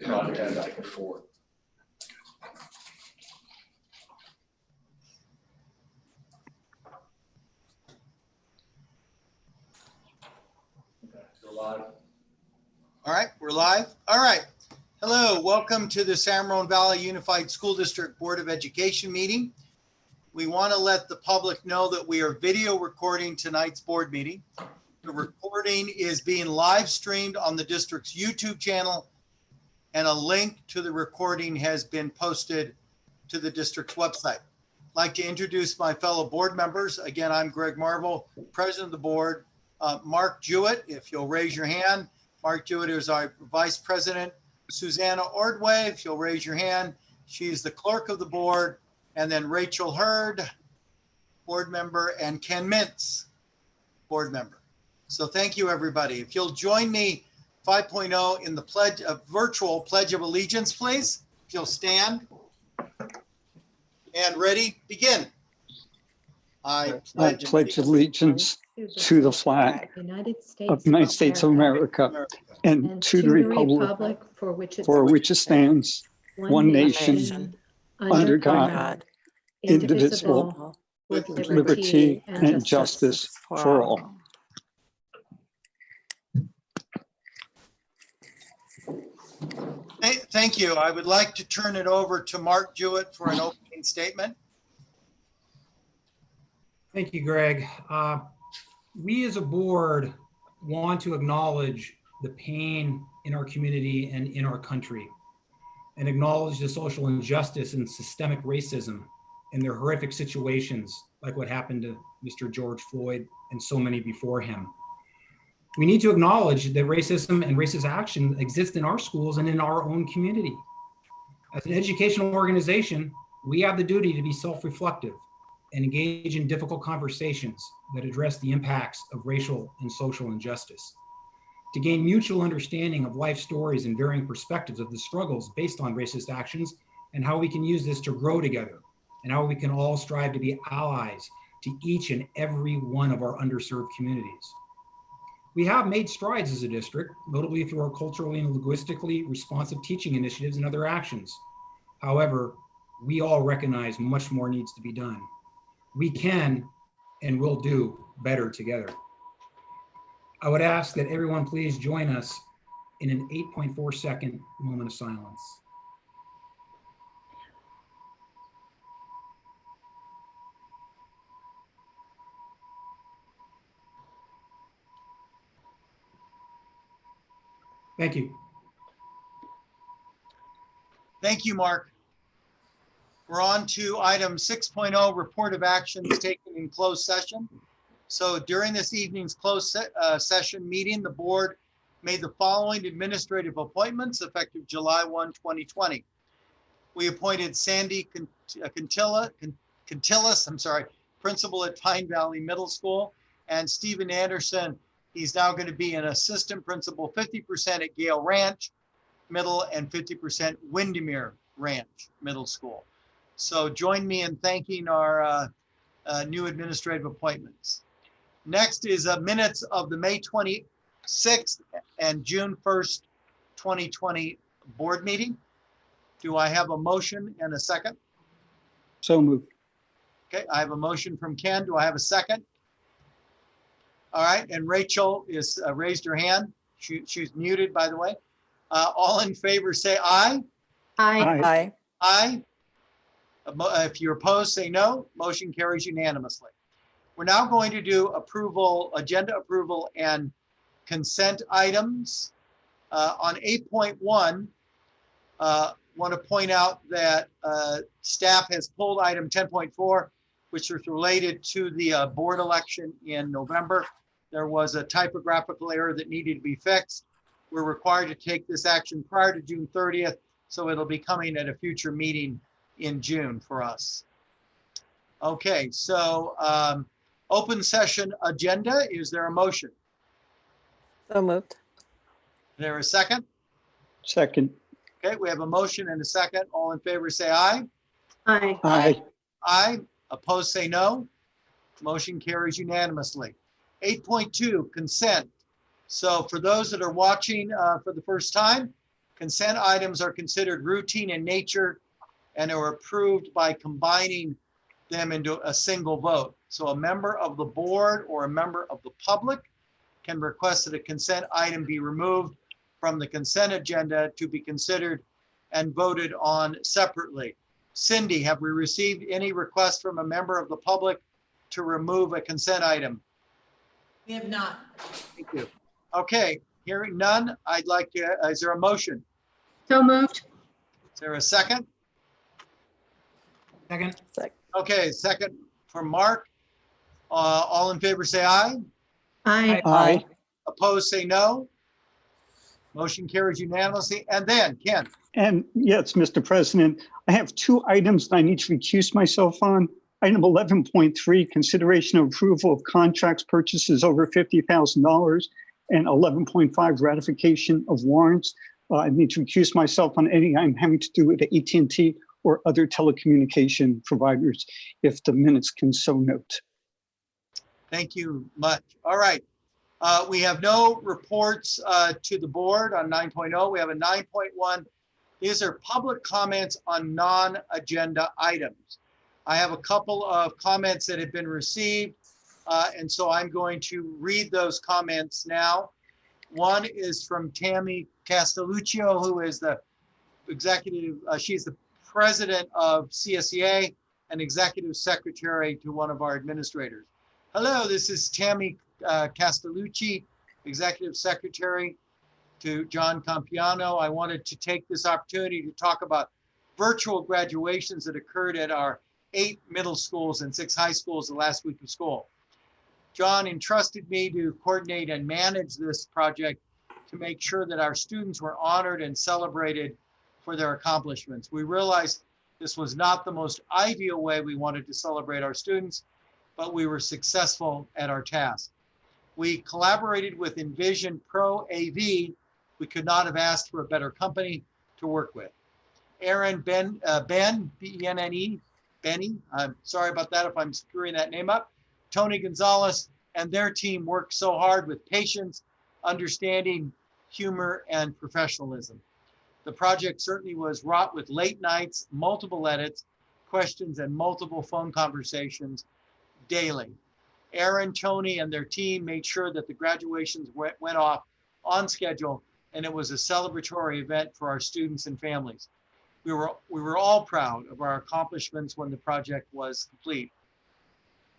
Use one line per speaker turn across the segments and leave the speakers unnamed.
brought it back and forth. Live.
All right, we're live. All right. Hello, welcome to the San Ramon Valley Unified School District Board of Education meeting. We want to let the public know that we are video recording tonight's board meeting. The recording is being live streamed on the district's YouTube channel, and a link to the recording has been posted to the district's website. I'd like to introduce my fellow board members. Again, I'm Greg Marvel, President of the board. Mark Jewett, if you'll raise your hand. Mark Jewett is our Vice President. Susanna Ordway, if you'll raise your hand. She's the clerk of the board. And then Rachel Hurd, board member, and Ken Mintz, board member. So thank you, everybody. If you'll join me 5.0 in the pledge of virtual Pledge of Allegiance, please. If you'll stand. And ready, begin. I
pledge allegiance to the flag of the United States of America and to the republic for which it stands, one nation, under God, indivisible, with liberty and justice for all.
Thank you. I would like to turn it over to Mark Jewett for an opening statement.
Thank you, Greg. We as a board want to acknowledge the pain in our community and in our country, and acknowledge the social injustice and systemic racism in their horrific situations, like what happened to Mr. George Floyd and so many before him. We need to acknowledge that racism and racist action exist in our schools and in our own community. As an educational organization, we have the duty to be self-reflective and engage in difficult conversations that address the impacts of racial and social injustice, to gain mutual understanding of life stories and varying perspectives of the struggles based on racist actions, and how we can use this to grow together, and how we can all strive to be allies to each and every one of our underserved communities. We have made strides as a district, notably through our culturally and linguistically responsive teaching initiatives and other actions. However, we all recognize much more needs to be done. We can and will do better together. I would ask that everyone please join us in an 8.4 second moment of silence. Thank you.
Thank you, Mark. We're on to item 6.0, report of actions taken in closed session. So during this evening's closed session meeting, the board made the following administrative appointments effective July 1, 2020. We appointed Sandy Cantillas, principal at Pine Valley Middle School, and Stephen Anderson. He's now going to be an assistant principal, 50% at Gale Ranch Middle and 50% Windermere Ranch Middle School. So join me in thanking our new administrative appointments. Next is minutes of the May 26th and June 1st, 2020 board meeting. Do I have a motion and a second?
So moved.
Okay, I have a motion from Ken. Do I have a second? All right, and Rachel is raised her hand. She's muted, by the way. All in favor say aye.
Aye.
Aye.
Aye. If you're opposed, say no. Motion carries unanimously. We're now going to do approval, agenda approval and consent items. On 8.1, want to point out that staff has pulled item 10.4, which was related to the board election in November. There was a typographical error that needed to be fixed. We're required to take this action prior to June 30th, so it'll be coming at a future meeting in June for us. Okay, so open session agenda, is there a motion?
So moved.
Is there a second?
Second.
Okay, we have a motion and a second. All in favor say aye.
Aye.
Aye.
Aye. Opposed say no. Motion carries unanimously. 8.2, consent. So for those that are watching for the first time, Consent items are considered routine in nature and are approved by combining them into a single vote. So a member of the board or a member of the public can request that a consent item be removed from the consent agenda to be considered and voted on separately. Cindy, have we received any requests from a member of the public to remove a consent item?
We have not.
Thank you. Okay, hearing none, I'd like to, is there a motion?
So moved.
Is there a second?
Second.
Okay, second from Mark. All in favor, say aye.
Aye.
Aye.
Opposed, say no. Motion carries unanimously. And then Ken.
And yes, Mr. President, I have two items that I need to recuse myself on. Item 11.3, consideration of approval of contracts purchases over $50,000, and 11.5, ratification of warrants. I need to recuse myself on anything I'm having to do with AT&T or other telecommunication providers, if the minutes can so note.
Thank you much. All right. We have no reports to the board on 9.0. We have a 9.1. These are public comments on non-agenda items. I have a couple of comments that have been received, and so I'm going to read those comments now. One is from Tammy Castelluccio, who is the executive, she's the president of CSEA and executive secretary to one of our administrators. Hello, this is Tammy Castellucci, executive secretary to John Compiano. I wanted to take this opportunity to talk about virtual graduations that occurred at our 8 middle schools and 6 high schools the last week of school. John entrusted me to coordinate and manage this project to make sure that our students were honored and celebrated for their accomplishments. We realized this was not the most ideal way we wanted to celebrate our students, but we were successful at our task. We collaborated with Envision Pro AV. We could not have asked for a better company to work with. Aaron B-E-N-N-E, Benny, I'm sorry about that if I'm screwing that name up. Tony Gonzalez and their team worked so hard with patience, understanding, humor, and professionalism. The project certainly was wrought with late nights, multiple edits, questions, and multiple phone conversations daily. Aaron, Tony, and their team made sure that the graduations went off on schedule, and it was a celebratory event for our students and families. We were all proud of our accomplishments when the project was complete.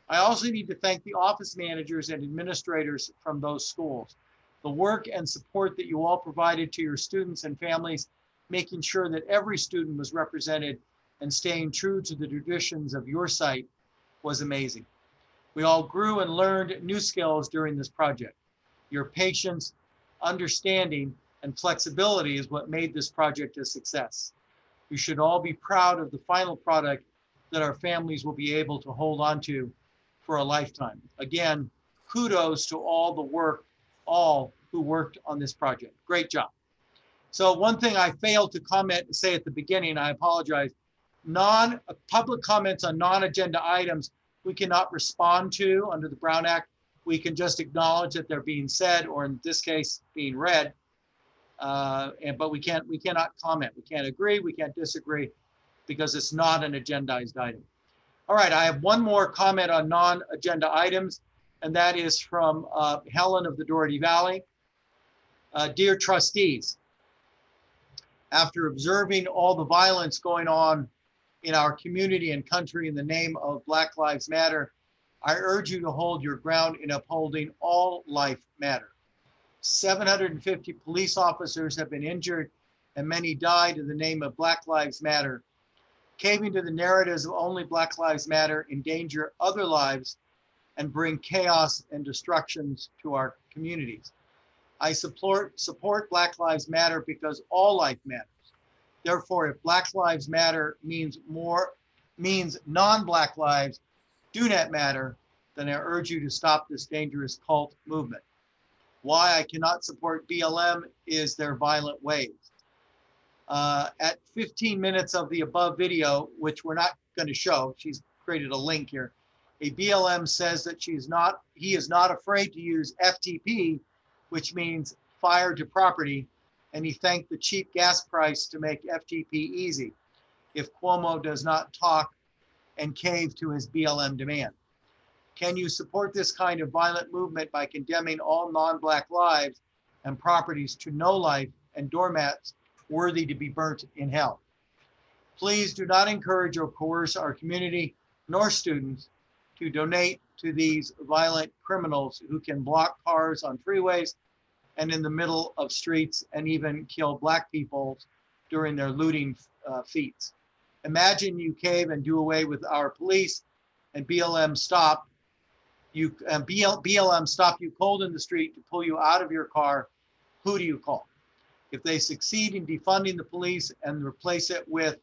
I also need to thank the office managers and administrators from those schools. The work and support that you all provided to your students and families, making sure that every student was represented and staying true to the traditions of your site, was amazing. We all grew and learned new skills during this project. Your patience, understanding, and flexibility is what made this project a success. You should all be proud of the final product that our families will be able to hold on to for a lifetime. Again, kudos to all who worked on this project. Great job. So one thing I failed to say at the beginning, I apologize. Public comments on non-agenda items we cannot respond to under the Brown Act. We can just acknowledge that they're being said, or in this case, being read. But we cannot comment. We can't agree, we can't disagree, because it's not an agendized item. All right, I have one more comment on non-agenda items, and that is from Helen of the Doherty Valley. Dear trustees, after observing all the violence going on in our community and country in the name of Black Lives Matter, I urge you to hold your ground in upholding all life matter. 750 police officers have been injured and many died in the name of Black Lives Matter. Caving to the narratives of only Black Lives Matter endanger other lives and bring chaos and destructions to our communities. I support Black Lives Matter because all life matters. Therefore, if Black Lives Matter means non-Black lives do not matter, then I urge you to stop this dangerous cult movement. Why I cannot support BLM is their violent ways. At 15 minutes of the above video, which we're not going to show, she's created a link here. A BLM says that he is not afraid to use FTP, which means fire to property, and he thanked the cheap gas price to make FGP easy if Cuomo does not talk and cave to his BLM demand. Can you support this kind of violent movement by condemning all non-Black lives and properties to no life and doormats worthy to be burnt in hell? Please do not encourage or coerce our community nor students to donate to these violent criminals who can block cars on freeways and in the middle of streets and even kill Black people during their looting feats. Imagine you cave and do away with our police and BLM stop you cold in the street to pull you out of your car. Who do you call? If they succeed in defunding the police and replace it with,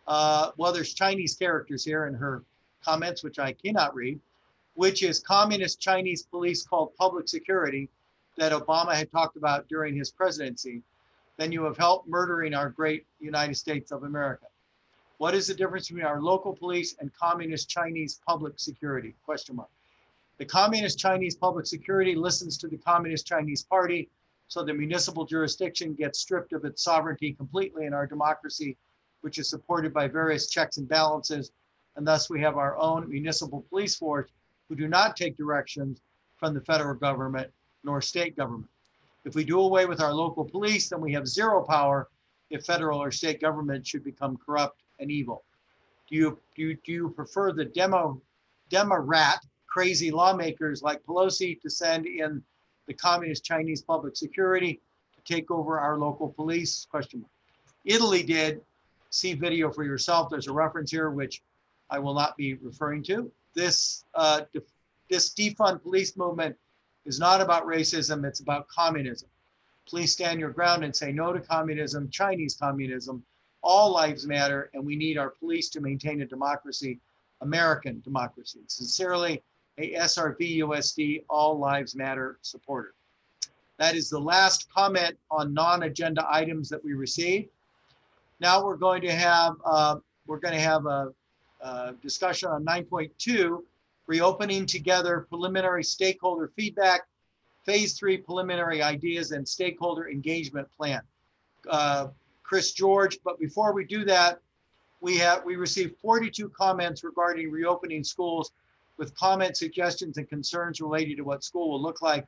well, there's Chinese characters here in her comments, which I cannot read, which is communist Chinese police called public security that Obama had talked about during his presidency, then you have helped murdering our great United States of America. What is the difference between our local police and communist Chinese public security? Question mark. The communist Chinese public security listens to the communist Chinese party, so the municipal jurisdiction gets stripped of its sovereignty completely in our democracy, which is supported by various checks and balances. And thus we have our own municipal police force who do not take directions from the federal government nor state government. If we do away with our local police, then we have zero power if federal or state government should become corrupt and evil. Do you prefer the Demo-rat crazy lawmakers like Pelosi to send in the communist Chinese public security to take over our local police? Question mark. Italy did. See video for yourself. There's a reference here, which I will not be referring to. This defund police movement is not about racism, it's about communism. Please stand your ground and say no to communism, Chinese communism. All lives matter, and we need our police to maintain a democracy, American democracy. Sincerely, a SRVUSD All Lives Matter supporter. That is the last comment on non-agenda items that we received. Now we're going to have a discussion on 9.2, reopening together preliminary stakeholder feedback, phase 3 preliminary ideas and stakeholder engagement plan. Chris George, but before we do that, we received 42 comments regarding reopening schools with comments, suggestions, and concerns related to what school will look like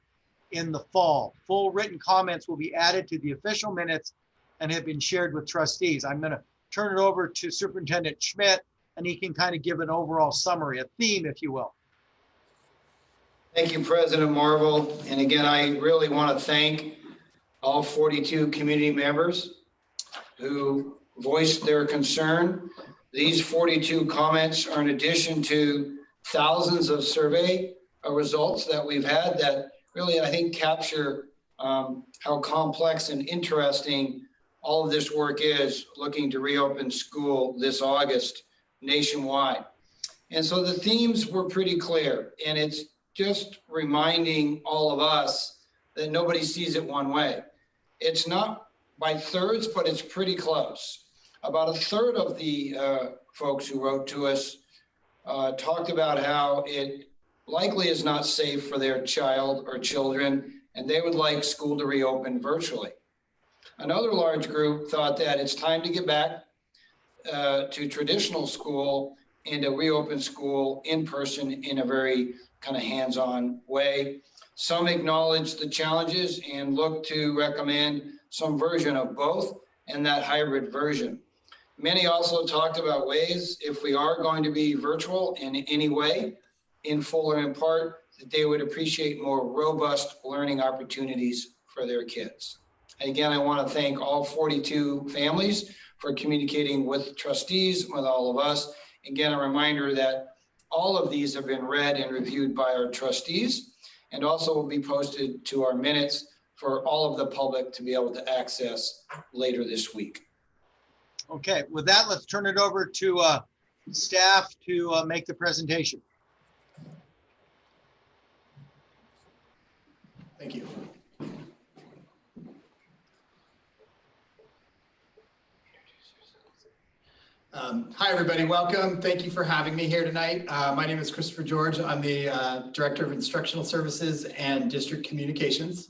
in the fall. Full written comments will be added to the official minutes and have been shared with trustees. I'm going to turn it over to Superintendent Schmidt, and he can kind of give an overall summary, a theme, if you will.
Thank you, President Marvel. And again, I really want to thank all 42 community members who voiced their concern. These 42 comments are in addition to thousands of survey results that we've had that really, I think, capture how complex and interesting all of this work is, looking to reopen school this August nationwide. And so the themes were pretty clear, and it's just reminding all of us that nobody sees it one way. It's not by thirds, but it's pretty close. About a third of the folks who wrote to us talked about how it likely is not safe for their child or children, and they would like school to reopen virtually. Another large group thought that it's time to get back to traditional school and to reopen school in person in a very kind of hands-on way. Some acknowledge the challenges and look to recommend some version of both and that hybrid version. Many also talked about ways, if we are going to be virtual in any way, in full or in part, that they would appreciate more robust learning opportunities for their kids. And again, I want to thank all 42 families for communicating with trustees, with all of us. Again, a reminder that all of these have been read and reviewed by our trustees and also will be posted to our minutes for all of the public to be able to access later this week.
Okay, with that, let's turn it over to staff to make the presentation.
Thank you. Hi, everybody. Welcome. Thank you for having me here tonight. My name is Christopher George. I'm the Director of Instructional Services and District Communications.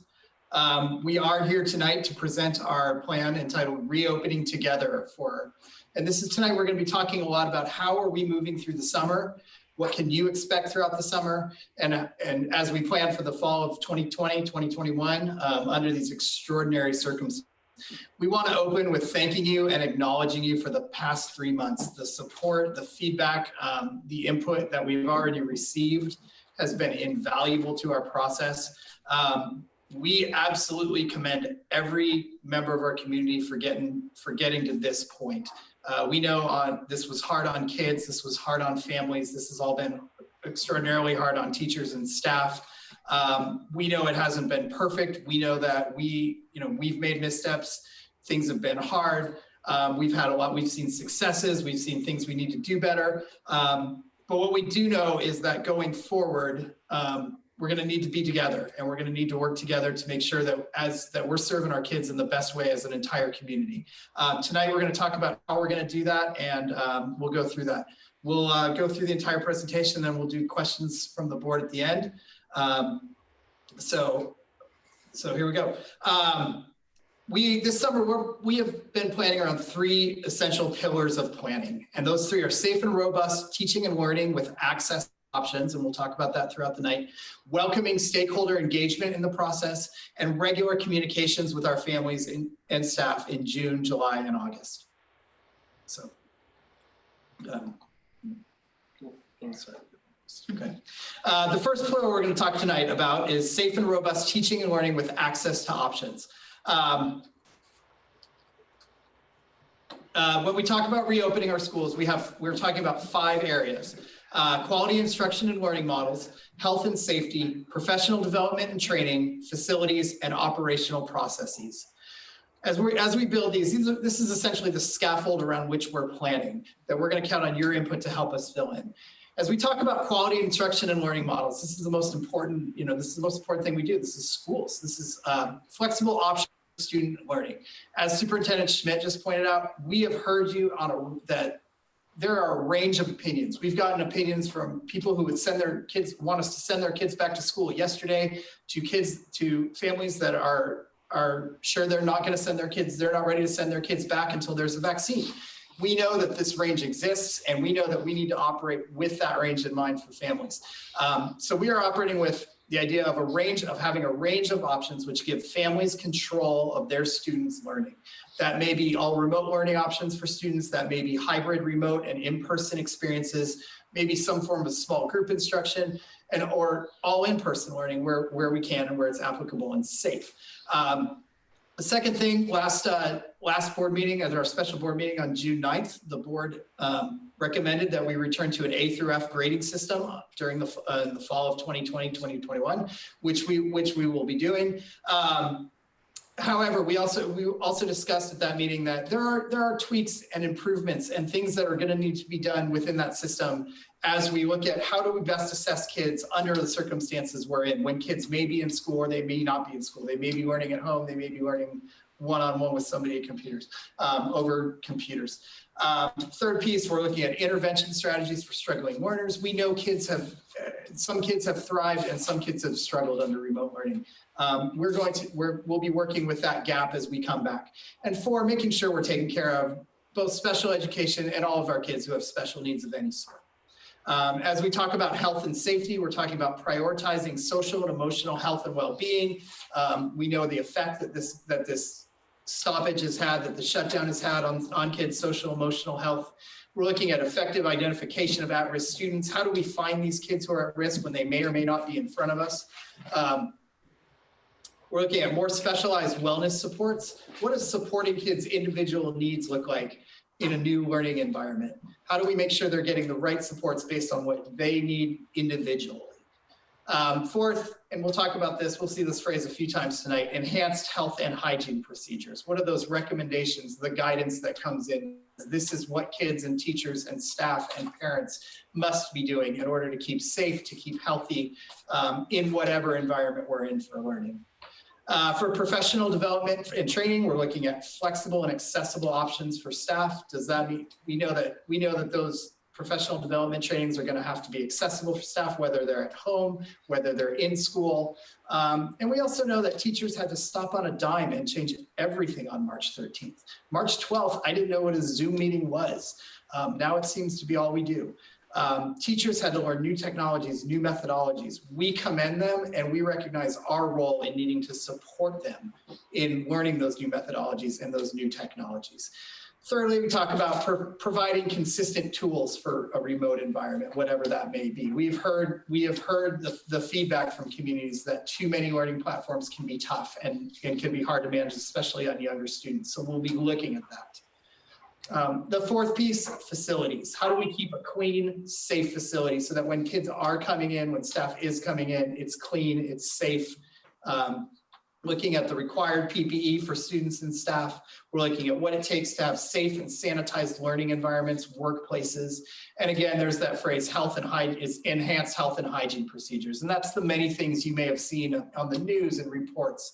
We are here tonight to present our plan entitled Reopening Together and this is tonight we're going to be talking a lot about how are we moving through the summer, what can you expect throughout the summer, and as we plan for the fall of 2020, 2021, under these extraordinary circumstances. We want to open with thanking you and acknowledging you for the past 3 months. The support, the feedback, the input that we've already received has been invaluable to our process. We absolutely commend every member of our community for getting to this point. We know this was hard on kids, this was hard on families, this has all been extraordinarily hard on teachers and staff. We know it hasn't been perfect. We know that we've made missteps. Things have been hard. We've seen successes. We've seen things we need to do better. But what we do know is that going forward, we're going to need to be together, and we're going to need to work together to make sure that we're serving our kids in the best way as an entire community. Tonight, we're going to talk about how we're going to do that, and we'll go through that. We'll go through the entire presentation, then we'll do questions from the board at the end. So here we go. This summer, we have been planning around 3 essential pillars of planning, and those 3 are safe and robust teaching and learning with access options, and we'll talk about that throughout the night, welcoming stakeholder engagement in the process, and regular communications with our families and staff in June, July, and August. So, okay. The first pillar we're going to talk tonight about is safe and robust teaching and learning with access to options. When we talk about reopening our schools, we're talking about 5 areas: quality instruction and learning models, health and safety, professional development and training, facilities, and operational processes. As we build this is essentially the scaffold around which we're planning, that we're going to count on your input to help us fill in. As we talk about quality instruction and learning models, this is the most important, this is the most important thing we do. This is schools. This is flexible options for student learning. As Superintendent Schmidt just pointed out, we have heard you that there are a range of opinions. We've gotten opinions from people who would want us to send their kids back to school yesterday, to families that are sure they're not going to send their kids, they're not ready to send their kids back until there's a vaccine. We know that this range exists, and we know that we need to operate with that range in mind for families. So we are operating with the idea of having a range of options which give families control of their students' learning. That may be all remote learning options for students, that may be hybrid remote and in-person experiences, maybe some form of small group instruction, or all in-person learning where we can and where it's applicable and safe. The second thing, last board meeting, at our special board meeting on June 9th, the board recommended that we return to an A through F grading system during the fall of 2020, 2021, which we will be doing. However, we also discussed at that meeting that there are tweaks and improvements and things that are going to need to be done within that system as we look at how do we best assess kids under the circumstances we're in, when kids may be in school or they may not be in school. They may be learning at home. They may be learning one-on-one with somebody at computers, over computers. Third piece, we're looking at intervention strategies for struggling learners. We know some kids have thrived and some kids have struggled under remote learning. We'll be working with that gap as we come back. And 4, making sure we're taking care of both special education and all of our kids who have special needs of any sort. As we talk about health and safety, we're talking about prioritizing social and emotional health and well-being. We know the effect that this stoppage has had, that the shutdown has had on kids' social emotional health. We're looking at effective identification of at-risk students. How do we find these kids who are at risk when they may or may not be in front of us? We're looking at more specialized wellness supports. What does supporting kids' individual needs look like in a new learning environment? How do we make sure they're getting the right supports based on what they need individually? Fourth, and we'll talk about this, we'll see this phrase a few times tonight, enhanced health and hygiene procedures. What are those recommendations, the guidance that comes in? This is what kids and teachers and staff and parents must be doing in order to keep safe, to keep healthy in whatever environment we're in for learning. For professional development and training, we're looking at flexible and accessible options for staff. Does that mean we know that Professional development trainings are going to have to be accessible for staff, whether they're at home, whether they're in school. And we also know that teachers had to stop on a dime and change everything on March 13th. March 12th, I didn't know what a Zoom meeting was. Now it seems to be all we do. Teachers had to learn new technologies, new methodologies. We commend them and we recognize our role in needing to support them in learning those new methodologies and those new technologies. Thirdly, we talk about providing consistent tools for a remote environment, whatever that may be. We have heard the feedback from communities that too many learning platforms can be tough and can be hard to manage, especially on younger students. So we'll be looking at that. The fourth piece, facilities. How do we keep a clean, safe facility so that when kids are coming in, when staff is coming in, it's clean, it's safe. Looking at the required PPE for students and staff. We're looking at what it takes to have safe and sanitized learning environments, workplaces. And again, there's that phrase, enhanced health and hygiene procedures. And that's the many things you may have seen on the news and reports.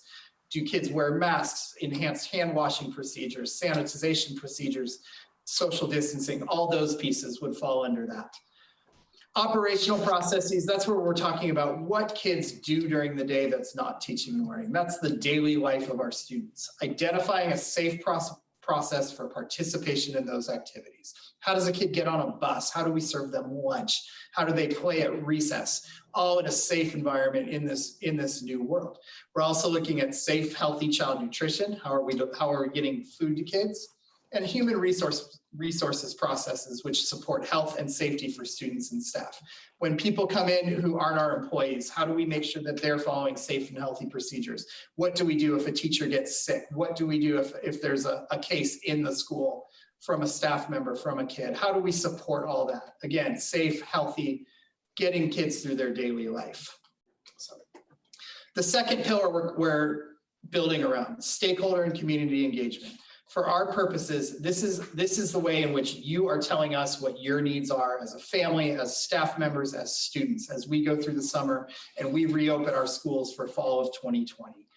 Do kids wear masks, enhanced hand washing procedures, sanitization procedures, social distancing, all those pieces would fall under that. Operational processes, that's where we're talking about what kids do during the day that's not teaching and learning. That's the daily life of our students. Identifying a safe process for participation in those activities. How does a kid get on a bus? How do we serve them lunch? How do they play at recess? All in a safe environment in this new world. We're also looking at safe, healthy child nutrition. How are we getting food to kids? And human resources processes which support health and safety for students and staff. When people come in who aren't our employees, how do we make sure that they're following safe and healthy procedures? What do we do if a teacher gets sick? What do we do if there's a case in the school from a staff member, from a kid? How do we support all that? Again, safe, healthy, getting kids through their daily life. So, the second pillar we're building around, stakeholder and community engagement. For our purposes, this is the way in which you are telling us what your needs are as a family, as staff members, as students, as we go through the summer and we reopen our schools for fall of 2020.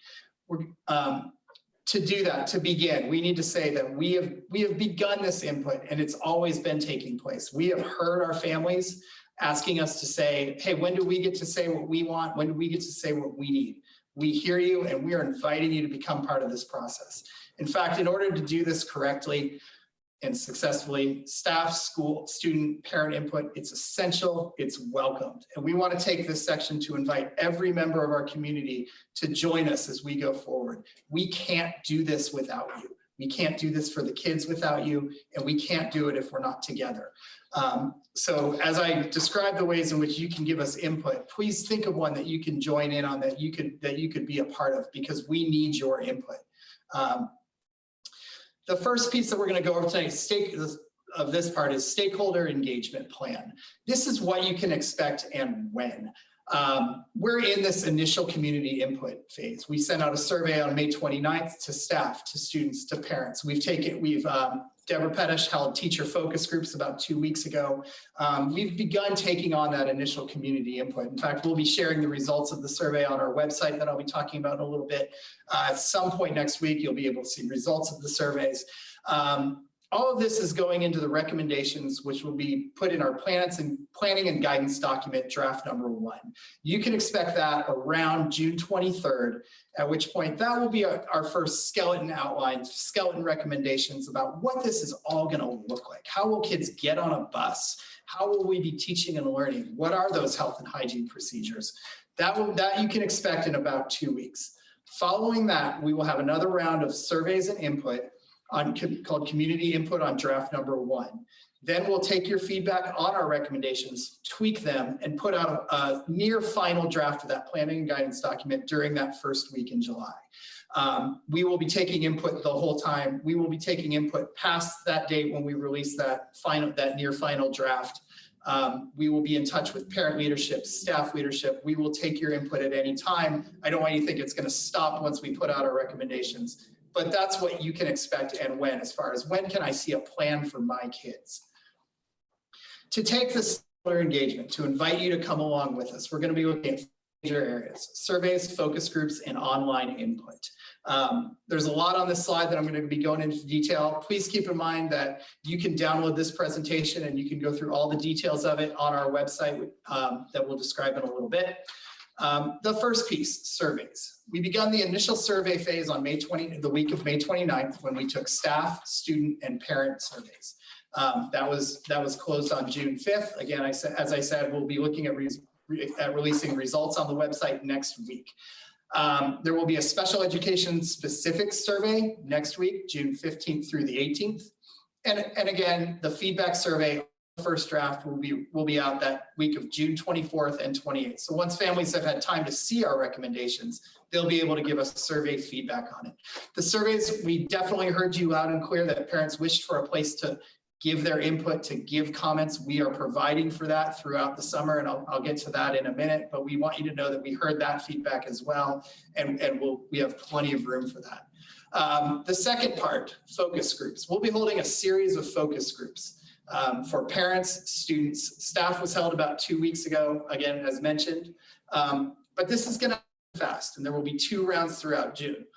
To do that, to begin, we need to say that we have begun this input and it's always been taking place. We have heard our families asking us to say, hey, when do we get to say what we want? When do we get to say what we need? We hear you and we are inviting you to become part of this process. In fact, in order to do this correctly and successfully, staff, school, student, parent input, it's essential, it's welcomed. And we want to take this section to invite every member of our community to join us as we go forward. We can't do this without you. We can't do this for the kids without you, and we can't do it if we're not together. So as I describe the ways in which you can give us input, please think of one that you can join in on, that you could be a part of, because we need your input. The first piece that we're going to go over tonight of this part is stakeholder engagement plan. This is what you can expect and when. We're in this initial community input phase. We sent out a survey on May 29th to staff, to students, to parents. Deborah Pettish held teacher focus groups about 2 weeks ago. We've begun taking on that initial community input. In fact, we'll be sharing the results of the survey on our website that I'll be talking about in a little bit. At some point next week, you'll be able to see results of the surveys. All of this is going into the recommendations, which will be put in our planning and guidance document, draft number 1. You can expect that around June 23rd, at which point that will be our first skeleton outline, skeleton recommendations about what this is all going to look like. How will kids get on a bus? How will we be teaching and learning? What are those health and hygiene procedures? That you can expect in about 2 weeks. Following that, we will have another round of surveys and input called community input on draft number 1. Then we'll take your feedback on our recommendations, tweak them, and put out a near final draft of that planning and guidance document during that first week in July. We will be taking input the whole time. We will be taking input past that date when we release that near final draft. We will be in touch with parent leadership, staff leadership. We will take your input at any time. I don't want you to think it's going to stop once we put out our recommendations. But that's what you can expect and when, as far as when can I see a plan for my kids. To take this stakeholder engagement, to invite you to come along with us, we're going to be looking at major areas: surveys, focus groups, and online input. There's a lot on this slide that I'm going to be going into detail. Please keep in mind that you can download this presentation and you can go through all the details of it on our website that we'll describe in a little bit. The first piece, surveys. We began the initial survey phase on the week of May 29th, when we took staff, student, and parent surveys. That was closed on June 5th. Again, as I said, we'll be looking at releasing results on the website next week. There will be a special education specific survey next week, June 15th through the 18th. And again, the feedback survey, first draft will be out that week of June 24th and 28th. So once families have had time to see our recommendations, they'll be able to give us survey feedback on it. The surveys, we definitely heard you loud and clear that parents wished for a place to give their input, to give comments. We are providing for that throughout the summer, and I'll get to that in a minute, but we want you to know that we heard that feedback as well, and we have plenty of room for that. The second part, focus groups. We'll be holding a series of focus groups for parents, students. Staff was held about 2 weeks ago, again, as mentioned, but this is gonna be fast, and there will be 2 rounds throughout June.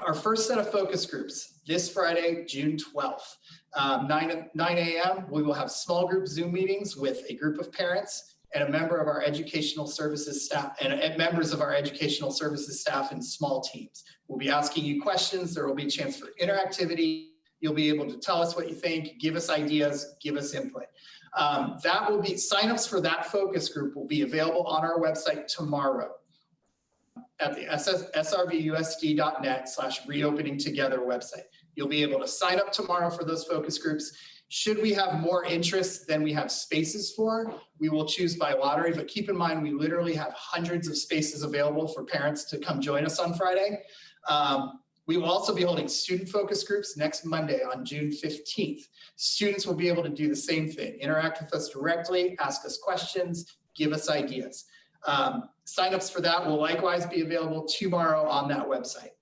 Our first set of focus groups, this Friday, June 12th, 9 a.m., we will have small group Zoom meetings with a group of parents and a member of our educational services staff and members of our educational services staff in small teams. We'll be asking you questions. There will be a chance for interactivity. You'll be able to tell us what you think, give us ideas, give us input. That will be, signups for that focus group will be available on our website tomorrow at the SRVUSD.net/reopening together website. You'll be able to sign up tomorrow for those focus groups. Should we have more interest than we have spaces for, we will choose by lottery, but keep in mind, we literally have hundreds of spaces available for parents to come join us on Friday. We will also be holding student focus groups next Monday on June 15th. Students will be able to do the same thing, interact with us directly, ask us questions, give us ideas. Signups for that will likewise be available tomorrow on that website.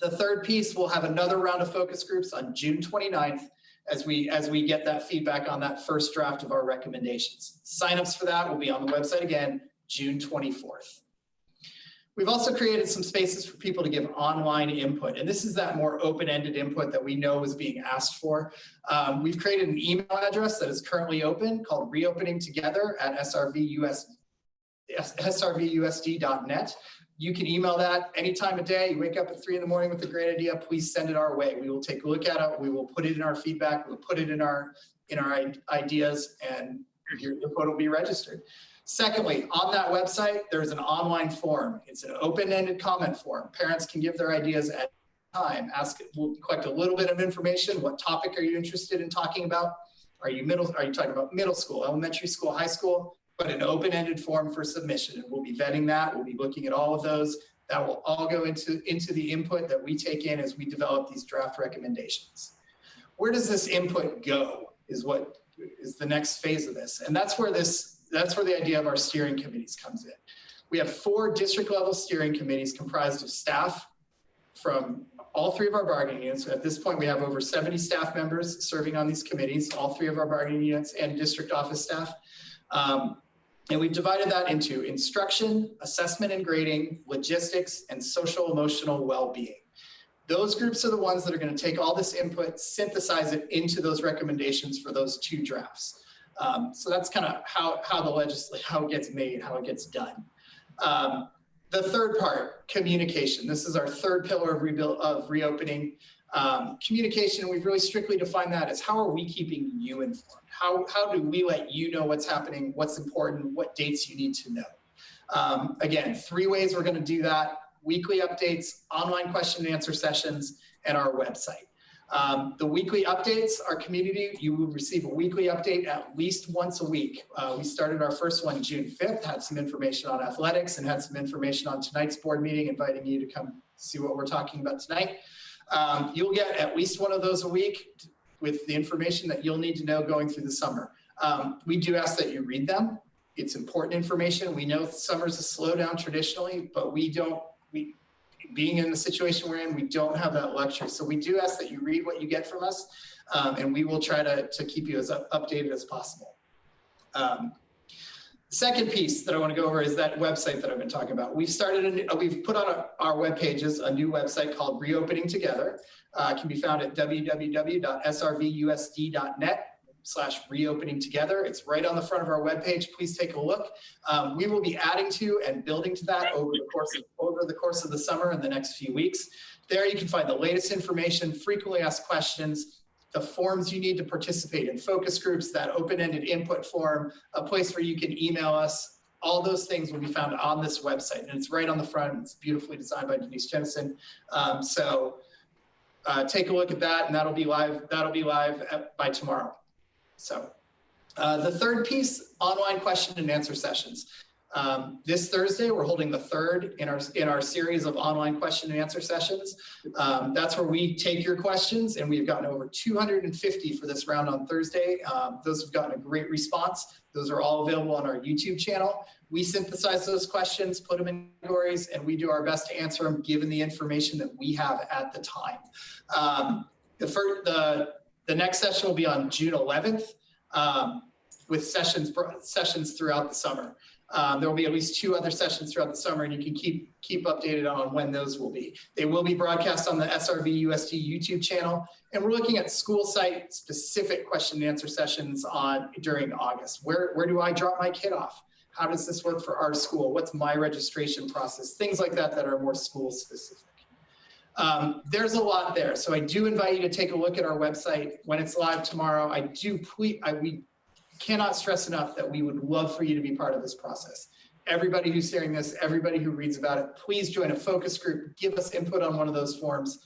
The third piece, we'll have another round of focus groups on June 29th as we get that feedback on that first draft of our recommendations. Signups for that will be on the website again, June 24th. We've also created some spaces for people to give online input, and this is that more open-ended input that we know is being asked for. We've created an email address that is currently open called reopeningtogether@SRVUSD.net. You can email that any time of day. You wake up at 3 in the morning with a great idea, please send it our way. We will take a look at it. We will put it in our feedback. We'll put it in our ideas, and your input will be registered. Secondly, on that website, there's an online form. It's an open-ended comment form. Parents can give their ideas at time. We'll collect a little bit of information. What topic are you interested in talking about? Are you talking about middle school, elementary school, high school? But an open-ended form for submission, and we'll be vetting that. We'll be looking at all of those. That will all go into the input that we take in as we develop these draft recommendations. Where does this input go is the next phase of this. And that's where the idea of our steering committees comes in. We have 4 district level steering committees comprised of staff from all 3 of our bargaining units. At this point, we have over 70 staff members serving on these committees, all 3 of our bargaining units and district office staff. And we've divided that into instruction, assessment and grading, logistics, and social emotional well-being. Those groups are the ones that are going to take all this input, synthesize it into those recommendations for those 2 drafts. So that's kind of how it gets made, how it gets done. The third part, communication. This is our third pillar of reopening. Communication, we've really strictly defined that as how are we keeping you informed? How do we let you know what's happening, what's important, what dates you need to know? Again, 3 ways we're going to do that: weekly updates, online question and answer sessions, and our website. The weekly updates, our community, you will receive a weekly update at least once a week. We started our first one June 5th, had some information on athletics and had some information on tonight's board meeting, inviting you to come see what we're talking about tonight. You'll get at least one of those a week with the information that you'll need to know going through the summer. We do ask that you read them. It's important information. We know summer's a slowdown traditionally, but being in the situation we're in, we don't have that luxury. So we do ask that you read what you get from us, and we will try to keep you as updated as possible. Second piece that I want to go over is that website that I've been talking about. We've put on our web pages a new website called Reopening Together. It can be found at www.srvusd.net/reopening together. It's right on the front of our webpage. Please take a look. We will be adding to and building to that over the course of the summer and the next few weeks. There you can find the latest information, frequently asked questions, the forms you need to participate in focus groups, that open-ended input form, a place where you can email us. All those things will be found on this website, and it's right on the front. It's beautifully designed by Denise Jennison. Take a look at that, and that'll be live by tomorrow. So the third piece, online question and answer sessions. This Thursday, we're holding the third in our series of online question and answer sessions. That's where we take your questions, and we've gotten over 250 for this round on Thursday. Those have gotten a great response. Those are all available on our YouTube channel. We synthesize those questions, put them in categories, and we do our best to answer them given the information that we have at the time. The next session will be on June 11th with sessions throughout the summer. There will be at least 2 other sessions throughout the summer, and you can keep updated on when those will be. They will be broadcast on the SRVUSD YouTube channel, and we're looking at school site specific question and answer sessions during August. Where do I drop my kid off? How does this work for our school? What's my registration process? Things like that are more school specific. There's a lot there, so I do invite you to take a look at our website when it's live tomorrow. We cannot stress enough that we would love for you to be part of this process. Everybody who's hearing this, everybody who reads about it, please join a focus group, give us input on one of those forms.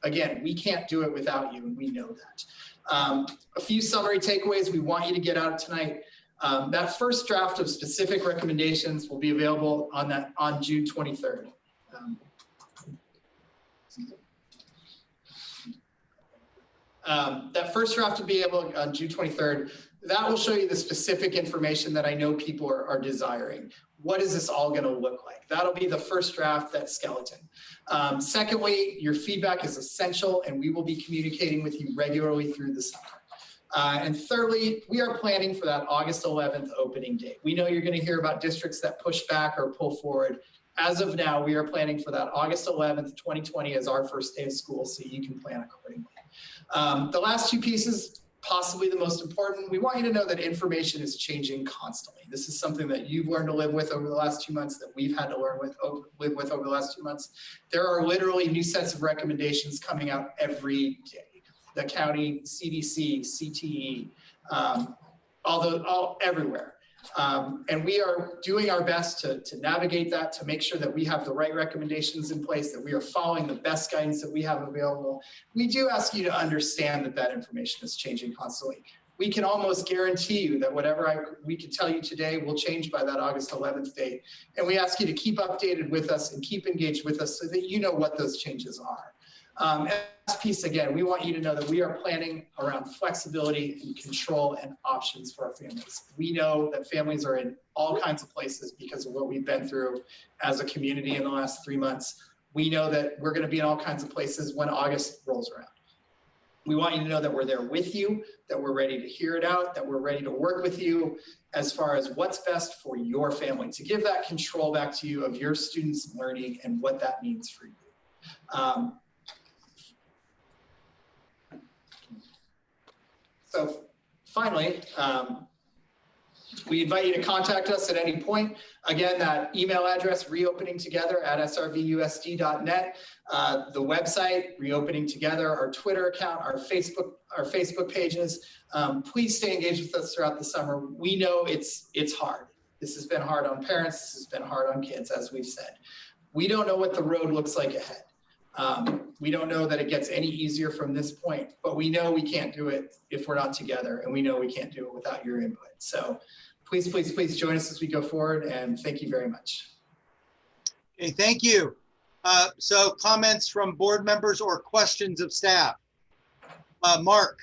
Again, we can't do it without you, and we know that. A few summary takeaways we want you to get out tonight. That first draft of specific recommendations will be available on June 23rd. That first draft will be able on June 23rd. That will show you the specific information that I know people are desiring. What is this all going to look like? That'll be the first draft, that skeleton. Secondly, your feedback is essential, and we will be communicating with you regularly through the summer. And thirdly, we are planning for that August 11th opening date. We know you're going to hear about districts that push back or pull forward. As of now, we are planning for that August 11th, 2020 as our first day of school, so you can plan accordingly. The last 2 pieces, possibly the most important, we want you to know that information is changing constantly. This is something that you've learned to live with over the last 2 months, that we've had to live with over the last 2 months. There are literally new sets of recommendations coming out every day. The county, CDC, CTE, everywhere. And we are doing our best to navigate that, to make sure that we have the right recommendations in place, that we are following the best guidance that we have available. We do ask you to understand that information is changing constantly. We can almost guarantee you that whatever we can tell you today will change by that August 11th date. And we ask you to keep updated with us and keep engaged with us so that you know what those changes are. And last piece, again, we want you to know that we are planning around flexibility and control and options for our families. We know that families are in all kinds of places because of what we've been through as a community in the last 3 months. We know that we're going to be in all kinds of places when August rolls around. We want you to know that we're there with you, that we're ready to hear it out, that we're ready to work with you as far as what's best for your family, to give that control back to you of your students' learning and what that means for you. So finally, we invite you to contact us at any point. Again, that email address, reopeningtogether@srvusd.net, the website, Reopening Together, our Twitter account, our Facebook pages. Please stay engaged with us throughout the summer. We know it's hard. This has been hard on parents. This has been hard on kids, as we've said. We don't know what the road looks like ahead. We don't know that it gets any easier from this point, but we know we can't do it if we're not together, and we know we can't do it without your input. So please, please, please join us as we go forward, and thank you very much.
Okay, thank you. So comments from board members or questions of staff? Mark.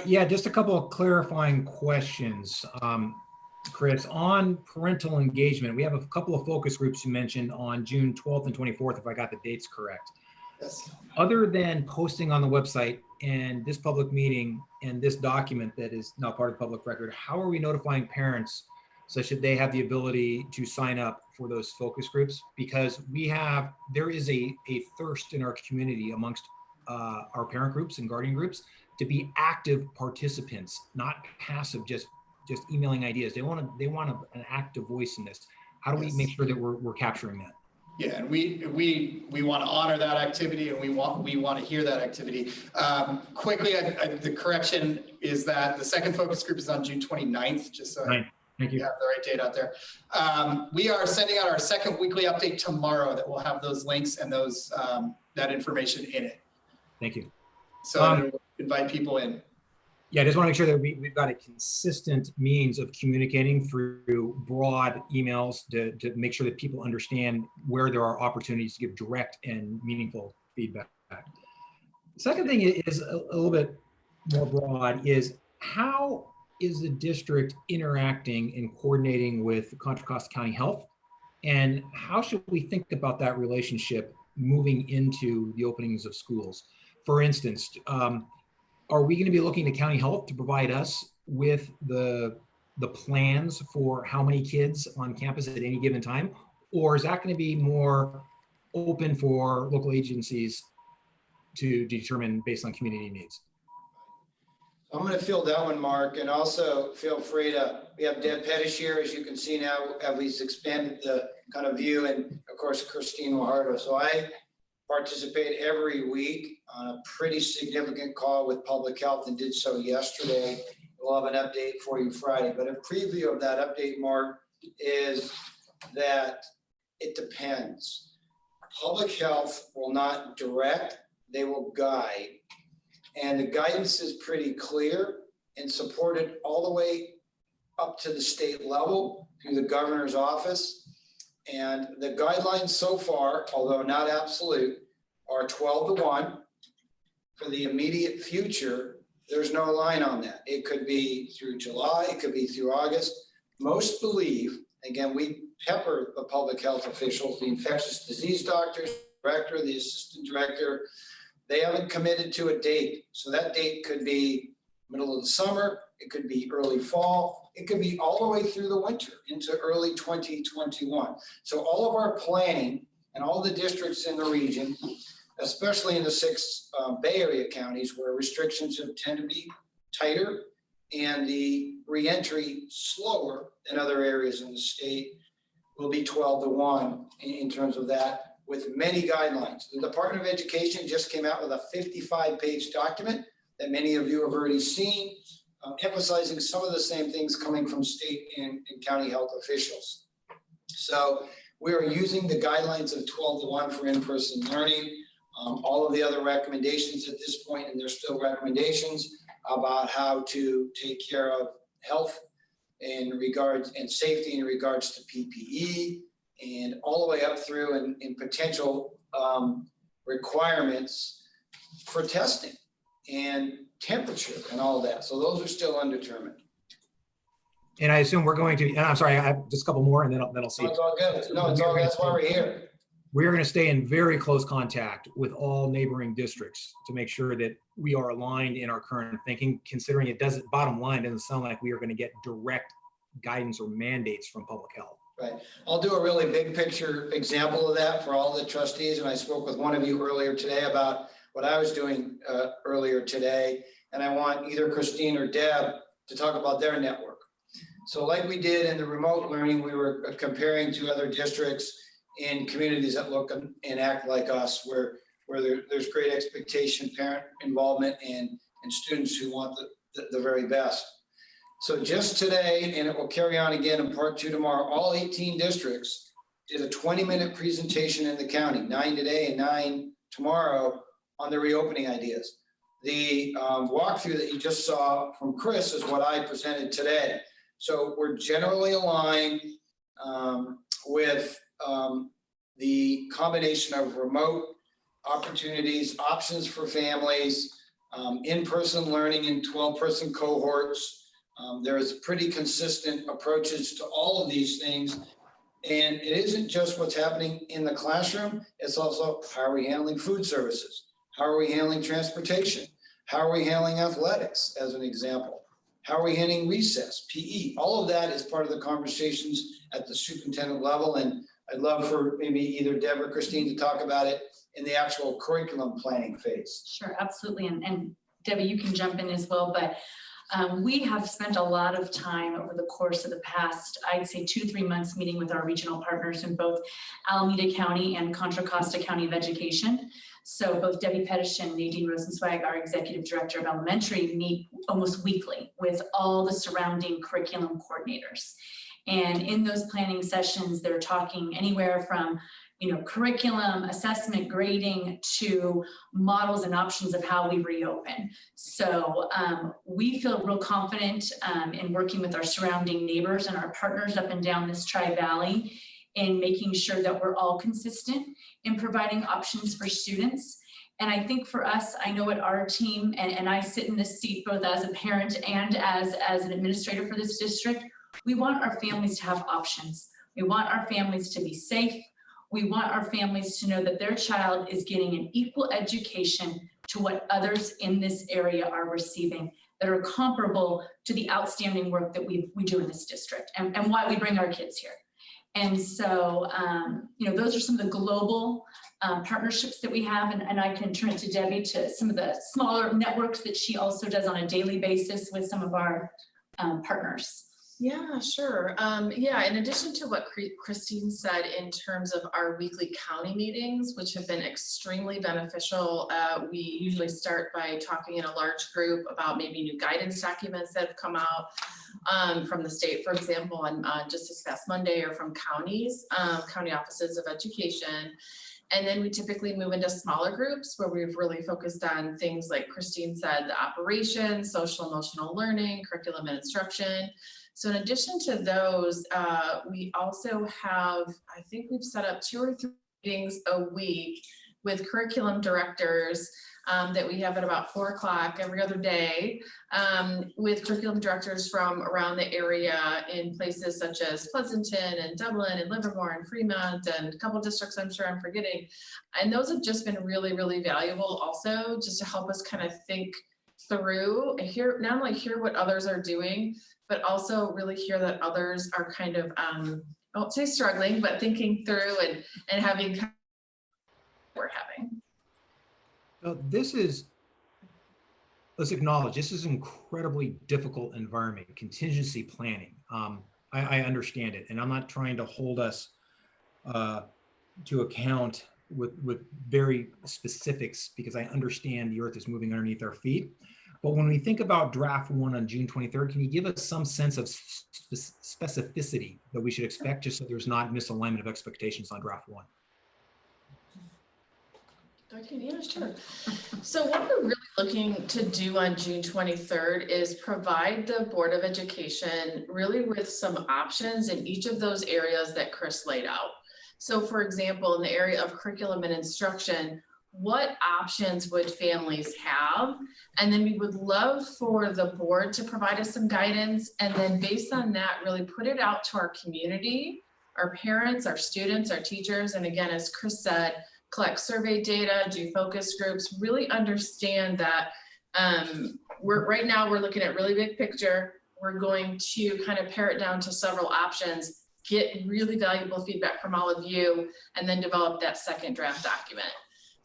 Yeah, just a couple of clarifying questions. Chris, on parental engagement, we have a couple of focus groups you mentioned on June 12th and 24th, if I got the dates correct.
Yes.
Other than posting on the website and this public meeting and this document that is now part of the public record, how are we notifying parents such that they have the ability to sign up for those focus groups, because there is a thirst in our community amongst our parent groups and guardian groups to be active participants, not passive, just emailing ideas. They want an active voice in this. How do we make sure that we're capturing that?
Yeah, and we want to honor that activity, and we want to hear that activity. Quickly, the correction is that the second focus group is on June 29th, just so
Thank you.
you have the right date out there. We are sending out our second weekly update tomorrow that will have those links and those that information in it.
Thank you.
So invite people in.
Yeah, I just want to make sure that we've got a consistent means of communicating through broad emails to make sure that people understand where there are opportunities to give direct and meaningful feedback. The second thing is a little bit more broad, is how is the district interacting and coordinating with Contra Costa County Health? And how should we think about that relationship moving into the openings of schools? For instance, are we going to be looking to county health to provide us with the plans for how many kids on campus at any given time? Or is that going to be more open for local agencies to determine based on community needs?
I'm going to field that one, Mark, and also feel free to, we have Deb Pettish here, as you can see now, as we've expanded the kind of view, and of course, Christine Wahardo. So I participate every week on a pretty significant call with public health, and did so yesterday. We'll have an update for you Friday, but a preview of that update, Mark, is that it depends. Public health will not direct, they will guide. And the guidance is pretty clear and supported all the way up to the state level through the governor's office. And the guidelines so far, although not absolute, are 12-1. For the immediate future, there's no line on that. It could be through July, it could be through August. Most believe, again, we pepper the public health officials, the infectious disease doctors, director, the assistant director. They haven't committed to a date. So that date could be middle of the summer, it could be early fall, it could be all the way through the winter into early 2021. So all of our planning and all the districts in the region, especially in the 6 Bay Area counties where restrictions tend to be tighter and the reentry slower than other areas in the state, will be 12-1 in terms of that, with many guidelines. The Department of Education just came out with a 55-page document that many of you have already seen, emphasizing some of the same things coming from state and county health officials. So we are using the guidelines of 12-1 for in-person learning. All of the other recommendations at this point, and there's still recommendations about how to take care of health in regards and safety in regards to PPE, and all the way up through and potential requirements for testing and temperature and all that. So those are still undetermined.
And I assume we're going to, and I'm sorry, I have just a couple more and then I'll see.
No, it's all good. No, it's all, that's why we're here.
We're going to stay in very close contact with all neighboring districts to make sure that we are aligned in our current thinking, considering it doesn't, bottom line, doesn't sound like we are going to get direct guidance or mandates from public health.
Right. I'll do a really big picture example of that for all the trustees. And I spoke with one of you earlier today about what I was doing earlier today. And I want either Christine or Deb to talk about their network. So like we did in the remote learning, we were comparing to other districts in communities that look and act like us, where there's great expectation, parent involvement, and students who want the very best. So just today, and it will carry on again in part 2 tomorrow, all 18 districts did a 20-minute presentation in the county, 9 today and 9 tomorrow, on the reopening ideas. The walkthrough that you just saw from Chris is what I presented today. So we're generally aligned with the combination of remote opportunities, options for families, in-person learning in 12-person cohorts. There's pretty consistent approaches to all of these things. And it isn't just what's happening in the classroom, it's also how are we handling food services? How are we handling transportation? How are we handling athletics, as an example? How are we handling recess, PE? All of that is part of the conversations at the superintendent level. And I'd love for maybe either Deb or Christine to talk about it in the actual curriculum planning phase.
Sure, absolutely. And Debbie, you can jump in as well, but we have spent a lot of time over the course of the past, I'd say 2 to 3 months, meeting with our regional partners in both Alameda County and Contra Costa County of Education. So both Debbie Pettish and Nadine Rosenzweig, our Executive Director of Elementary, meet almost weekly with all the surrounding curriculum coordinators. And in those planning sessions, they're talking anywhere from curriculum, assessment, grading, to models and options of how we reopen. So we feel real confident in working with our surrounding neighbors and our partners up and down this Tri-Valley in making sure that we're all consistent in providing options for students. And I think for us, I know at our team, and I sit in this seat both as a parent and as an administrator for this district, we want our families to have options. We want our families to be safe. We want our families to know that their child is getting an equal education to what others in this area are receiving that are comparable to the outstanding work that we do in this district and why we bring our kids here. And so, those are some of the global partnerships that we have. And I can turn it to Debbie to some of the smaller networks that she also does on a daily basis with some of our partners.
Yeah, sure. In addition to what Christine said in terms of our weekly county meetings, which have been extremely beneficial, we usually start by talking in a large group about maybe new guidance documents that have come out from the state, for example, on just this past Monday, or from counties, county offices of education. And then we typically move into smaller groups where we've really focused on things like Christine said, the operations, social emotional learning, curriculum and instruction. So in addition to those, we also have, I think we've set up 2 or 3 meetings a week with curriculum directors that we have at about 4 o'clock every other day, with curriculum directors from around the area in places such as Pleasanton and Dublin and Livermore and Fremont and a couple districts I'm sure I'm forgetting. And those have just been really, really valuable also, just to help us kind of think through, not only hear what others are doing, but also really hear that others are kind of, I won't say struggling, but thinking through and having kind of what we're having.
Let's acknowledge, this is an incredibly difficult environment, contingency planning. I understand it, and I'm not trying to hold us to account with very specifics, because I understand the earth is moving underneath our feet. But when we think about draft 1 on June 23rd, can you give us some sense of specificity that we should expect, just so there's not misalignment of expectations on draft 1?
Okay, yeah, sure. So what we're really looking to do on June 23rd is provide the Board of Education really with some options in each of those areas that Chris laid out. So for example, in the area of curriculum and instruction, what options would families have? And then we would love for the board to provide us some guidance, and then based on that, really put it out to our community, our parents, our students, our teachers. And again, as Chris said, collect survey data, do focus groups, really understand that right now we're looking at really big picture. We're going to kind of pare it down to several options, get really valuable feedback from all of you, and then develop that second draft document.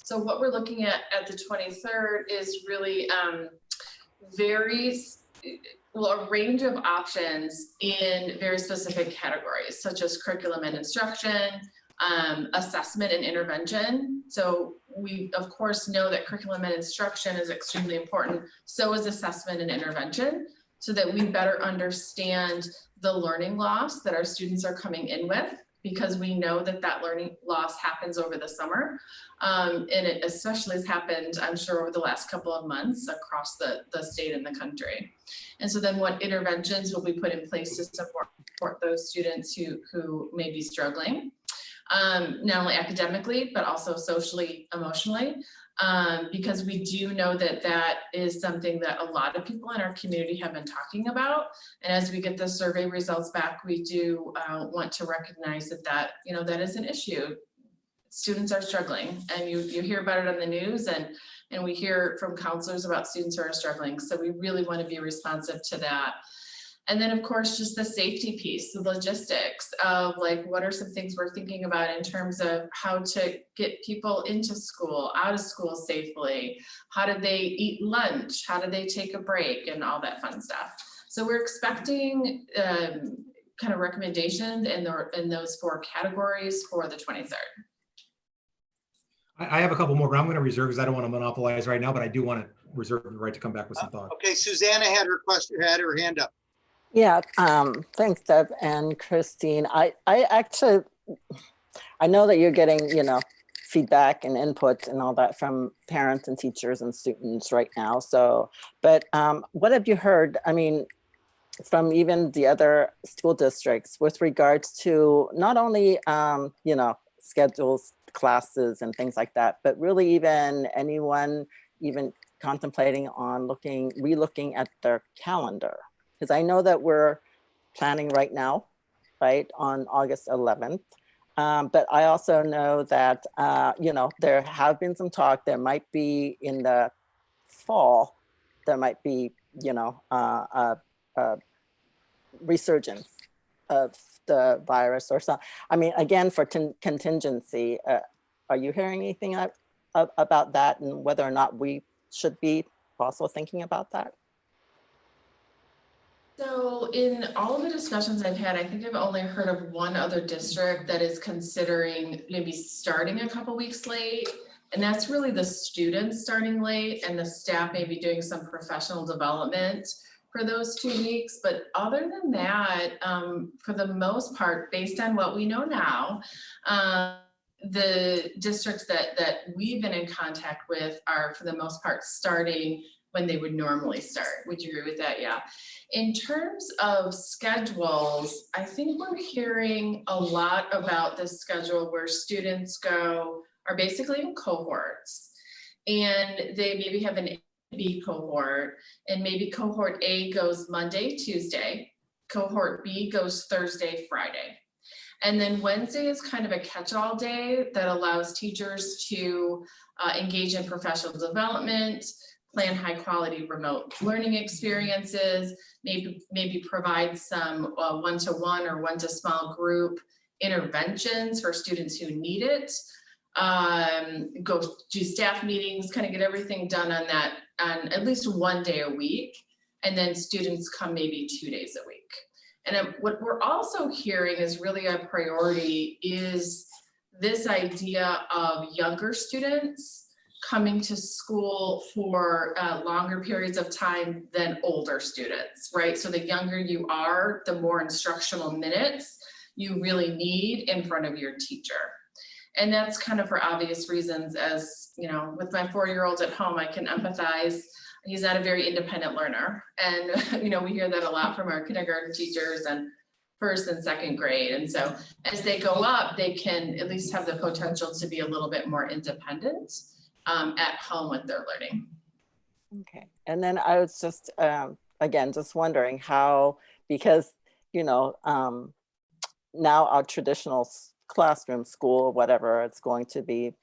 So what we're looking at the 23rd is really a range of options in very specific categories, such as curriculum and instruction, assessment and intervention. So we of course know that curriculum and instruction is extremely important. So is assessment and intervention, so that we better understand the learning loss that our students are coming in with, because we know that learning loss happens over the summer. And it especially has happened, I'm sure, over the last couple of months across the state and the country. And so then what interventions will be put in place to support those students who may be struggling, not only academically, but also socially, emotionally, because we do know that is something that a lot of people in our community have been talking about. And as we get the survey results back, we do want to recognize that is an issue. Students are struggling, and you hear about it on the news, and And we hear from counselors about students who are struggling. So we really want to be responsive to that. And then of course, just the safety piece, the logistics of like, what are some things we're thinking about in terms of how to get people into school, out of school safely? How do they eat lunch? How do they take a break and all that fun stuff? So we're expecting kind of recommendations in those 4 categories for the 23rd.
I have a couple more, but I'm going to reserve because I don't want to monopolize right now, but I do want to reserve the right to come back with some thoughts.
Okay, Susanna had her hand up.
Yeah, thanks, Deb and Christine. I actually, I know that you're getting, you know, feedback and input and all that from parents and teachers and students right now. So, but what have you heard, I mean, from even the other school districts with regards to not only, you know, schedules, classes and things like that, but really even anyone even contemplating on re-looking at their calendar? Because I know that we're planning right now, right, on August 11th. But I also know that, you know, there have been some talk, there might be in the fall, there might be, you know, a resurgence of the virus or something. I mean, again, for contingency, are you hearing anything about that and whether or not we should be also thinking about that?
So in all of the discussions I've had, I think I've only heard of one other district that is considering maybe starting a couple weeks late. And that's really the students starting late and the staff maybe doing some professional development for those 2 weeks. But other than that, for the most part, based on what we know now, the districts that we've been in contact with are for the most part starting when they would normally start. Would you agree with that? Yeah. In terms of schedules, I think we're hearing a lot about this schedule where students are basically in cohorts, and they maybe have an B cohort, and maybe cohort A goes Monday, Tuesday, cohort B goes Thursday, Friday. And then Wednesday is kind of a catch-all day that allows teachers to engage in professional development, plan high quality remote learning experiences, maybe provide some one-to-one or one-to-small group interventions for students who need it, go do staff meetings, kind of get everything done on that on at least 1 day a week. And then students come maybe 2 days a week. And what we're also hearing is really a priority is this idea of younger students coming to school for longer periods of time than older students, right? So the younger you are, the more instructional minutes you really need in front of your teacher. And that's kind of for obvious reasons, as you know, with my 4-year-old at home, I can empathize. He's not a very independent learner. And you know, we hear that a lot from our kindergarten teachers and first and second grade. And so as they go up, they can at least have the potential to be a little bit more independent at home with their learning.
Okay, and then I was just, again, just wondering how, because, you know, now our traditional classroom, school, whatever, it's going to be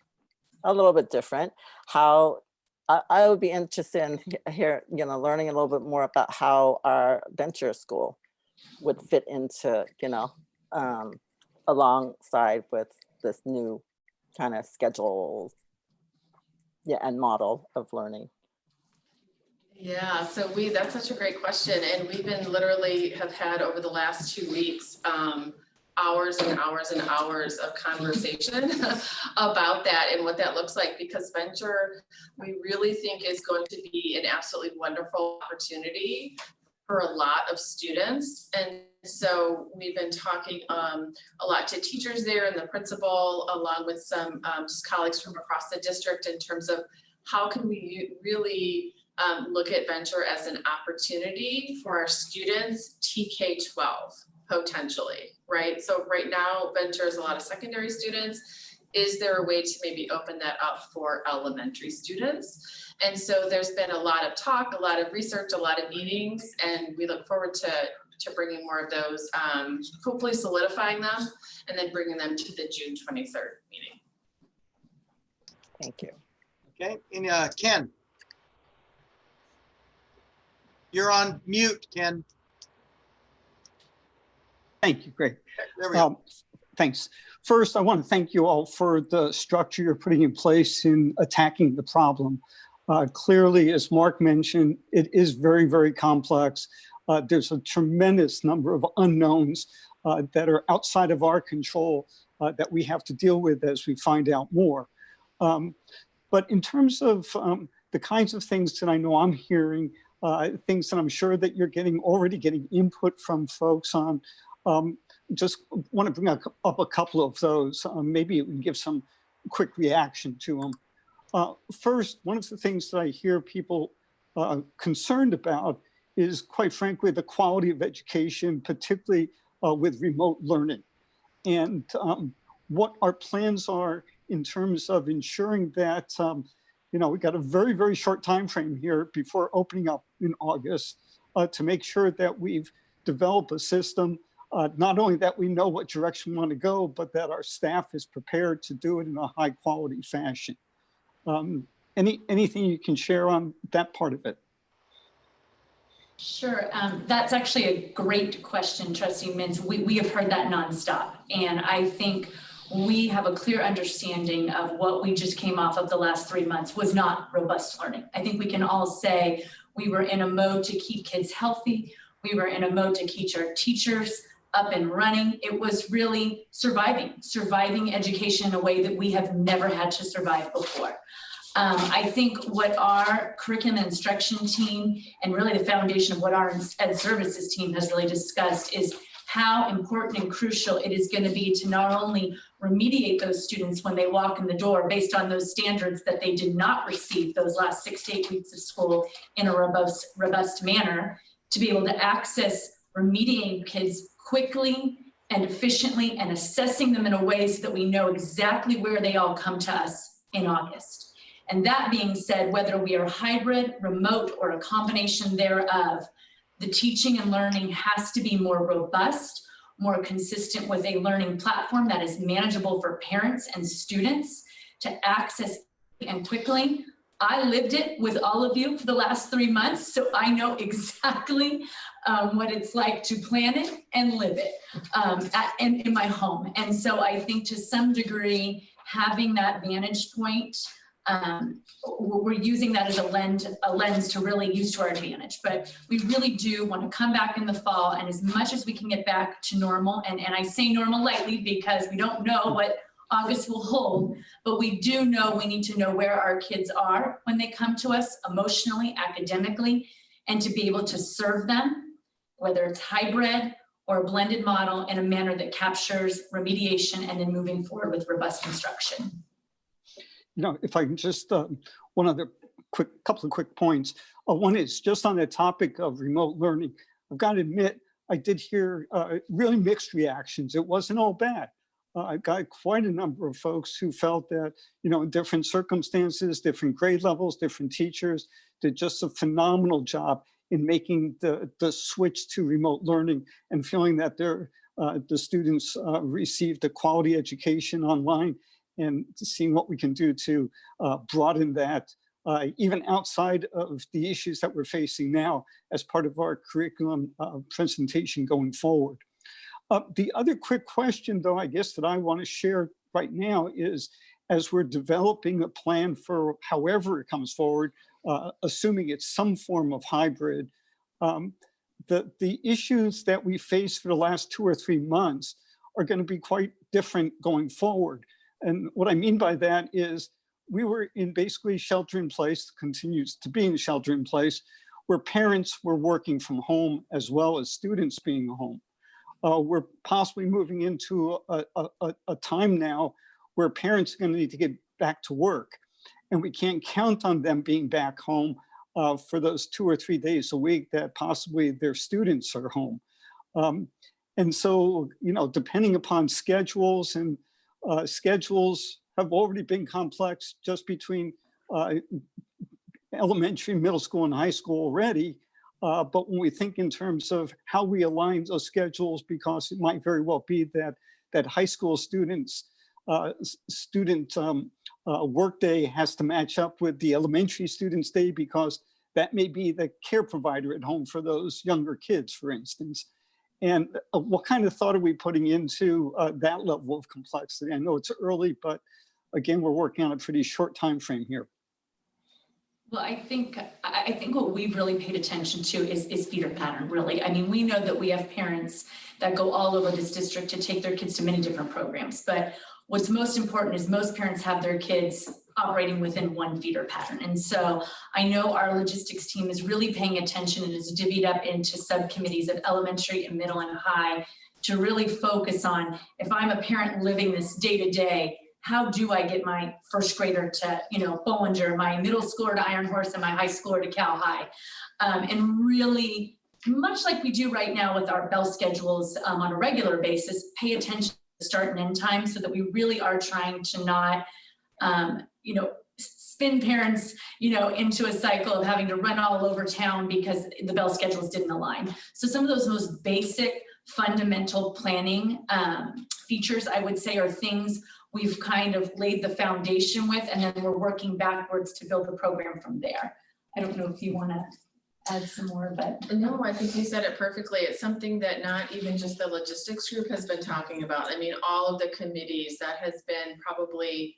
a little bit different. How, I would be interested in you know, learning a little bit more about how our venture school would fit into, you know, alongside with this new kind of schedule, yeah, and model of learning.
Yeah, so that's such a great question. And we've been literally have had over the last 2 weeks, hours and hours and hours of conversation about that and what that looks like, because venture, we really think is going to be an absolutely wonderful opportunity for a lot of students. And so we've been talking a lot to teachers there and the principal, along with some just colleagues from across the district, in terms of how can we really look at venture as an opportunity for our students TK-12 potentially, right? So right now venture is a lot of secondary students. Is there a way to maybe open that up for elementary students? And so there's been a lot of talk, a lot of research, a lot of meetings, and we look forward to bringing more of those, hopefully solidifying them, and then bringing them to the June 23rd meeting.
Thank you.
Okay, and Ken. You're on mute, Ken.
Thank you, Greg.
There we go.
Thanks. First, I want to thank you all for the structure you're putting in place in attacking the problem. Clearly, as Mark mentioned, it is very, very complex. There's a tremendous number of unknowns that are outside of our control that we have to deal with as we find out more. But in terms of the kinds of things that I know I'm hearing, things that I'm sure that you're already getting input from folks on, just want to bring up a couple of those. Maybe we can give some quick reaction to them. First, one of the things that I hear people concerned about is, quite frankly, the quality of education, particularly with remote learning, and what our plans are in terms of ensuring that, you know, we got a very, very short time frame here before opening up in August to make sure that we've developed a system, not only that we know what direction we want to go, but that our staff is prepared to do it in a high quality fashion. Anything you can share on that part of it?
Sure. That's actually a great question, Trustee Mintz. We have heard that nonstop. And I think we have a clear understanding of what we just came off of the last 3 months was not robust learning. I think we can all say we were in a mode to keep kids healthy. We were in a mode to keep our teachers up and running. It was really surviving education in a way that we have never had to survive before. I think what our curriculum and instruction team and really the foundation of what our ed services team has really discussed is how important and crucial it is going to be to not only remediate those students when they walk in the door based on those standards that they did not receive those last 6 to 8 weeks of school in a robust manner, to be able to access remediating kids quickly and efficiently and assessing them in a way so that we know exactly where they all come to us in August. And that being said, whether we are hybrid, remote, or a combination thereof, the teaching and learning has to be more robust, more consistent with a learning platform that is manageable for parents and students to access and quickly. I lived it with all of you for the last 3 months, so I know exactly what it's like to plan it and live it in my home. And so I think to some degree, having that vantage point, we're using that as a lens to really use to our advantage. But we really do want to come back in the fall, and as much as we can get back to normal, and I say normal lightly because we don't know what August will hold, but we do know we need to know where our kids are when they come to us emotionally, academically, and to be able to serve them, whether it's hybrid or a blended model, in a manner that captures remediation and then moving forward with robust instruction.
You know, if I can just, one other couple of quick points. One is just on the topic of remote learning. I've got to admit, I did hear really mixed reactions. It wasn't all bad. I got quite a number of folks who felt that, you know, in different circumstances, different grade levels, different teachers did just a phenomenal job in making the switch to remote learning and feeling that the students received a quality education online, and seeing what we can do to broaden that even outside of the issues that we're facing now as part of our curriculum presentation going forward. The other quick question, though, I guess that I want to share right now is, as we're developing a plan for however it comes forward, assuming it's some form of hybrid, the issues that we faced for the last 2 or 3 months are going to be quite different going forward. And what I mean by that is we were in basically shelter in place, continues to be in shelter in place, where parents were working from home as well as students being home. We're possibly moving into a time now where parents are going to need to get back to work, and we can't count on them being back home for those 2 or 3 days a week that possibly their students are home. And so, you know, depending upon schedules, and schedules have already been complex just between elementary, middle school, and high school already. But when we think in terms of how we align those schedules, because it might very well be that high school students, student workday has to match up with the elementary students' day because that may be the care provider at home for those younger kids, for instance. And what kind of thought are we putting into that level of complexity? I know it's early, but again, we're working on a pretty short time frame here.
Well, I think what we've really paid attention to is feeder pattern, really. I mean, we know that we have parents that go all over this district to take their kids to many different programs, but what's most important is most parents have their kids operating within one feeder pattern. And so I know our logistics team is really paying attention and is divvied up into subcommittees of elementary and middle and high to really focus on, if I'm a parent living this day to day, how do I get my first grader to, Bollinger, my middle schooler to Iron Horse, and my high schooler to Cal High? And really, much like we do right now with our bell schedules on a regular basis, pay attention to the start and end time so that we really are trying to not, spin parents, into a cycle of having to run all over town because the bell schedules didn't align. So some of those most basic fundamental planning features, I would say, are things we've kind of laid the foundation with, and then we're working backwards to build the program from there. I don't know if you want to add some more, but.
No, I think you said it perfectly. It's something that not even just the logistics group has been talking about. I mean, all of the committees, that has been probably,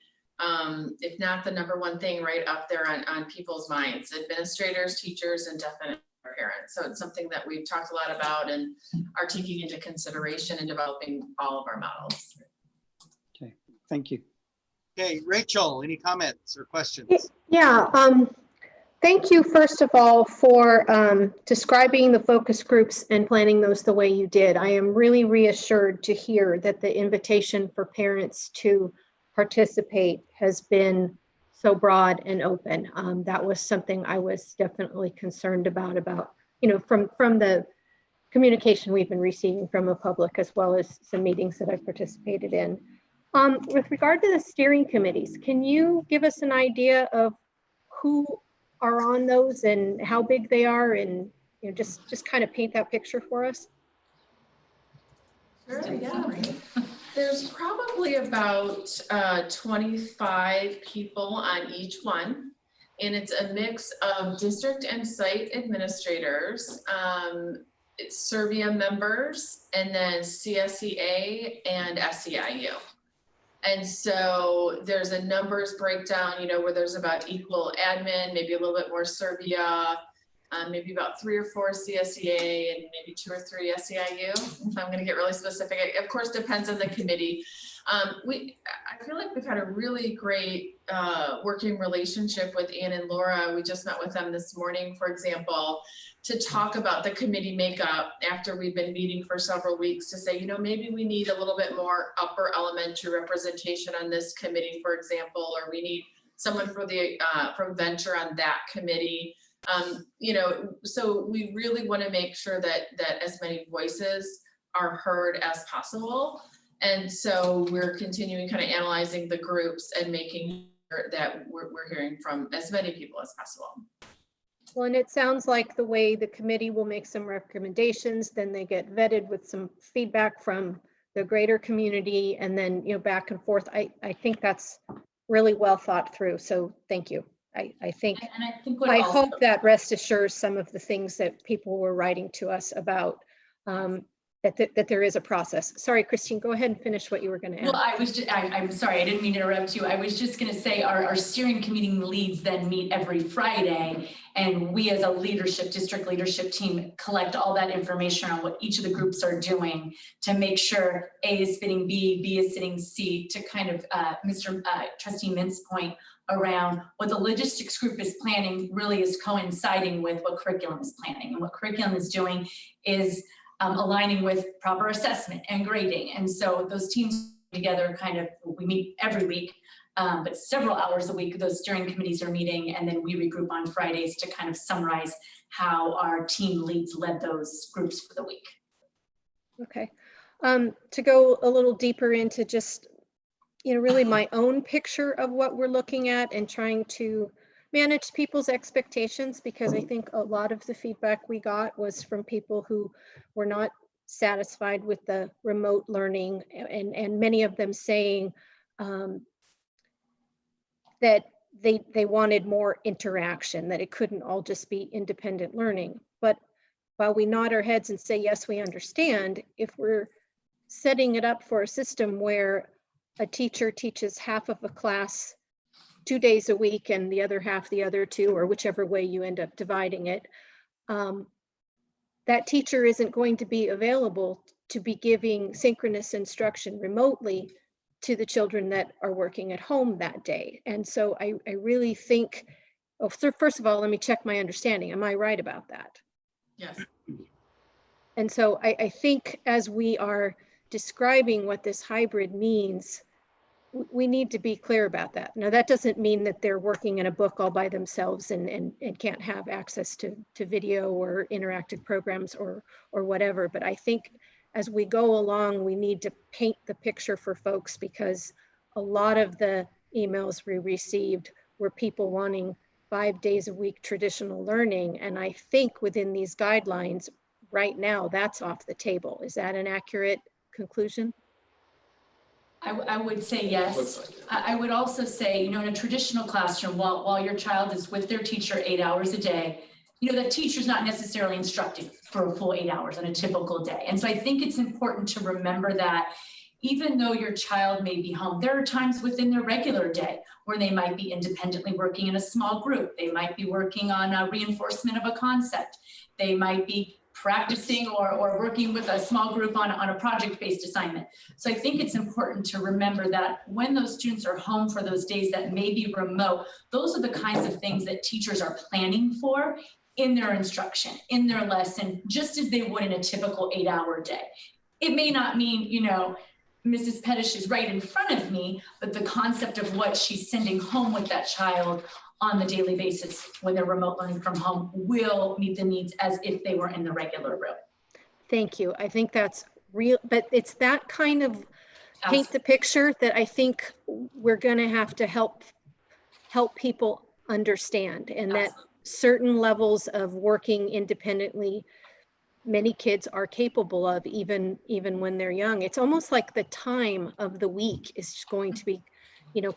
if not the #1 thing, right up there on people's minds, administrators, teachers, and definitely parents. So it's something that we've talked a lot about and are taking into consideration in developing all of our models.
Okay, thank you.
Okay, Rachel, any comments or questions?
Yeah, thank you, first of all, for describing the focus groups and planning those the way you did. I am really reassured to hear that the invitation for parents to participate has been so broad and open. That was something I was definitely concerned about, from the communication we've been receiving from the public, as well as some meetings that I've participated in. With regard to the steering committees, can you give us an idea of who are on those and how big they are, and just kind of paint that picture for us?
Sure, yeah. There's probably about 25 people on each one, and it's a mix of district and site administrators, SRVUSD members, and then CSEA and SEIU. And so there's a numbers breakdown, where there's about equal admin, maybe a little bit more SRVUSD, maybe about 3 or 4 CSEA, and maybe 2 or 3 SEIU. If I'm going to get really specific, it of course depends on the committee. I feel like we've had a really great working relationship with Ann and Laura. We just met with them this morning, for example, to talk about the committee makeup after we've been meeting for several weeks, to say, maybe we need a little bit more upper elementary representation on this committee, for example, or we need someone for the from venture on that committee. So we really want to make sure that as many voices are heard as possible. And so we're continuing kind of analyzing the groups and making sure that we're hearing from as many people as possible.
Well, and it sounds like the way the committee will make some recommendations, then they get vetted with some feedback from the greater community, and then, back and forth. I think that's really well thought through. So thank you. I hope that rest assures some of the things that people were writing to us about, that there is a process. Sorry, Christine, go ahead and finish what you were going to add.
Well, I'm sorry, I didn't mean to interrupt you. I was just going to say our steering committee leads then meet every Friday, and we as a district leadership team collect all that information on what each of the groups are doing to make sure A is fitting B, B is fitting C, to kind of Trustee Mint's point around what the logistics group is planning really is coinciding with what curriculum is planning. And what curriculum is doing is aligning with proper assessment and grading. And so those teams together we meet every week, but several hours a week, those steering committees are meeting, and then we regroup on Fridays to kind of summarize how our team leads led those groups for the week.
Okay. To go a little deeper into just, really my own picture of what we're looking at and trying to manage people's expectations, because I think a lot of the feedback we got was from people who were not satisfied with the remote learning, and many of them saying, that they wanted more interaction, that it couldn't all just be independent learning. But while we nod our heads and say, yes, we understand, if we're setting it up for a system where a teacher teaches half of a class 2 days a week and the other half the other 2, or whichever way you end up dividing it, that teacher isn't going to be available to be giving synchronous instruction remotely to the children that are working at home that day. And so I really think, oh, first of all, let me check my understanding. Am I right about that?
Yes.
And so I think as we are describing what this hybrid means, we need to be clear about that. Now, that doesn't mean that they're working in a book all by themselves and can't have access to video or interactive programs or whatever. But I think as we go along, we need to paint the picture for folks, because a lot of the emails we received were people wanting 5 days a week traditional learning. And I think within these guidelines right now, that's off the table. Is that an accurate conclusion?
I would say yes. I would also say, in a traditional classroom, while your child is with their teacher 8 hours a day, that teacher's not necessarily instructing for a full 8 hours on a typical day. And so I think it's important to remember that even though your child may be home, there are times within their regular day where they might be independently working in a small group. They might be working on a reinforcement of a concept. They might be practicing or working with a small group on a project-based assignment. So I think it's important to remember that when those students are home for those days that may be remote, those are the kinds of things that teachers are planning for in their instruction, in their lesson, just as they would in a typical 8-hour day. It may not mean, Mrs. Pettish is right in front of me, but the concept of what she's sending home with that child on the daily basis when they're remote learning from home will meet the needs as if they were in the regular room.
Thank you. I think that's real, but it's that kind of paint the picture that I think we're going to have to help people understand, and that certain levels of working independently, many kids are capable of, even when they're young. It's almost like the time of the week is going to be,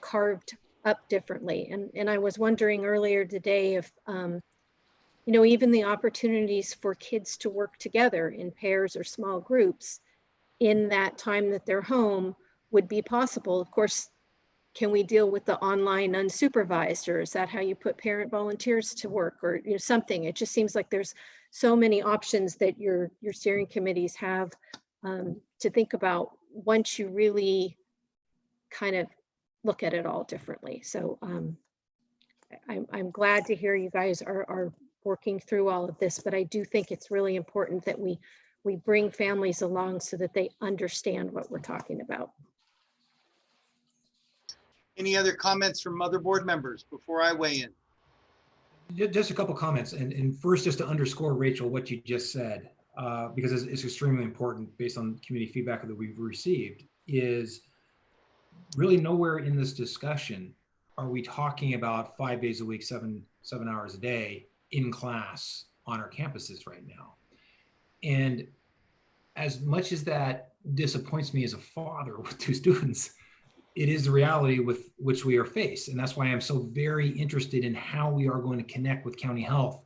carved up differently. And I was wondering earlier today if, even the opportunities for kids to work together in pairs or small groups in that time that they're home would be possible. Of course, can we deal with the online unsupervised, or is that how you put parent volunteers to work, or something? It just seems like there's so many options that your steering committees have to think about once you really kind of look at it all differently. So I'm glad to hear you guys are working through all of this, but I do think it's really important that we bring families along so that they understand what we're talking about.
Any other comments from other board members before I weigh in?
Just a couple comments. And first, just to underscore, Rachel, what you just said, because it's extremely important based on community feedback that we've received, is really nowhere in this discussion are we talking about 5 days a week, seven hours a day in class on our campuses right now. And as much as that disappoints me as a father with 2 students, it is the reality with which we are faced. And that's why I'm so very interested in how we are going to connect with County Health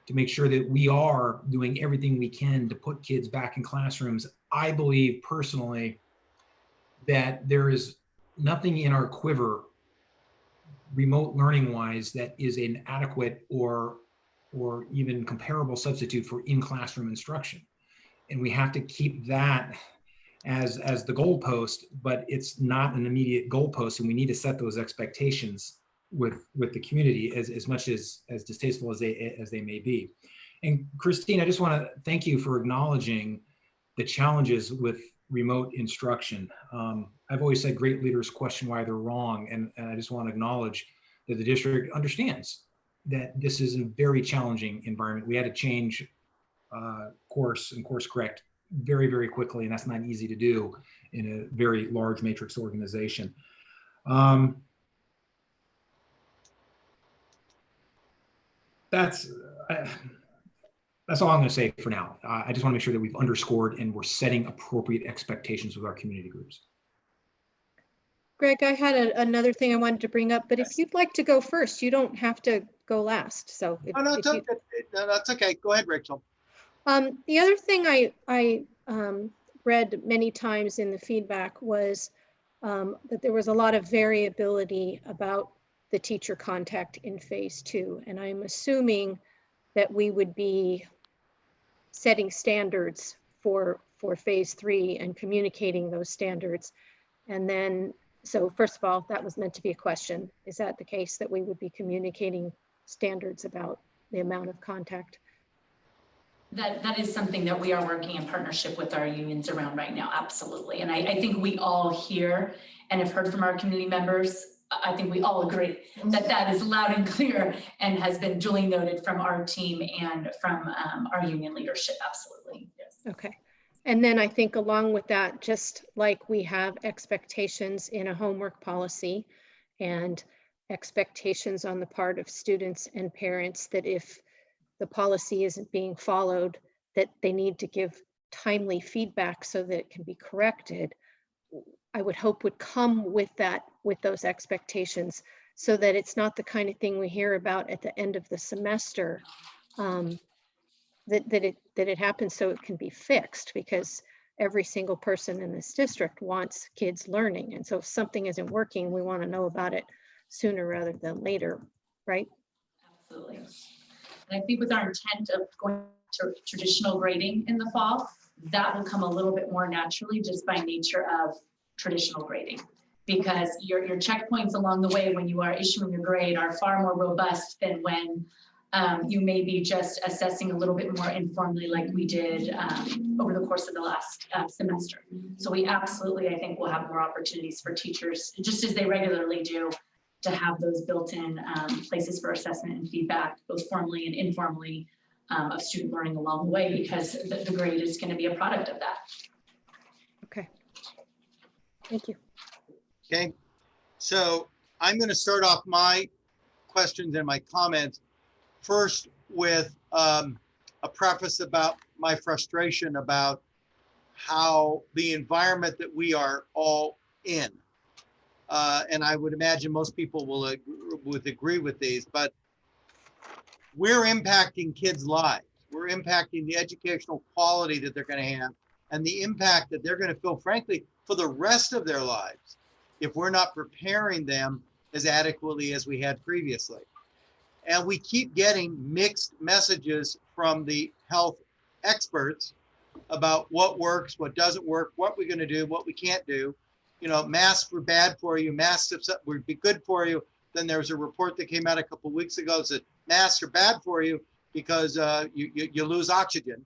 to make sure that we are doing everything we can to put kids back in classrooms. I believe personally that there is nothing in our quiver remote learning wise that is an adequate or even comparable substitute for in-classroom instruction. And we have to keep that as the goalpost, but it's not an immediate goalpost, and we need to set those expectations with the community as much as distasteful as they may be. And Christine, I just want to thank you for acknowledging the challenges with remote instruction. I've always said great leaders question why they're wrong, and I just want to acknowledge that the district understands that this is a very challenging environment. We had to change course and course correct very, very quickly, and that's not easy to do in a very large matrix organization. That's all I'm going to say for now. I just want to make sure that we've underscored and we're setting appropriate expectations with our community groups.
Greg, I had another thing I wanted to bring up, but if you'd like to go first, you don't have to go last. So if,
Oh, no,
if you,
no, that's okay. Go ahead, Rachel.
the other thing I read many times in the feedback was that there was a lot of variability about the teacher contact in phase 2. And I'm assuming that we would be setting standards for phase 3 and communicating those standards. And then, so first of all, that was meant to be a question. Is that the case, that we would be communicating standards about the amount of contact?
That is something that we are working in partnership with our unions around right now, absolutely. And I think we all hear and have heard from our community members, I think we all agree that that is loud and clear and has been duly noted from our team and from our union leadership, absolutely. Yes.
Okay. And then I think along with that, just like we have expectations in a homework policy and expectations on the part of students and parents that if the policy isn't being followed, that they need to give timely feedback so that it can be corrected, I would hope would come with that, with those expectations, so that it's not the kind of thing we hear about at the end of the semester, that it happens so it can be fixed, because every single person in this district wants kids learning. And so if something isn't working, we want to know about it sooner rather than later, right?
Absolutely. And I think with our intent of going to traditional grading in the fall, that will come a little bit more naturally just by nature of traditional grading, because your checkpoints along the way when you are issuing your grade are far more robust than when you may be just assessing a little bit more informally like we did over the course of the last semester. So we absolutely, I think, will have more opportunities for teachers, just as they regularly do, to have those built-in places for assessment and feedback, both formally and informally, of student learning along the way, because the grade is going to be a product of that.
Okay. Thank you.
Okay, so I'm going to start off my questions and my comments first with a preface about my frustration about how the environment that we are all in. And I would imagine most people would agree with these, but we're impacting kids' lives. We're impacting the educational quality that they're going to have and the impact that they're going to feel, frankly, for the rest of their lives if we're not preparing them as adequately as we had previously. And we keep getting mixed messages from the health experts about what works, what doesn't work, what we're going to do, what we can't do. You know, masks were bad for you, masks would be good for you. Then there was a report that came out a couple of weeks ago that said masks are bad for you because you lose oxygen.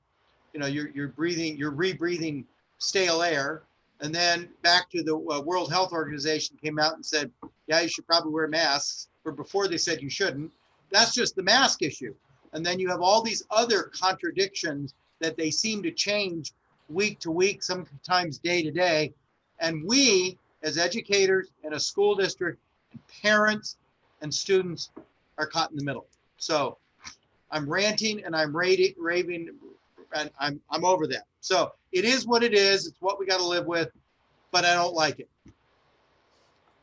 You know, you're rebreathing stale air. And then back to the World Health Organization came out and said, yeah, you should probably wear masks. Or before they said you shouldn't. That's just the mask issue. And then you have all these other contradictions that they seem to change week to week, sometimes day to day. And we, as educators in a school district, and parents and students are caught in the middle. So I'm ranting and I'm raving, and I'm over that. So it is what it is. It's what we got to live with, but I don't like it.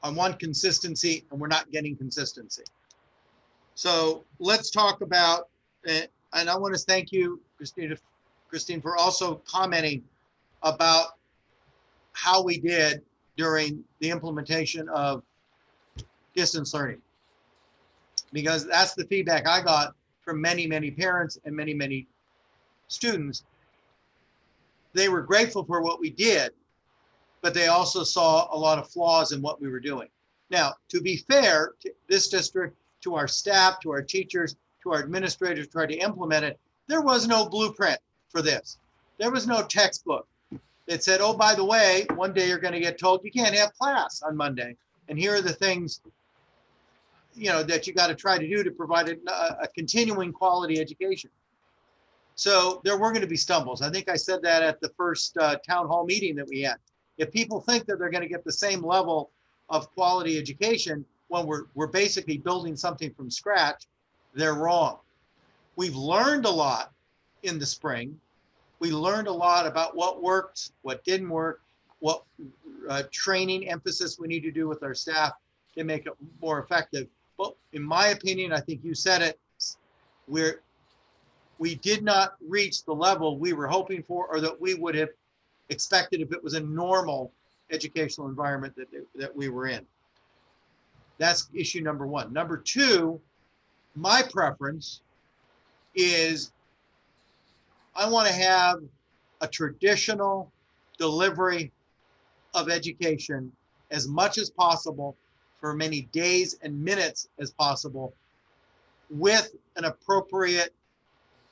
I want consistency, and we're not getting consistency. So let's talk about, and I want to thank you, Christine, for also commenting about how we did during the implementation of distance learning, because that's the feedback I got from many, many parents and many, many students. They were grateful for what we did, but they also saw a lot of flaws in what we were doing. Now, to be fair to this district, to our staff, to our teachers, to our administrators trying to implement it, there was no blueprint for this. There was no textbook that said, oh, by the way, one day you're going to get told you can't have class on Monday. And here are the things, you know, that you got to try to do to provide a continuing quality education. So there were going to be stumbles. I think I said that at the first town hall meeting that we had. If people think that they're going to get the same level of quality education when we're basically building something from scratch, they're wrong. We've learned a lot in the spring. We learned a lot about what worked, what didn't work. what training emphasis we need to do with our staff to make it more effective. But in my opinion, I think you said it, we did not reach the level we were hoping for or that we would have expected if it was a normal educational environment that we were in. That's issue number one. Number two, my preference is I want to have a traditional delivery of education as much as possible for many days and minutes as possible, with an appropriate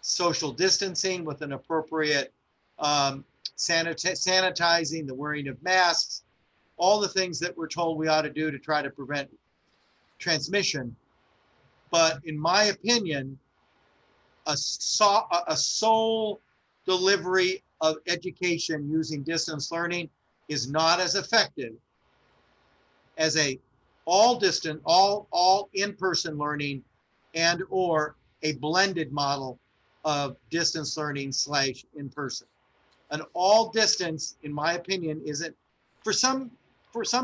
social distancing, with an appropriate sanitizing, the wearing of masks, all the things that we're told we ought to do to try to prevent transmission. But in my opinion, a sole delivery of education using distance learning is not as effective as all in-person learning and or a blended model of distance learning / in-person. An all distance, in my opinion, isn't for some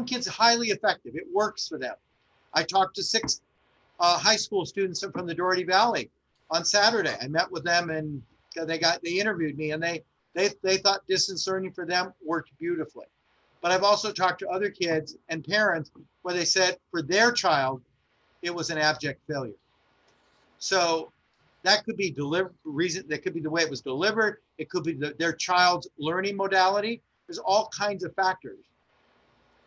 kids highly effective. It works for them. I talked to 6 high school students from the Doherty Valley on Saturday. I met with them and they interviewed me, and they thought distance learning for them worked beautifully. But I've also talked to other kids and parents where they said for their child, it was an abject failure. So that could be that could be the way it was delivered. It could be their child's learning modality. There's all kinds of factors.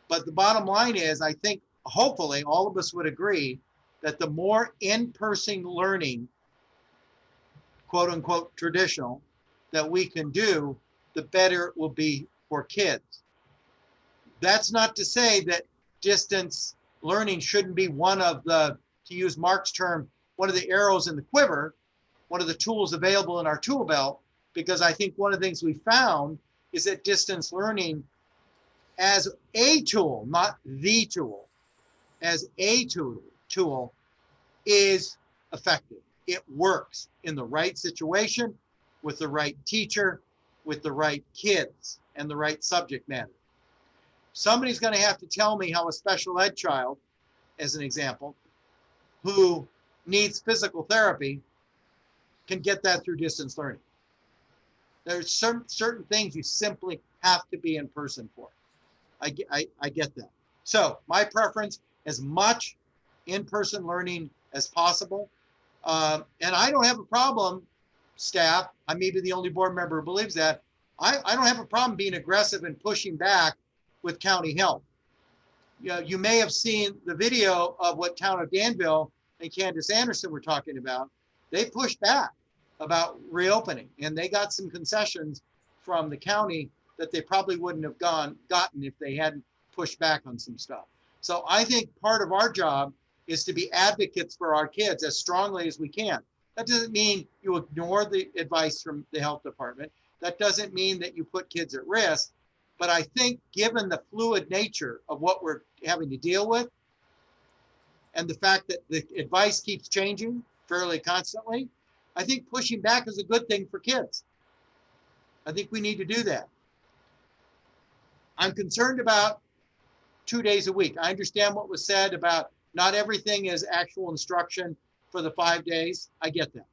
But the bottom line is, I think hopefully all of us would agree that the more in-person learning, quote unquote, traditional, that we can do, the better it will be for kids. That's not to say that distance learning shouldn't be one of the, to use Mark's term, one of the arrows in the quiver, one of the tools available in our tool belt, because I think one of the things we found is that distance learning as a tool, not the tool, as a tool is effective. It works in the right situation, with the right teacher, with the right kids, and the right subject matter. Somebody's going to have to tell me how a special ed child, as an example, who needs physical therapy can get that through distance learning. There's certain things you simply have to be in person for. I get that. So my preference, as much in-person learning as possible. And I don't have a problem, staff, I may be the only board member who believes that. I don't have a problem being aggressive and pushing back with county help. You may have seen the video of what Town of Danville and Candace Anderson were talking about. They pushed back about reopening, and they got some concessions from the county that they probably wouldn't have gotten if they hadn't pushed back on some stuff. So I think part of our job is to be advocates for our kids as strongly as we can. That doesn't mean you ignore the advice from the health department. That doesn't mean that you put kids at risk. But I think given the fluid nature of what we're having to deal with, and the fact that the advice keeps changing fairly constantly, I think pushing back is a good thing for kids. I think we need to do that. I'm concerned about 2 days a week. I understand what was said about not everything is actual instruction for the 5 days. I get that.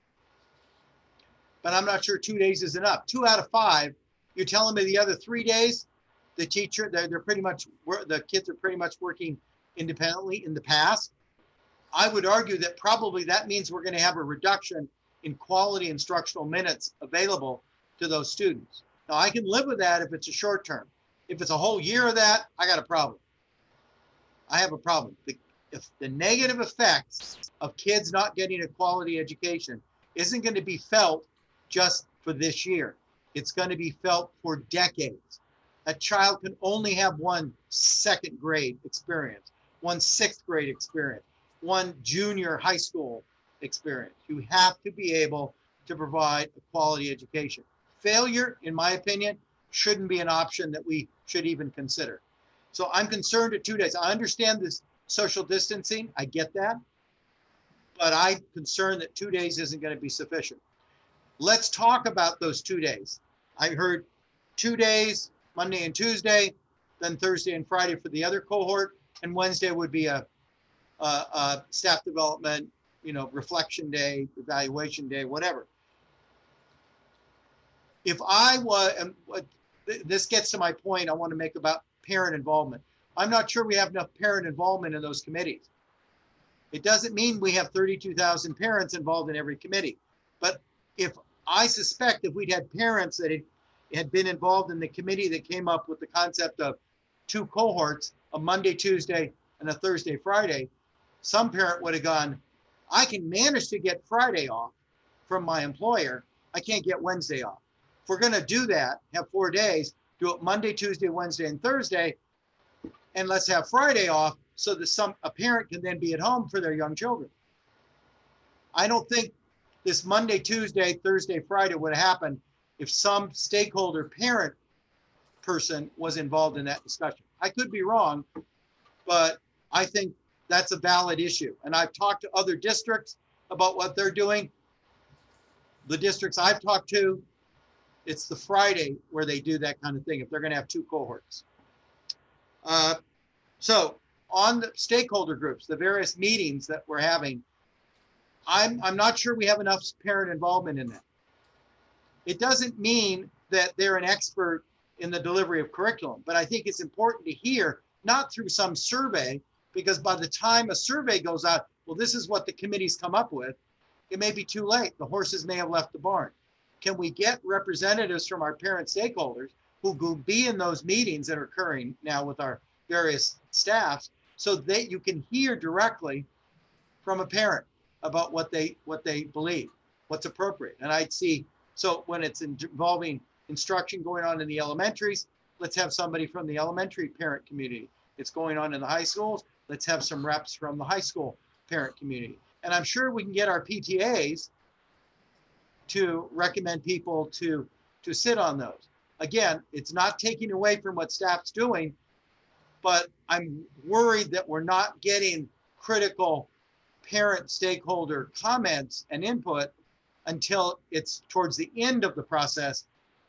But I'm not sure 2 days is enough. 2 out of 5, you're telling me the other 3 days, the teacher, they're pretty much, the kids are pretty much working independently in the past. I would argue that probably that means we're going to have a reduction in quality instructional minutes available to those students. Now I can live with that if it's a short term. If it's a whole year of that, I got a problem. I have a problem. If the negative effects of kids not getting a quality education isn't going to be felt just for this year, it's going to be felt for decades. A child can only have one 2nd grade experience, one 6th grade experience, one junior high school experience. You have to be able to provide a quality education. Failure, in my opinion, shouldn't be an option that we should even consider. So I'm concerned at 2 days. I understand this social distancing. I get that. But I'm concerned that 2 days isn't going to be sufficient. Let's talk about those 2 days. I heard 2 days, Monday and Tuesday. then Thursday and Friday for the other cohort, and Wednesday would be a staff development, reflection day, evaluation day, whatever. If I was, and this gets to my point I want to make about parent involvement. I'm not sure we have enough parent involvement in those committees. It doesn't mean we have 32,000 parents involved in every committee. But I suspect if we'd had parents that had been involved in the committee that came up with the concept of 2 cohorts, a Monday, Tuesday, and a Thursday, Friday, some parent would have gone, I can manage to get Friday off from my employer. I can't get Wednesday off. If we're going to do that, have 4 days, do it Monday, Tuesday, Wednesday, and Thursday, and let's have Friday off so that a parent can then be at home for their young children. I don't think this Monday, Tuesday, Thursday, Friday would have happened if some stakeholder parent person was involved in that discussion. I could be wrong, but I think that's a valid issue. And I've talked to other districts about what they're doing. The districts I've talked to, it's the Friday where they do that kind of thing if they're going to have 2 cohorts. So on the stakeholder groups, the various meetings that we're having, I'm not sure we have enough parent involvement in that. It doesn't mean that they're an expert in the delivery of curriculum, but I think it's important to hear, not through some survey, because by the time a survey goes out, well, this is what the committee's come up with, it may be too late. The horses may have left the barn. Can we get representatives from our parent stakeholders who will be in those meetings that are occurring now with our various staffs so that you can hear directly from a parent about what they believe, what's appropriate. And I'd see, so when it's involving instruction going on in the elementaries, let's have somebody from the elementary parent community. It's going on in the high schools, let's have some reps from the high school parent community. And I'm sure we can get our PTAs to recommend people to sit on those. Again, it's not taking away from what staff's doing, but I'm worried that we're not getting critical parent stakeholder comments and input until it's towards the end of the process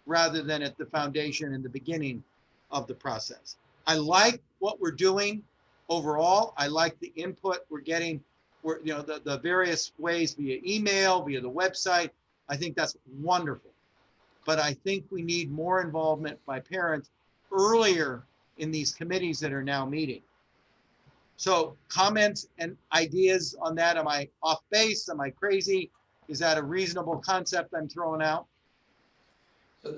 rather than at the foundation and the beginning of the process. I like what we're doing overall. I like the input we're getting, the various ways via email, via the website. I think that's wonderful. But I think we need more involvement by parents earlier in these committees that are now meeting. So comments and ideas on that. Am I off base? Am I crazy? Is that a reasonable concept I'm throwing out?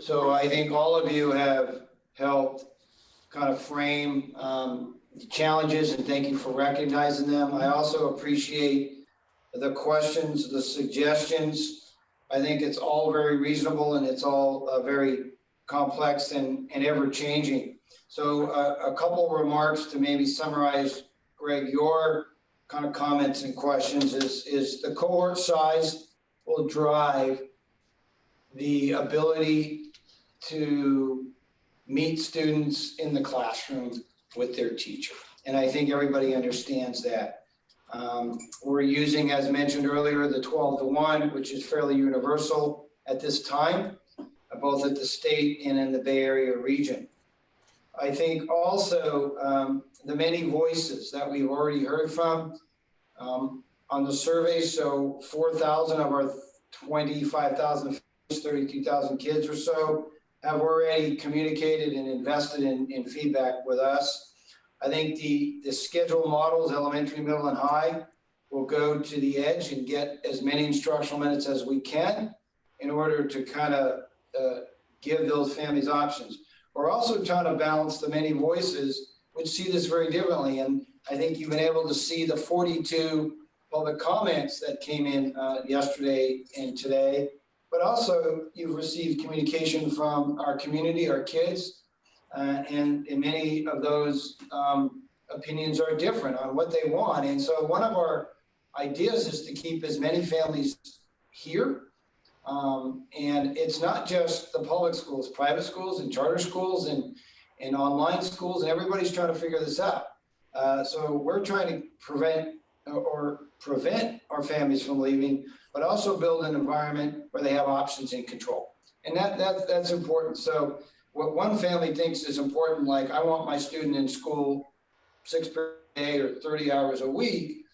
So I think all of you have helped kind of frame the challenges, and thank you for recognizing them. I also appreciate the questions, the suggestions. I think it's all very reasonable and it's all very complex and ever changing. So a couple of remarks to maybe summarize, Greg, your kind of comments and questions is the cohort size will drive the ability to meet students in the classroom with their teacher. And I think everybody understands that. We're using, as mentioned earlier, the 12-to-1, which is fairly universal at this time, both at the state and in the Bay Area region. I think also the many voices that we've already heard from on the survey. So 4,000 of our 25,000, 32,000 kids or so have already communicated and invested in feedback with us. I think the schedule models, elementary, middle, and high, will go to the edge and get as many instructional minutes as we can in order to kind of give those families options. We're also trying to balance the many voices which see this very differently. And I think you've been able to see the 42 public comments that came in yesterday and today, but also you've received communication from our community, our kids, and many of those opinions are different on what they want. And so one of our ideas is to keep as many families here. And it's not just the public schools, private schools and charter schools and online schools, and everybody's trying to figure this out. So we're trying to prevent our families from leaving, but also build an environment where they have options and control. And that's important. So what one family thinks is important, like I want my student in school 6 per day or 30 hours a week,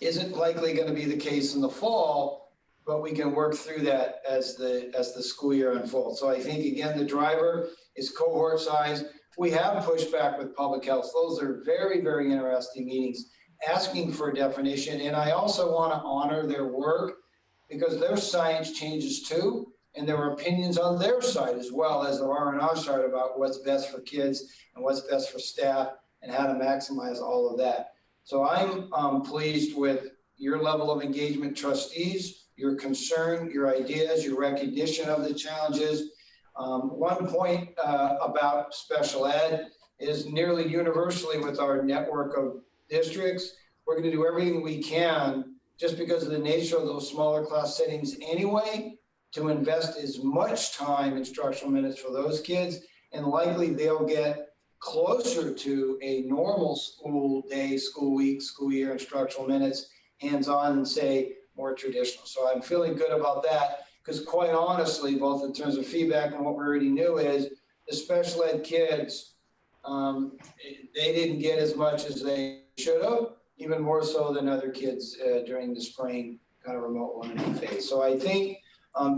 isn't likely going to be the case in the fall, but we can work through that as the school year unfolds. So I think, again, the driver is cohort size. We have pushed back with public health. Those are very, very interesting meetings, asking for a definition. And I also want to honor their work because their science changes too. And there are opinions on their side as well as there are on our side about what's best for kids and what's best for staff and how to maximize all of that. So I'm pleased with your level of engagement, trustees, your concern, your ideas, your recognition of the challenges. One point about special ed is nearly universally with our network of districts, we're going to do everything we can just because of the nature of those smaller class settings anyway, to invest as much time instructional minutes for those kids, and likely they'll get closer to a normal school day, school week, school year instructional minutes, hands-on and say more traditional. So I'm feeling good about that because quite honestly, both in terms of feedback and what we already knew is the special ed kids, they didn't get as much as they should have, even more so than other kids during the spring kind of remote learning phase. So I think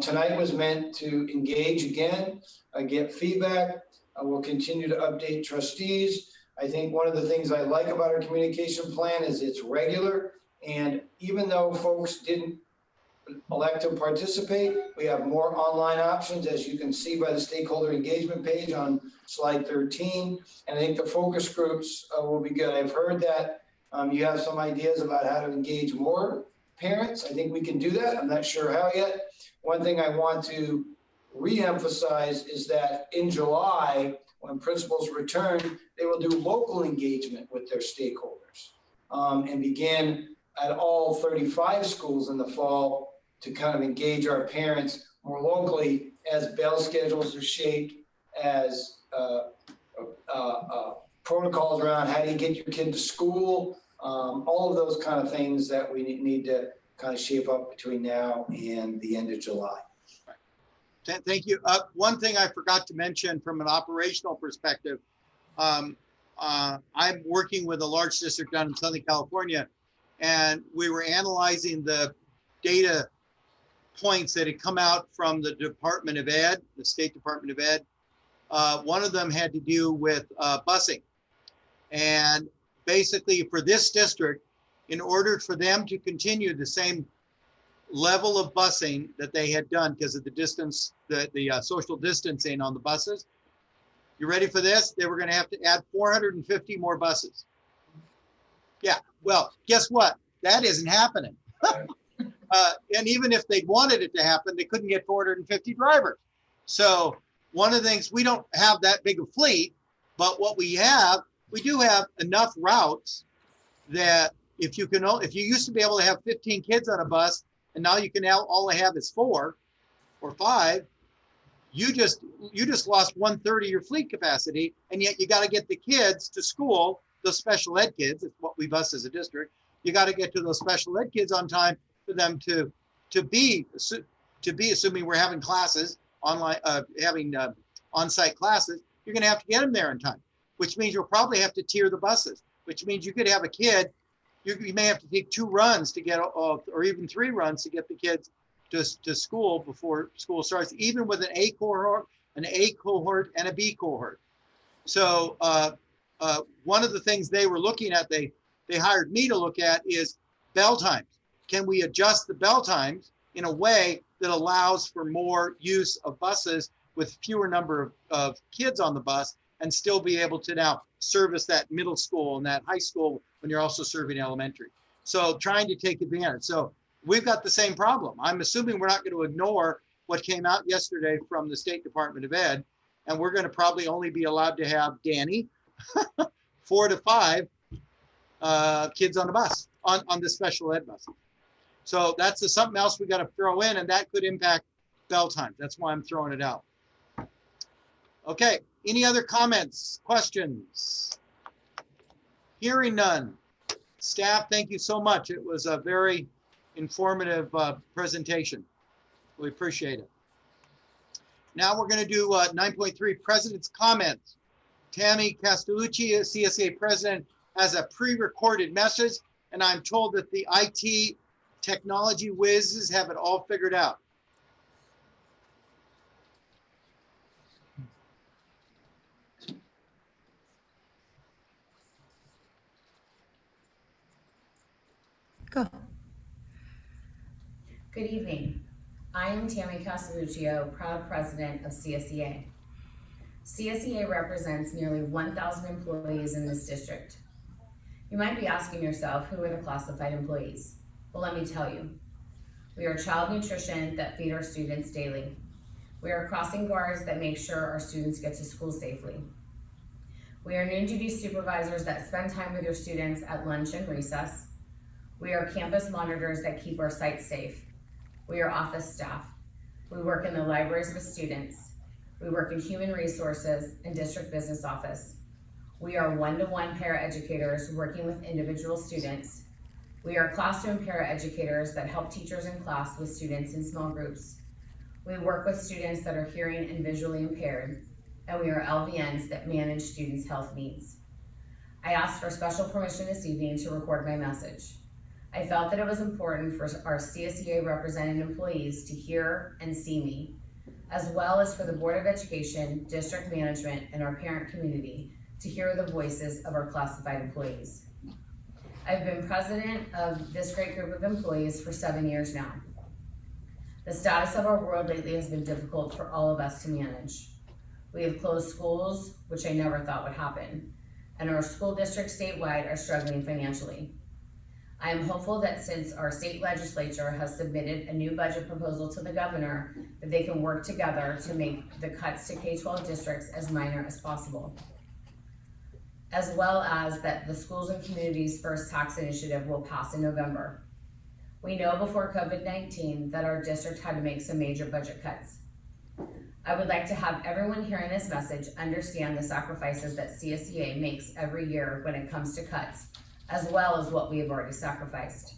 tonight was meant to engage again, get feedback. We'll continue to update trustees. I think one of the things I like about our communication plan is it's regular. And even though folks didn't elect to participate, we have more online options, as you can see by the stakeholder engagement page on slide 13. And I think the focus groups will be good. I've heard that you have some ideas about how to engage more parents. I think we can do that. I'm not sure how yet. One thing I want to re-emphasize is that in July, when principals return, they will do local engagement with their stakeholders and begin at all 35 schools in the fall to kind of engage our parents more locally as bell schedules are shaped, as protocols around how do you get your kid to school, all of those kind of things that we need to kind of shape up between now and the end of July.
Thank you. One thing I forgot to mention from an operational perspective, I'm working with a large district down in Southern California, and we were analyzing the data points that had come out from the Department of Ed, the State Department of Ed. One of them had to do with busing. And basically for this district, in order for them to continue the same level of busing that they had done because of the distance, the social distancing on the buses. You ready for this? They were going to have to add 450 more buses. Yeah, well, guess what? That isn't happening. And even if they wanted it to happen, they couldn't get 450 drivers. So one of the things, we don't have that big a fleet, but what we have, we do have enough routes that if you used to be able to have 15 kids on a bus, and now you can now all I have is 4 or 5, you just lost 1/3 of your fleet capacity, and yet you got to get the kids to school, the special ed kids, it's what we bus as a district. You got to get to those special ed kids on time for them to be, assuming we're having classes online, having on-site classes, you're going to have to get them there in time, which means you'll probably have to tier the buses, which means you could have a kid, you may have to take 2 runs to get, or even 3 runs to get the kids to school before school starts, even with an A cohort, and a B cohort. So one of the things they were looking at, they hired me to look at is bell times. Can we adjust the bell times in a way that allows for more use of buses with fewer number of kids on the bus and still be able to now service that middle school and that high school when you're also serving elementary. So trying to take advantage. So we've got the same problem. I'm assuming we're not going to ignore what came out yesterday from the State Department of Ed, and we're going to probably only be allowed to have, Danny, 4 to 5 kids on the bus, on the special ed bus. So that's something else we got to throw in, and that could impact bell times. That's why I'm throwing it out. Okay, any other comments, questions? Hearing none. Staff, thank you so much. It was a very informative presentation. We appreciate it. Now we're going to do 9.3 President's Comments. Tammy Castellucci, CSEA President, has a pre-recorded message, and I'm told that the IT technology whizzes have it all figured out.
Go.
Good evening. I am Tammy Castellucci, proud president of CSEA. CSEA represents nearly 1,000 employees in this district. You might be asking yourself, who are the classified employees? Well, let me tell you. We are child nutrition that feed our students daily. We are crossing guards that make sure our students get to school safely. We are noon duty supervisors that spend time with your students at lunch and recess. We are campus monitors that keep our sites safe. We are office staff. We work in the libraries with students. We work in human resources and district business office. We are one-to-one paraeducators working with individual students. We are classroom paraeducators that help teachers in class with students in small groups. We work with students that are hearing and visually impaired, and we are LVNs that manage students' health needs. I asked for special permission this evening to record my message. I felt that it was important for our CSEA represented employees to hear and see me, as well as for the Board of Education, district management, and our parent community to hear the voices of our classified employees. I've been president of this great group of employees for 7 years now. The status of our world lately has been difficult for all of us to manage. We have closed schools, which I never thought would happen, and our school districts statewide are struggling financially. I am hopeful that since our state legislature has submitted a new budget proposal to the governor, that they can work together to make the cuts to K-12 districts as minor as possible, as well as that the Schools and Communities First Tax Initiative will pass in November. We know before COVID-19 that our district had to make some major budget cuts. I would like to have everyone hearing this message understand the sacrifices that CSEA makes every year when it comes to cuts, as well as what we have already sacrificed.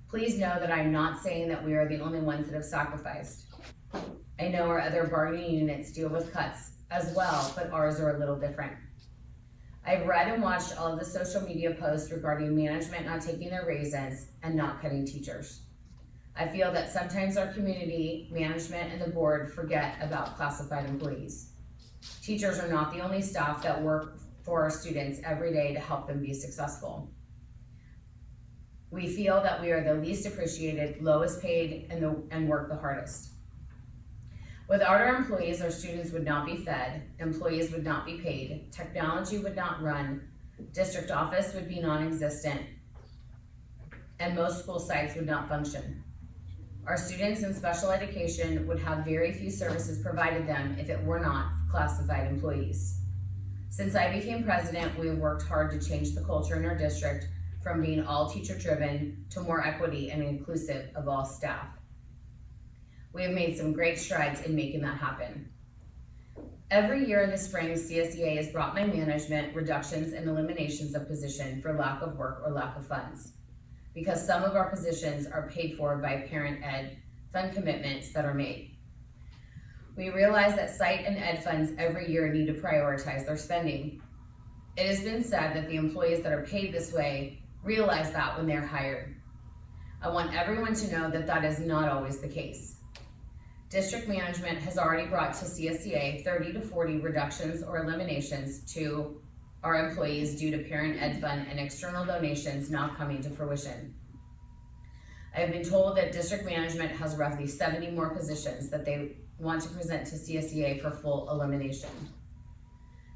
Please know that I'm not saying that we are the only ones that have sacrificed. I know our other bargaining units deal with cuts as well, but ours are a little different. I've read and watched all of the social media posts regarding management not taking their raises and not cutting teachers. I feel that sometimes our community, management, and the board forget about classified employees. Teachers are not the only staff that work for our students every day to help them be successful. We feel that we are the least appreciated, lowest paid, and work the hardest. Without our employees, our students would not be fed, employees would not be paid, technology would not run, district office would be non-existent, and most school sites would not function. Our students in special education would have very few services provided them if it were not classified employees. Since I became president, we have worked hard to change the culture in our district from being all teacher-driven to more equity and inclusive of all staff. We have made some great strides in making that happen. Every year in the spring, CSEA has brought my management reductions and eliminations of position for lack of work or lack of funds, because some of our positions are paid for by parent ed fund commitments that are made. We realize that site and ed funds every year need to prioritize their spending. It has been said that the employees that are paid this way realize that when they're hired. I want everyone to know that that is not always the case. District management has already brought to CSEA 30 to 40 reductions or eliminations to our employees due to parent ed fund and external donations not coming to fruition. I have been told that district management has roughly 70 more positions that they want to present to CSEA for full elimination.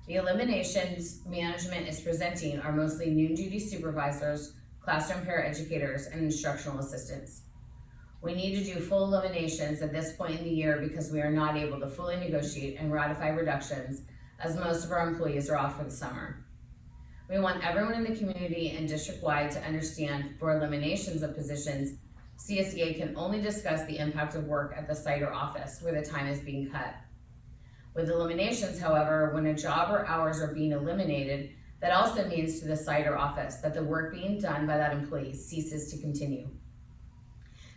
The eliminations management is presenting are mostly noon duty supervisors, classroom paraeducators, and instructional assistants. We need to do full eliminations at this point in the year because we are not able to fully negotiate and ratify reductions as most of our employees are off for the summer. We want everyone in the community and district-wide to understand for eliminations of positions, CSEA can only discuss the impact of work at the site or office where the time is being cut. With eliminations, however, when a job or hours are being eliminated, that also means to the site or office that the work being done by that employee ceases to continue.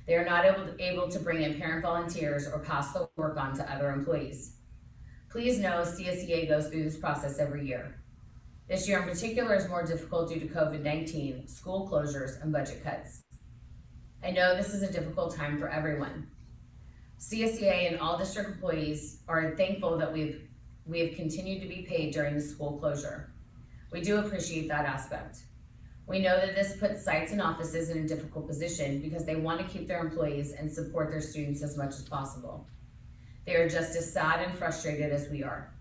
They are not able to bring in parent volunteers or pass the work on to other employees. Please know CSEA goes through this process every year. This year in particular is more difficult due to COVID-19, school closures, and budget cuts. I know this is a difficult time for everyone. CSEA and all district employees are thankful that we have continued to be paid during the school closure. We do appreciate that aspect. We know that this puts sites and offices in a difficult position because they want to keep their employees and support their students as much as possible. They are just as sad and frustrated as we are.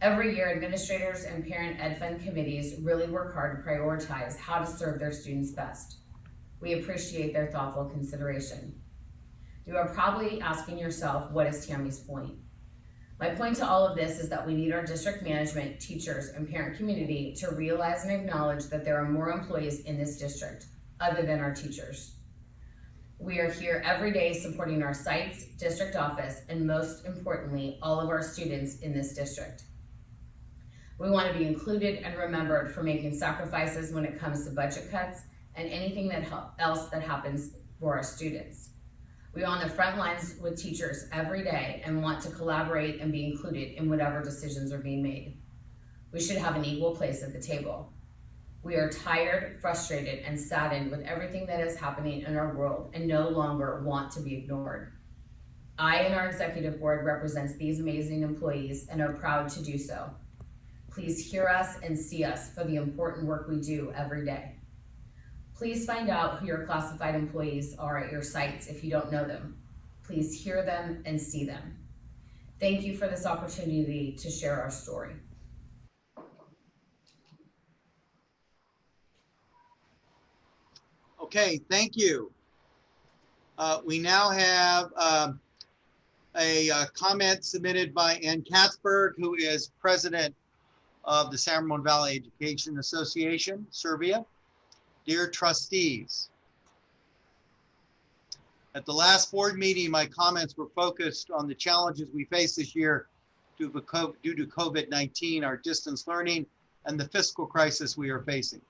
Every year, administrators and parent ed fund committees really work hard to prioritize how to serve their students best. We appreciate their thoughtful consideration. You are probably asking yourself, what is Tammy's point? My point to all of this is that we need our district management, teachers, and parent community to realize and acknowledge that there are more employees in this district other than our teachers. We are here every day supporting our sites, district office, and most importantly, all of our students in this district. We want to be included and remembered for making sacrifices when it comes to budget cuts and anything else that happens for our students. We are on the front lines with teachers every day and want to collaborate and be included in whatever decisions are being made. We should have an equal place at the table. We are tired, frustrated, and saddened with everything that is happening in our world and no longer want to be ignored. I and our executive board represents these amazing employees and are proud to do so. Please hear us and see us for the important work we do every day. Please find out who your classified employees are at your sites if you don't know them. Please hear them and see them. Thank you for this opportunity to share our story.
Okay, thank you. We now have a comment submitted by Ann Katzberg, who is president of the San Ramon Valley Education Association, SRVUSD. Dear trustees, at the last board meeting, my comments were focused on the challenges we face this year due to COVID-19, our distance learning, and the fiscal crisis we are facing.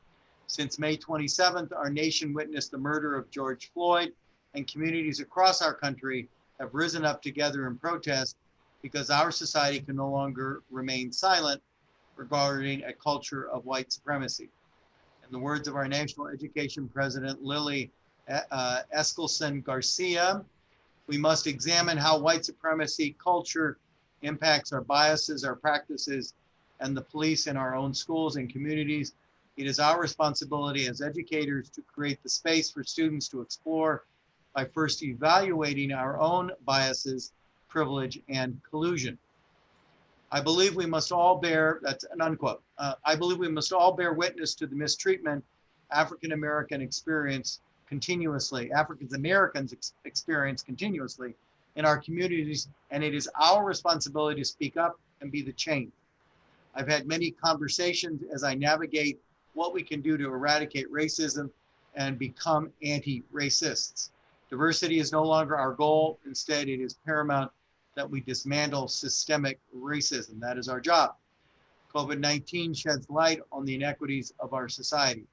Since May 27th, our nation witnessed the murder of George Floyd, and communities across our country have risen up together in protest because our society can no longer remain silent regarding a culture of white supremacy. In the words of our National Education President, Lily Eskelsen Garcia, we must examine how white supremacy culture impacts our biases, our practices, and the police in our own schools and communities. It is our responsibility as educators to create the space for students to explore by first evaluating our own biases, privilege, and collusion. I believe we must all bear, that's an unquote, I believe we must all bear witness to the mistreatment African-Americans experience continuously in our communities, and it is our responsibility to speak up and be the change. I've had many conversations as I navigate what we can do to eradicate racism and become anti-racists. Diversity is no longer our goal. Instead, it is paramount that we dismantle systemic racism. That is our job. COVID-19 sheds light on the inequities of our society.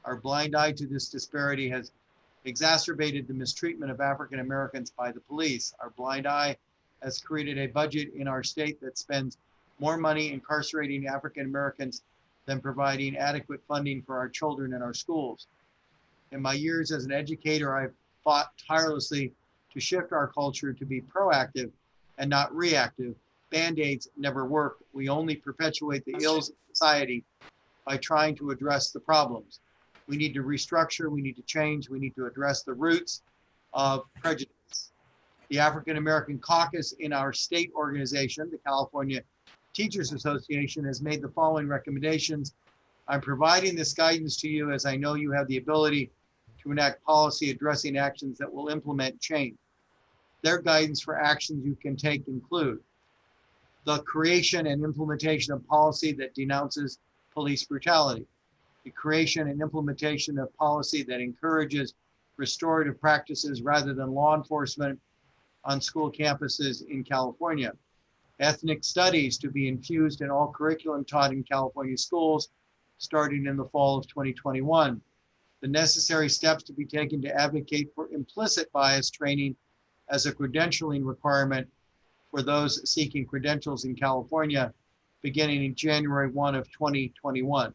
Our blind eye to this disparity has exacerbated the mistreatment of African Americans by the police. Our blind eye has created a budget in our state that spends more money incarcerating African Americans than providing adequate funding for our children in our schools. In my years as an educator, I've fought tirelessly to shift our culture to be proactive and not reactive. Band-aids never work. We only perpetuate the ills of society by trying to address the problems. We need to restructure, we need to change, we need to address the roots of prejudice. The African American Caucus in our state organization, the California Teachers Association, has made the following recommendations. I'm providing this guidance to you as I know you have the ability to enact policy addressing actions that will implement change. Their guidance for actions you can take include the creation and implementation of policy that denounces police brutality, the creation and implementation of policy that encourages restorative practices rather than law enforcement on school campuses in California, ethnic studies to be infused in all curriculum taught in California schools starting in the fall of 2021, the necessary steps to be taken to advocate for implicit bias training as a credentialing requirement for those seeking credentials in California beginning in January 1 of 2021.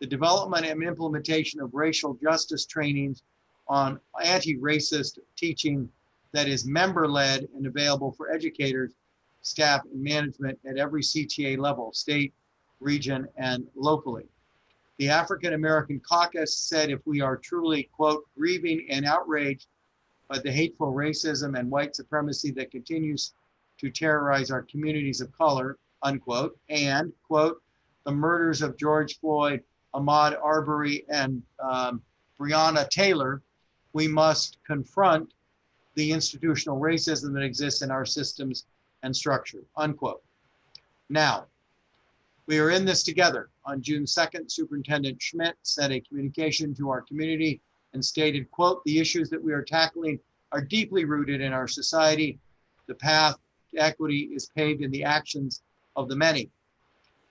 The development and implementation of racial justice trainings on anti-racist teaching that is member-led and available for educators, staff, and management at every CTA level, state, region, and locally. The African American Caucus said if we are truly, quote, grieving and outraged by the hateful racism and white supremacy that continues to terrorize our communities of color, unquote, and, quote, the murders of George Floyd, Ahmaud Arbery, and Breonna Taylor, we must confront the institutional racism that exists in our systems and structure, unquote. Now, we are in this together. On June 2nd, Superintendent Schmidt sent a communication to our community and stated, quote, the issues that we are tackling are deeply rooted in our society. The path to equity is paved in the actions of the many.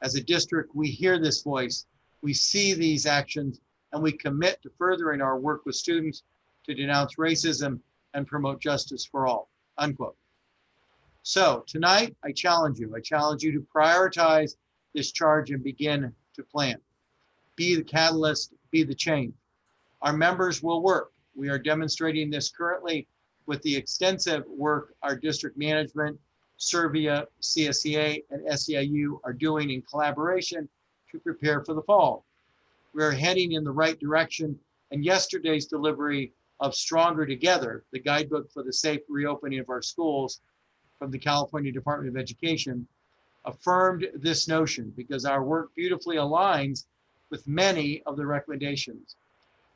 As a district, we hear this voice, we see these actions, and we commit to furthering our work with students to denounce racism and promote justice for all, unquote. So tonight, I challenge you to prioritize this charge and begin to plan. Be the catalyst, be the change. Our members will work. We are demonstrating this currently with the extensive work our district management, SRVUSD, CSEA, and SEIU are doing in collaboration to prepare for the fall. We are heading in the right direction, and yesterday's delivery of Stronger Together, the guidebook for the safe reopening of our schools from the California Department of Education, affirmed this notion because our work beautifully aligns with many of the recommendations.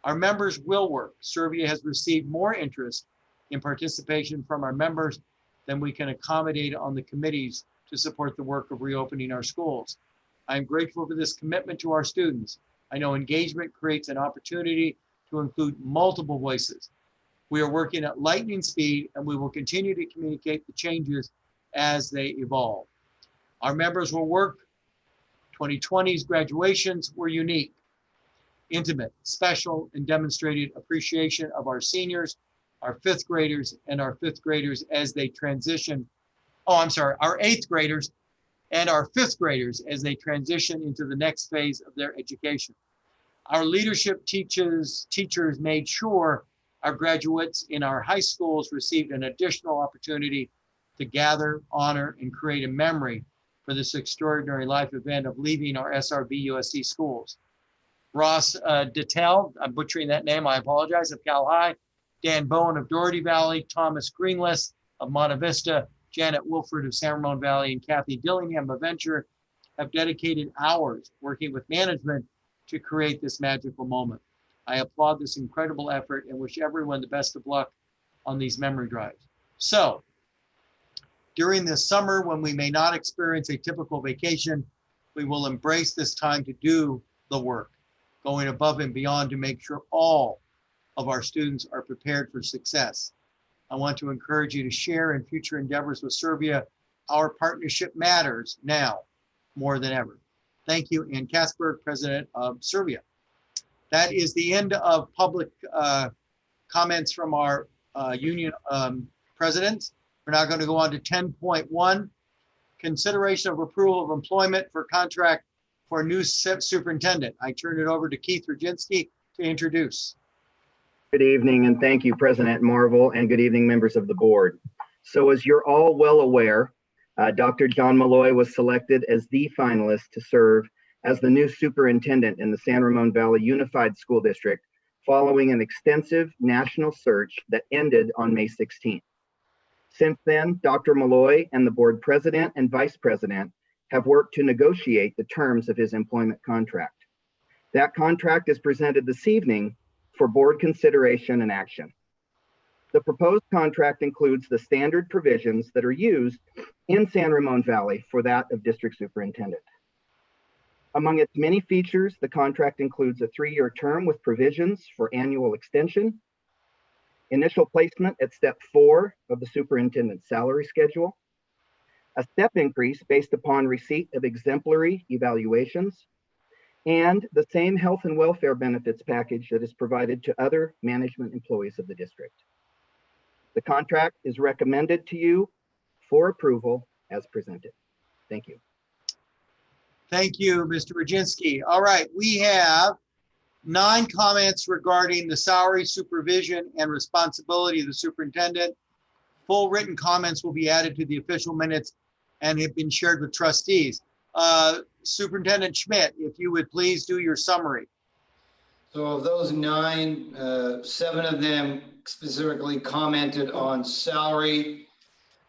Our members will work. SRVUSD has received more interest in participation from our members than we can accommodate on the committees to support the work of reopening our schools. I am grateful for this commitment to our students. I know engagement creates an opportunity to include multiple voices. We are working at lightning speed, and we will continue to communicate the changes as they evolve. Our members will work. 2020's graduations were unique, intimate, special, and demonstrated appreciation of our seniors, our fifth graders, and our fifth graders as they transition. Our eighth graders and our fifth graders as they transition into the next phase of their education. Our leadership teachers made sure our graduates in our high schools received an additional opportunity to gather, honor, and create a memory for this extraordinary life event of leaving our SRVUSD schools. Ross Dittel, I'm butchering that name, I apologize, of Cal High, Dan Bowen of Doherty Valley, Thomas Greenless of Monte Vista, Janet Wilford of San Ramon Valley, and Kathy Dillingham of Venture have dedicated hours working with management to create this magical moment. I applaud this incredible effort and wish everyone the best of luck on these memory drives. So, during this summer, when we may not experience a typical vacation, we will embrace this time to do the work, going above and beyond to make sure all of our students are prepared for success. I want to encourage you to share in future endeavors with SRVUSD. Our partnership matters now more than ever. Thank you, Ann Kasberg, President of SRVUSD. That is the end of public comments from our union presidents. We're now going to go on to 10.1, consideration of approval of employment for contract for a new superintendent. I turn it over to Keith Rajinski to introduce.
Good evening, and thank you, President Marvel, and good evening, members of the board. So as you're all well aware, Dr. John Malloy was selected as the finalist to serve as the new superintendent in the San Ramon Valley Unified School District following an extensive national search that ended on May 16th. Since then, Dr. Malloy and the board president and vice president have worked to negotiate the terms of his employment contract. That contract is presented this evening for board consideration and action. The proposed contract includes the standard provisions that are used in San Ramon Valley for that of district superintendent. Among its many features, the contract includes a 3-year term with provisions for annual extension, initial placement at step 4 of the superintendent's salary schedule, a step increase based upon receipt of exemplary evaluations, and the same health and welfare benefits package that is provided to other management employees of the district. The contract is recommended to you for approval as presented. Thank you.
Thank you, Mr. Roginski. All right, we have 9 comments regarding the salary, supervision, and responsibility of the superintendent. Full written comments will be added to the official minutes and have been shared with trustees. Superintendent Schmidt, if you would please do your summary.
So of those 9, 7 of them specifically commented on salary.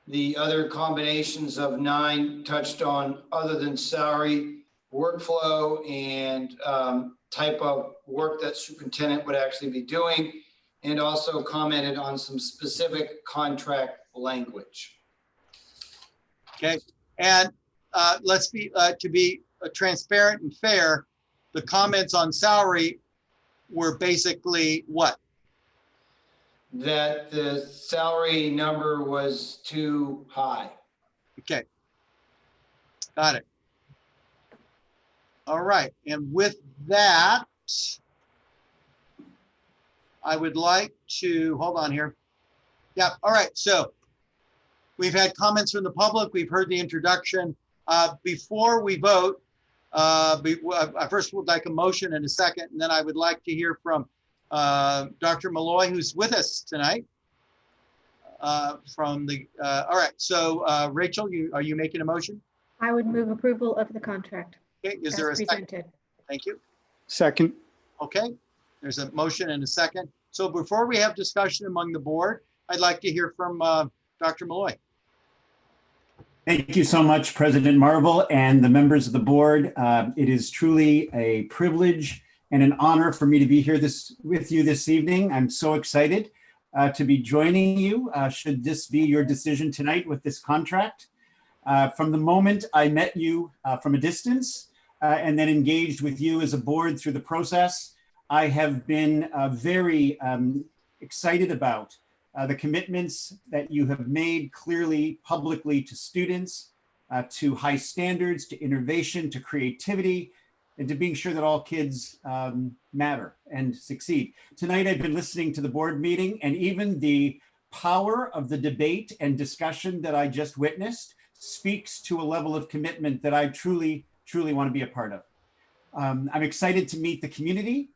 The other combinations of 9 touched on, other than salary, workflow and type of work that superintendent would actually be doing, and also commented on some specific contract language.
Okay, and let's be, to be transparent and fair, the comments on salary were basically what?
That the salary number was too high.
Okay, got it. All right, and with that, I would like to, hold on here. Yeah, all right, so we've had comments from the public. We've heard the introduction. Before we vote, I first would like a motion and a second, and then I would like to hear from Dr. Malloy, who's with us tonight. All right, so Rachel, are you making a motion?
I would move approval of the contract.
Okay, is there a second?
Presented.
Thank you.
Second.
Okay, there's a motion and a second. So before we have discussion among the board, I'd like to hear from Dr. Malloy.
Thank you so much, President Marvel and the members of the board. It is truly a privilege and an honor for me to be here with you this evening. I'm so excited to be joining you, should this be your decision tonight with this contract. From the moment I met you from a distance and then engaged with you as a board through the process, I have been very excited about the commitments that you have made clearly publicly to students, to high standards, to innovation, to creativity, and to being sure that all kids matter and succeed. Tonight, I've been listening to the board meeting, and even the power of the debate and discussion that I just witnessed speaks to a level of commitment that I truly, truly want to be a part of. I'm excited to meet the community,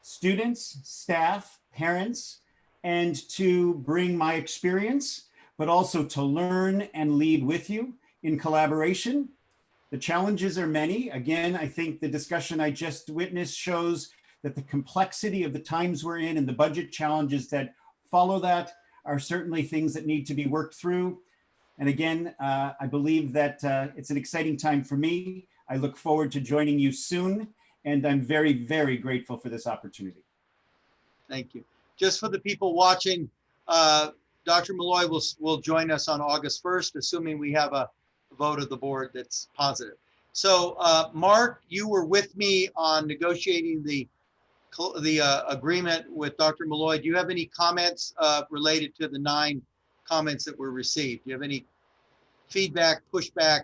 students, staff, parents, and to bring my experience, but also to learn and lead with you in collaboration. The challenges are many. Again, I think the discussion I just witnessed shows that the complexity of the times we're in and the budget challenges that follow that are certainly things that need to be worked through. And again, I believe that it's an exciting time for me. I look forward to joining you soon, and I'm very, very grateful for this opportunity.
Thank you. Just for the people watching, Dr. Malloy will join us on August 1st, assuming we have a vote of the board that's positive. So Mark, you were with me on negotiating the agreement with Dr. Malloy. Do you have any comments related to the 9 comments that were received? Do you have any feedback, pushback,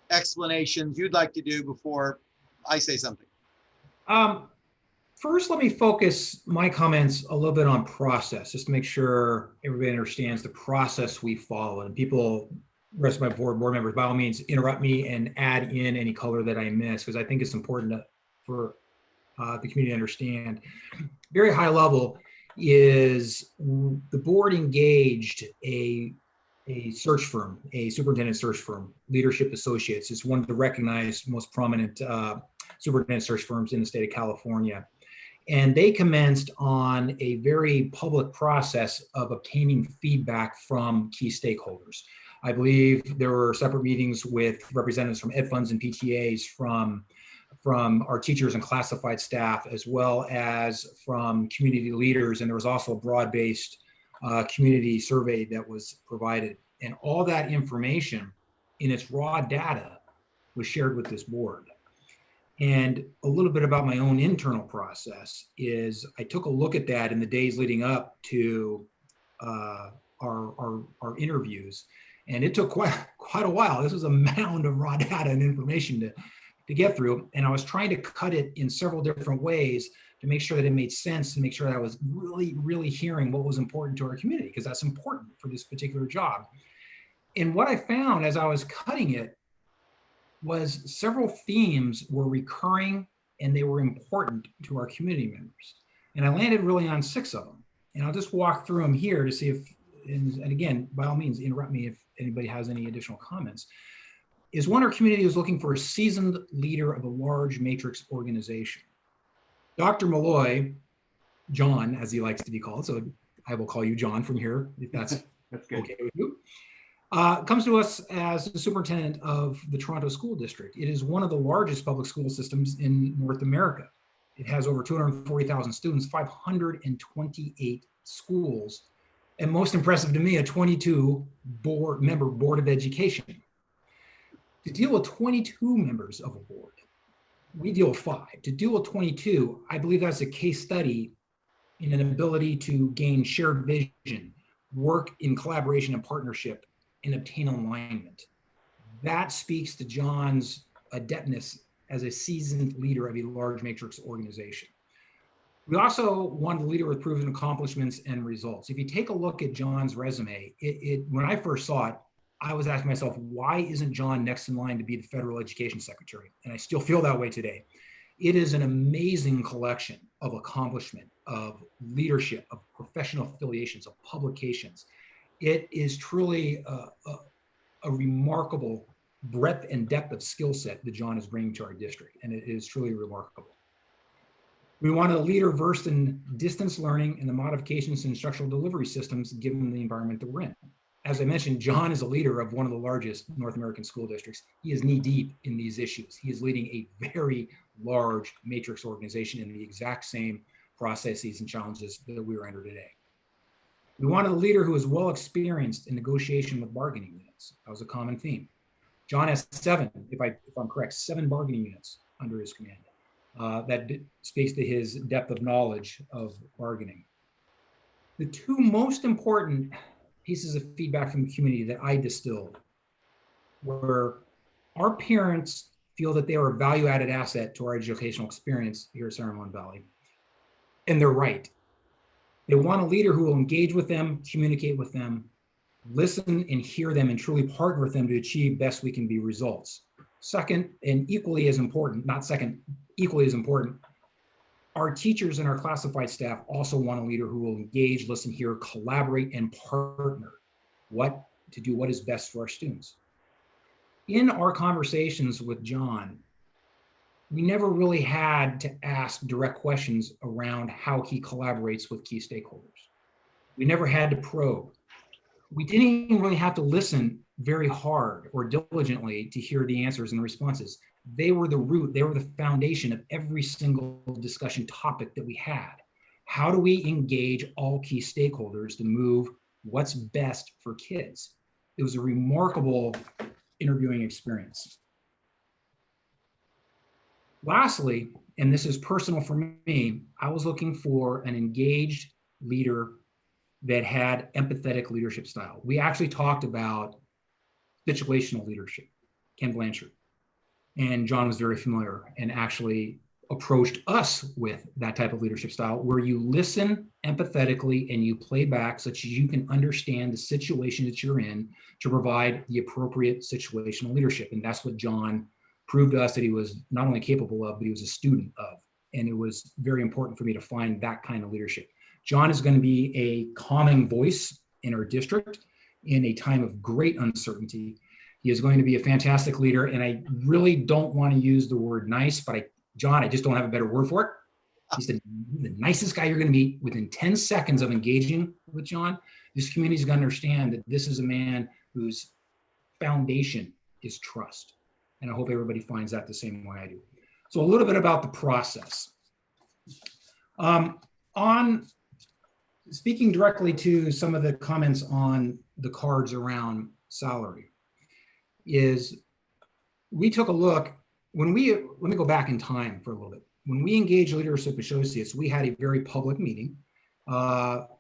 explanations you'd like to do before I say something?
First, let me focus my comments a little bit on process, just to make sure everybody understands the process we follow. And people, the rest of my board members, by all means, interrupt me and add in any color that I miss, because I think it's important for the community to understand. Very high level is the board engaged a search firm, a superintendent search firm, Leadership Associates. It's one of the recognized, most prominent superintendent search firms in the state of California. And they commenced on a very public process of obtaining feedback from key stakeholders. I believe there were separate meetings with representatives from ed funds and PTAs, from our teachers and classified staff, as well as from community leaders. And there was also a broad-based community survey that was provided. And all that information in its raw data was shared with this board. And a little bit about my own internal process is I took a look at that in the days leading up to our interviews, and it took quite a while. This was a mound of raw data and information to get through. And I was trying to cut it in several different ways to make sure that it made sense, to make sure that I was really hearing what was important to our community, because that's important for this particular job. And what I found as I was cutting it was several themes were recurring and they were important to our community members. And I landed really on 6 of them. And I'll just walk through them here to see if, and again, by all means, interrupt me if anybody has any additional comments. Is one, our community is looking for a seasoned leader of a large matrix organization. Dr. Malloy, John, as he likes to be called, so I will call you John from here, if that's
good.
Okay with you, comes to us as the superintendent of the Toronto School District. It is one of the largest public school systems in North America. It has over 240,000 students, 528 schools, and most impressive to me, a 22-member board of education. To deal with 22 members of a board, we deal with 5. To deal with 22, I believe that's a case study in an ability to gain shared vision, work in collaboration and partnership, and obtain alignment. That speaks to John's adeptness as a seasoned leader of a large matrix organization. We also wanted a leader with proven accomplishments and results. If you take a look at John's resume, when I first saw it, I was asking myself, why isn't John next in line to be the federal education secretary? And I still feel that way today. It is an amazing collection of accomplishment, of leadership, of professional affiliations, of publications. It is truly a remarkable breadth and depth of skill set that John is bringing to our district, and it is truly remarkable. We wanted a leader versed in distance learning and the modifications to instructional delivery systems given the environment that we're in. As I mentioned, John is a leader of one of the largest North American school districts. He is knee deep in these issues. He is leading a very large matrix organization in the exact same processes and challenges that we are under today. We wanted a leader who is well experienced in negotiation with bargaining units. That was a common theme. John has 7, if I'm correct, 7 bargaining units under his command. That speaks to his depth of knowledge of bargaining. The 2 most important pieces of feedback from the community that I distilled were our parents feel that they are a value-added asset to our educational experience here at Sangamon Valley. And they're right. They want a leader who will engage with them, communicate with them, listen and hear them, and truly partner with them to achieve best we can be results. Second, and equally as important, not second, equally as important, our teachers and our classified staff also want a leader who will engage, listen, hear, collaborate, and partner to do what is best for our students. In our conversations with John, we never really had to ask direct questions around how he collaborates with key stakeholders. We never had to probe. We didn't even really have to listen very hard or diligently to hear the answers and the responses. They were the root, they were the foundation of every single discussion topic that we had. How do we engage all key stakeholders to move what's best for kids? It was a remarkable interviewing experience. Lastly, and this is personal for me, I was looking for an engaged leader that had empathetic leadership style. We actually talked about situational leadership, Ken Blanchard. And John was very familiar and actually approached us with that type of leadership style where you listen empathetically and you play back such that you can understand the situation that you're in to provide the appropriate situational leadership. And that's what John proved to us that he was not only capable of, but he was a student of. And it was very important for me to find that kind of leadership. John is going to be a calming voice in our district in a time of great uncertainty. He is going to be a fantastic leader, and I really don't want to use the word nice, but John, I just don't have a better word for it. He's the nicest guy you're going to meet. Within 10 seconds of engaging with John, this community is going to understand that this is a man whose foundation is trust. And I hope everybody finds that the same way I do. So a little bit about the process. On speaking directly to some of the comments on the cards around salary, is we took a look, let me go back in time for a little bit. When we engaged Leadership Associates, we had a very public meeting,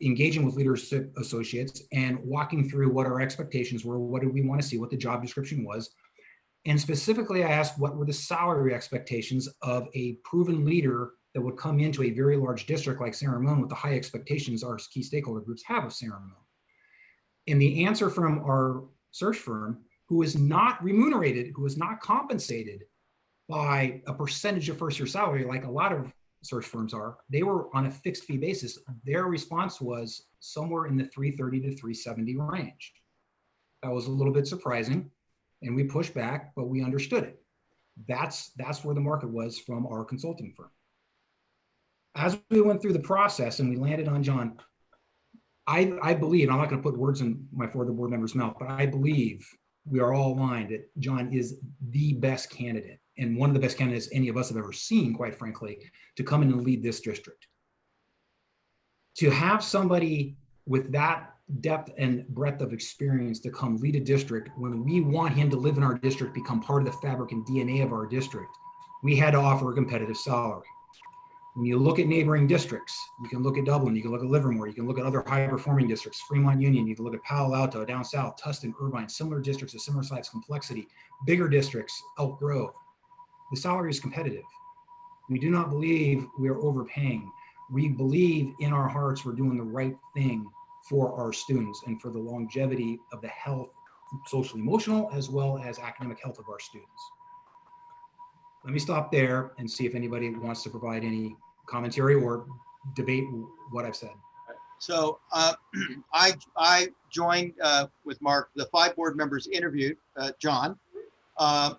engaging with Leadership Associates and walking through what our expectations were, what did we want to see, what the job description was. And specifically, I asked what were the salary expectations of a proven leader that would come into a very large district like San Ramon with the high expectations our key stakeholder groups have of San Ramon. And the answer from our search firm, who is not remunerated, who is not compensated by a percentage of first year salary like a lot of search firms are, they were on a fixed fee basis. Their response was somewhere in the 330 to 370 range. That was a little bit surprising, and we pushed back, but we understood it. That's where the market was from our consulting firm. As we went through the process and we landed on John, I believe, I'm not going to put words in my four other board members' mouth, but I believe we are all aligned that John is the best candidate, and one of the best candidates any of us have ever seen, quite frankly, to come in and lead this district. To have somebody with that depth and breadth of experience to come lead a district when we want him to live in our district, become part of the fabric and DNA of our district, we had to offer a competitive salary. When you look at neighboring districts, you can look at Dublin, you can look at Livermore, you can look at other high-performing districts, Fremont Union, you can look at Palo Alto, down south, Tustin, Irvine, similar districts of similar size complexity, bigger districts, Elk Grove. The salary is competitive. We do not believe we are overpaying. We believe in our hearts we're doing the right thing for our students and for the longevity of the health, social, emotional, as well as academic health of our students. Let me stop there and see if anybody wants to provide any commentary or debate what I've said.
So I joined with Mark. The 5 board members interviewed John.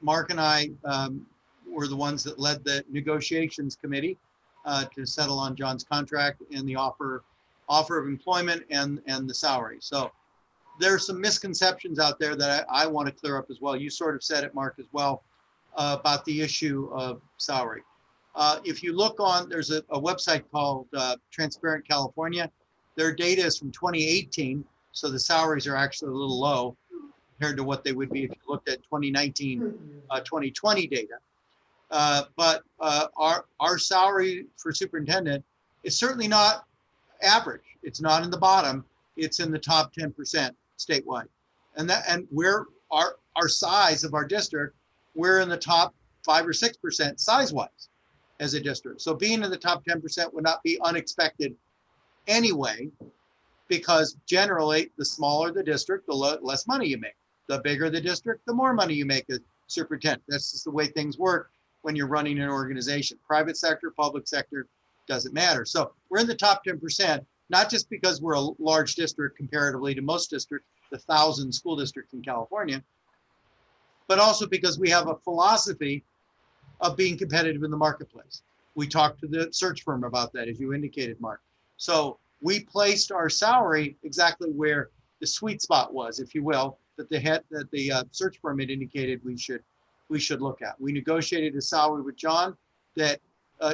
Mark and I were the ones that led the negotiations committee to settle on John's contract and the offer of employment and the salary. So there's some misconceptions out there that I want to clear up as well. You sort of said it, Mark, as well, about the issue of salary. If you look on, there's a website called Transparent California. Their data is from 2018, so the salaries are actually a little low compared to what they would be if you looked at 2019, 2020 data. But our salary for superintendent is certainly not average. It's not in the bottom. It's in the top 10% statewide. And we're our size of our district, we're in the top 5 or 6% size-wise as a district. So being in the top 10% would not be unexpected anyway, because generally the smaller the district, the less money you make. The bigger the district, the more money you make as superintendent. That's just the way things work when you're running an organization. Private sector, public sector, doesn't matter. So we're in the top 10%, not just because we're a large district comparatively to most districts, the 1,000 school districts in California, but also because we have a philosophy of being competitive in the marketplace. We talked to the search firm about that, as you indicated, Mark. So we placed our salary exactly where the sweet spot was, if you will, that the search firm had indicated we should look at. We negotiated a salary with John that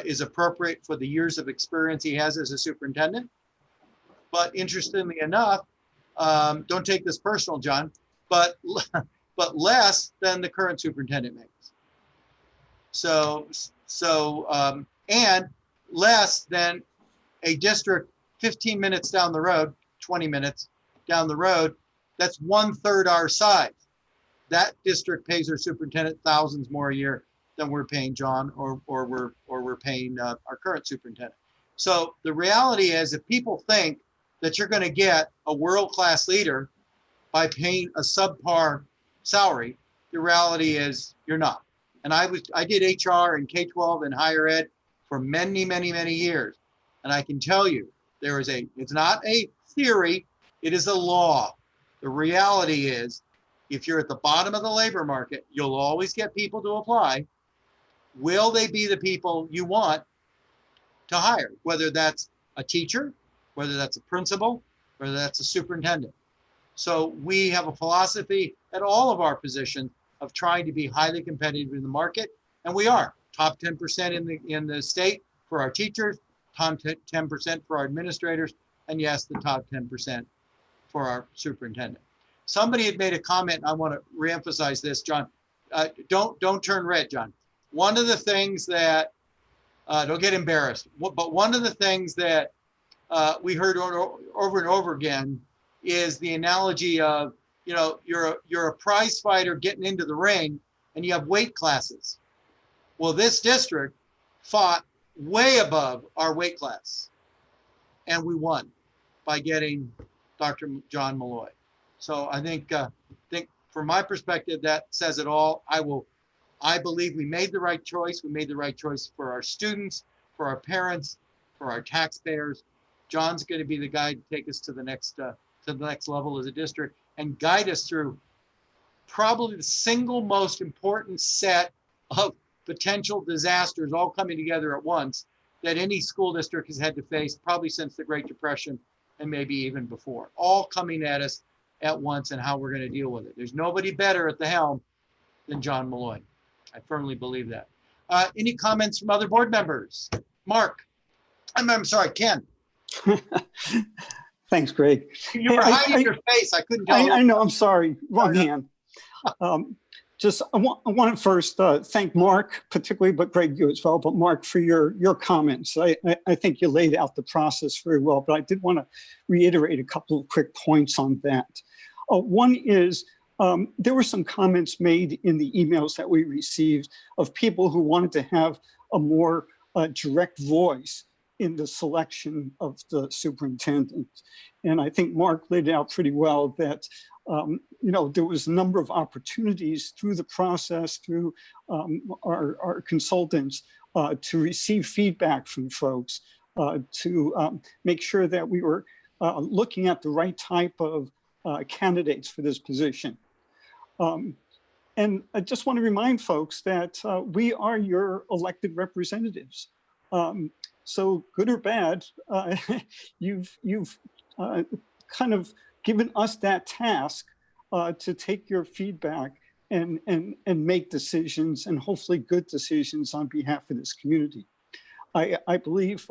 is appropriate for the years of experience he has as a superintendent. But interestingly enough, don't take this personal, John, but less than the current superintendent makes. And less than a district 15 minutes down the road, 20 minutes down the road, that's 1/3 our size. That district pays their superintendent thousands more a year than we're paying John or we're paying our current superintendent. So the reality is, if people think that you're going to get a world-class leader by paying a subpar salary, the reality is you're not. And I did HR and K-12 and higher ed for many, many, many years. And I can tell you, it's not a theory, it is a law. The reality is, if you're at the bottom of the labor market, you'll always get people to apply. Will they be the people you want to hire? Whether that's a teacher, whether that's a principal, whether that's a superintendent. So we have a philosophy at all of our positions of trying to be highly competitive in the market. And we are top 10% in the state for our teachers, top 10% for our administrators, and yes, the top 10% for our superintendent. Somebody had made a comment, and I want to reemphasize this, John. Don't turn red, John. One of the things that, don't get embarrassed, but one of the things that we heard over and over again is the analogy of, you're a prize fighter getting into the ring, and you have weight classes. Well, this district fought way above our weight class, and we won by getting Dr. John Malloy. So I think from my perspective, that says it all. I believe we made the right choice. We made the right choice for our students, for our parents, for our taxpayers. John's going to be the guy to take us to the next level as a district and guide us through probably the single most important set of potential disasters all coming together at once that any school district has had to face probably since the Great Depression and maybe even before, all coming at us at once and how we're going to deal with it. There's nobody better at the helm than John Malloy. I firmly believe that. Any comments from other board members? Mark, I'm sorry, Ken.
Thanks, Greg.
You were hiding your face. I couldn't tell.
I know, I'm sorry, wrong hand. I want to first thank Mark particularly, but Greg, you as well, but Mark for your comments. I think you laid out the process very well, but I did want to reiterate a couple of quick points on that. One is there were some comments made in the emails that we received of people who wanted to have a more direct voice in the selection of the superintendent. And I think Mark laid out pretty well that there was a number of opportunities through the process, through our consultants, to receive feedback from folks, to make sure that we were looking at the right type of candidates for this position. And I just want to remind folks that we are your elected representatives. So good or bad, you've kind of given us that task to take your feedback and make decisions, and hopefully good decisions on behalf of this community. I believe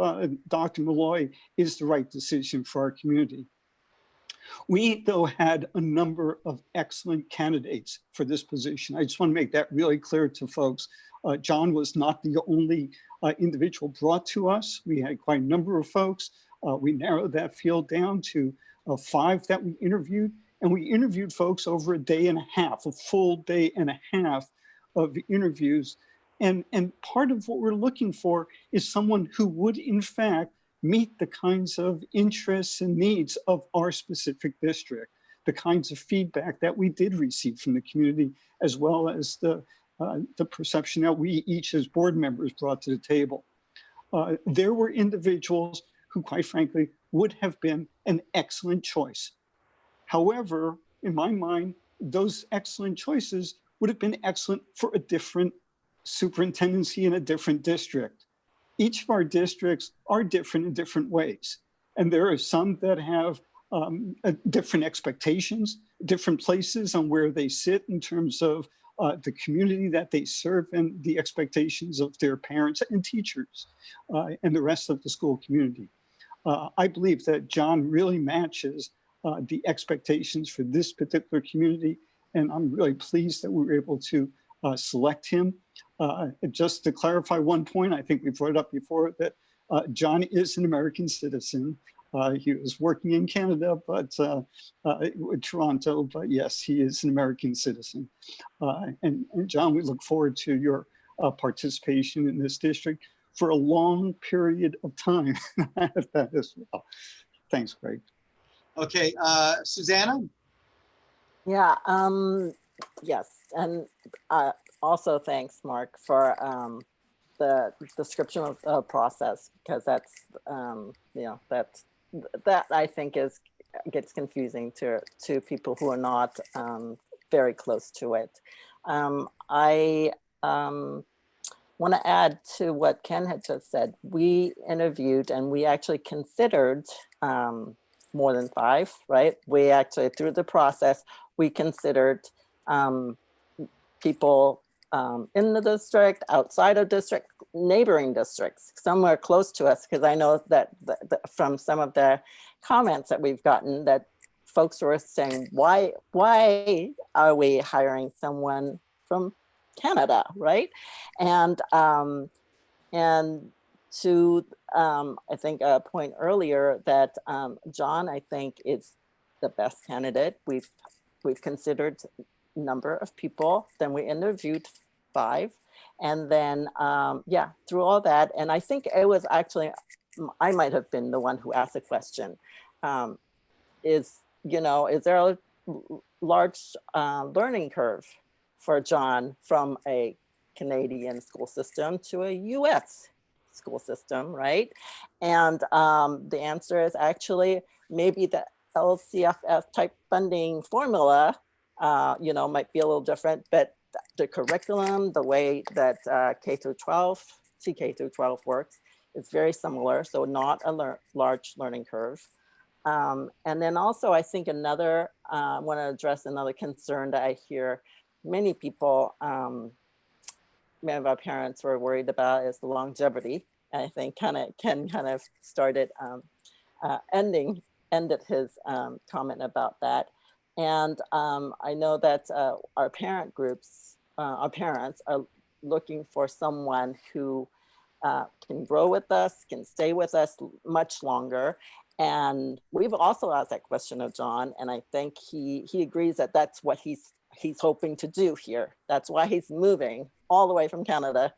Dr. Malloy is the right decision for our community. We, though, had a number of excellent candidates for this position. I just want to make that really clear to folks. John was not the only individual brought to us. We had quite a number of folks. We narrowed that field down to 5 that we interviewed, and we interviewed folks over a day and a half, a full day and a half of interviews. And part of what we're looking for is someone who would, in fact, meet the kinds of interests and needs of our specific district, the kinds of feedback that we did receive from the community, as well as the perception that we each as board members brought to the table. There were individuals who, quite frankly, would have been an excellent choice. However, in my mind, those excellent choices would have been excellent for a different superintendency in a different district. Each of our districts are different in different ways. And there are some that have different expectations, different places on where they sit in terms of the community that they serve and the expectations of their parents and teachers and the rest of the school community. I believe that John really matches the expectations for this particular community, and I'm really pleased that we were able to select him. Just to clarify one point, I think we brought it up before, that John is an American citizen. He was working in Canada, but Toronto, but yes, he is an American citizen. And John, we look forward to your participation in this district for a long period of time. That as well. Thanks, Greg.
Okay, Susanna?
Yeah, yes, and also thanks, Mark, for the description of the process, because that's, that I think gets confusing to people who are not very close to it. I want to add to what Ken had just said. We interviewed and we actually considered more than 5, right? We actually, through the process, we considered people in the district, outside of district, neighboring districts, somewhere close to us, because I know that from some of the comments that we've gotten that folks were saying, why are we hiring someone from Canada, right? And to I think a point earlier that John, I think, is the best candidate. We've considered number of people. Then we interviewed 5. And then, yeah, through all that. And I think it was actually, I might have been the one who asked the question. Is there a large learning curve for John from a Canadian school system to a US school system, right? And the answer is actually maybe the LCFF type funding formula, might be a little different, but the curriculum, the way that K-12, CK-12 works is very similar. So not a large learning curve. And then also, I think I want to address another concern that I hear many people, many of our parents were worried about is the longevity. I think Ken kind of started ended his comment about that. And I know that our parent groups, our parents are looking for someone who can grow with us, can stay with us much longer. And we've also asked that question of John, and I think he agrees that that's what he's hoping to do here. That's why he's moving all the way from Canada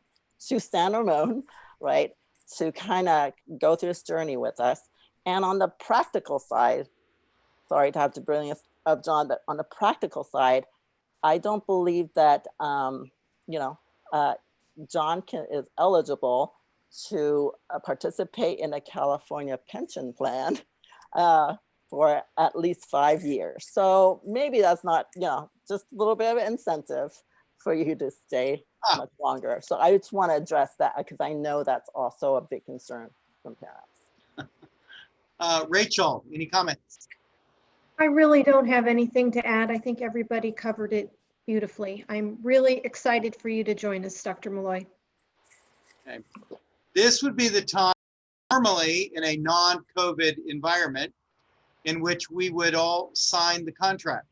to San Ramon, right? To kind of go through this journey with us. And on the practical side, sorry to have to bring this up, John, but on the practical side, I don't believe that, John is eligible to participate in a California pension plan for at least 5 years. So maybe that's not, just a little bit of an incentive for you to stay much longer. So I just want to address that because I know that's also a big concern from parents.
Rachel, any comments?
I really don't have anything to add. I think everybody covered it beautifully. I'm really excited for you to join us, Dr. Malloy.
Okay. This would be the time normally in a non-COVID environment in which we would all sign the contract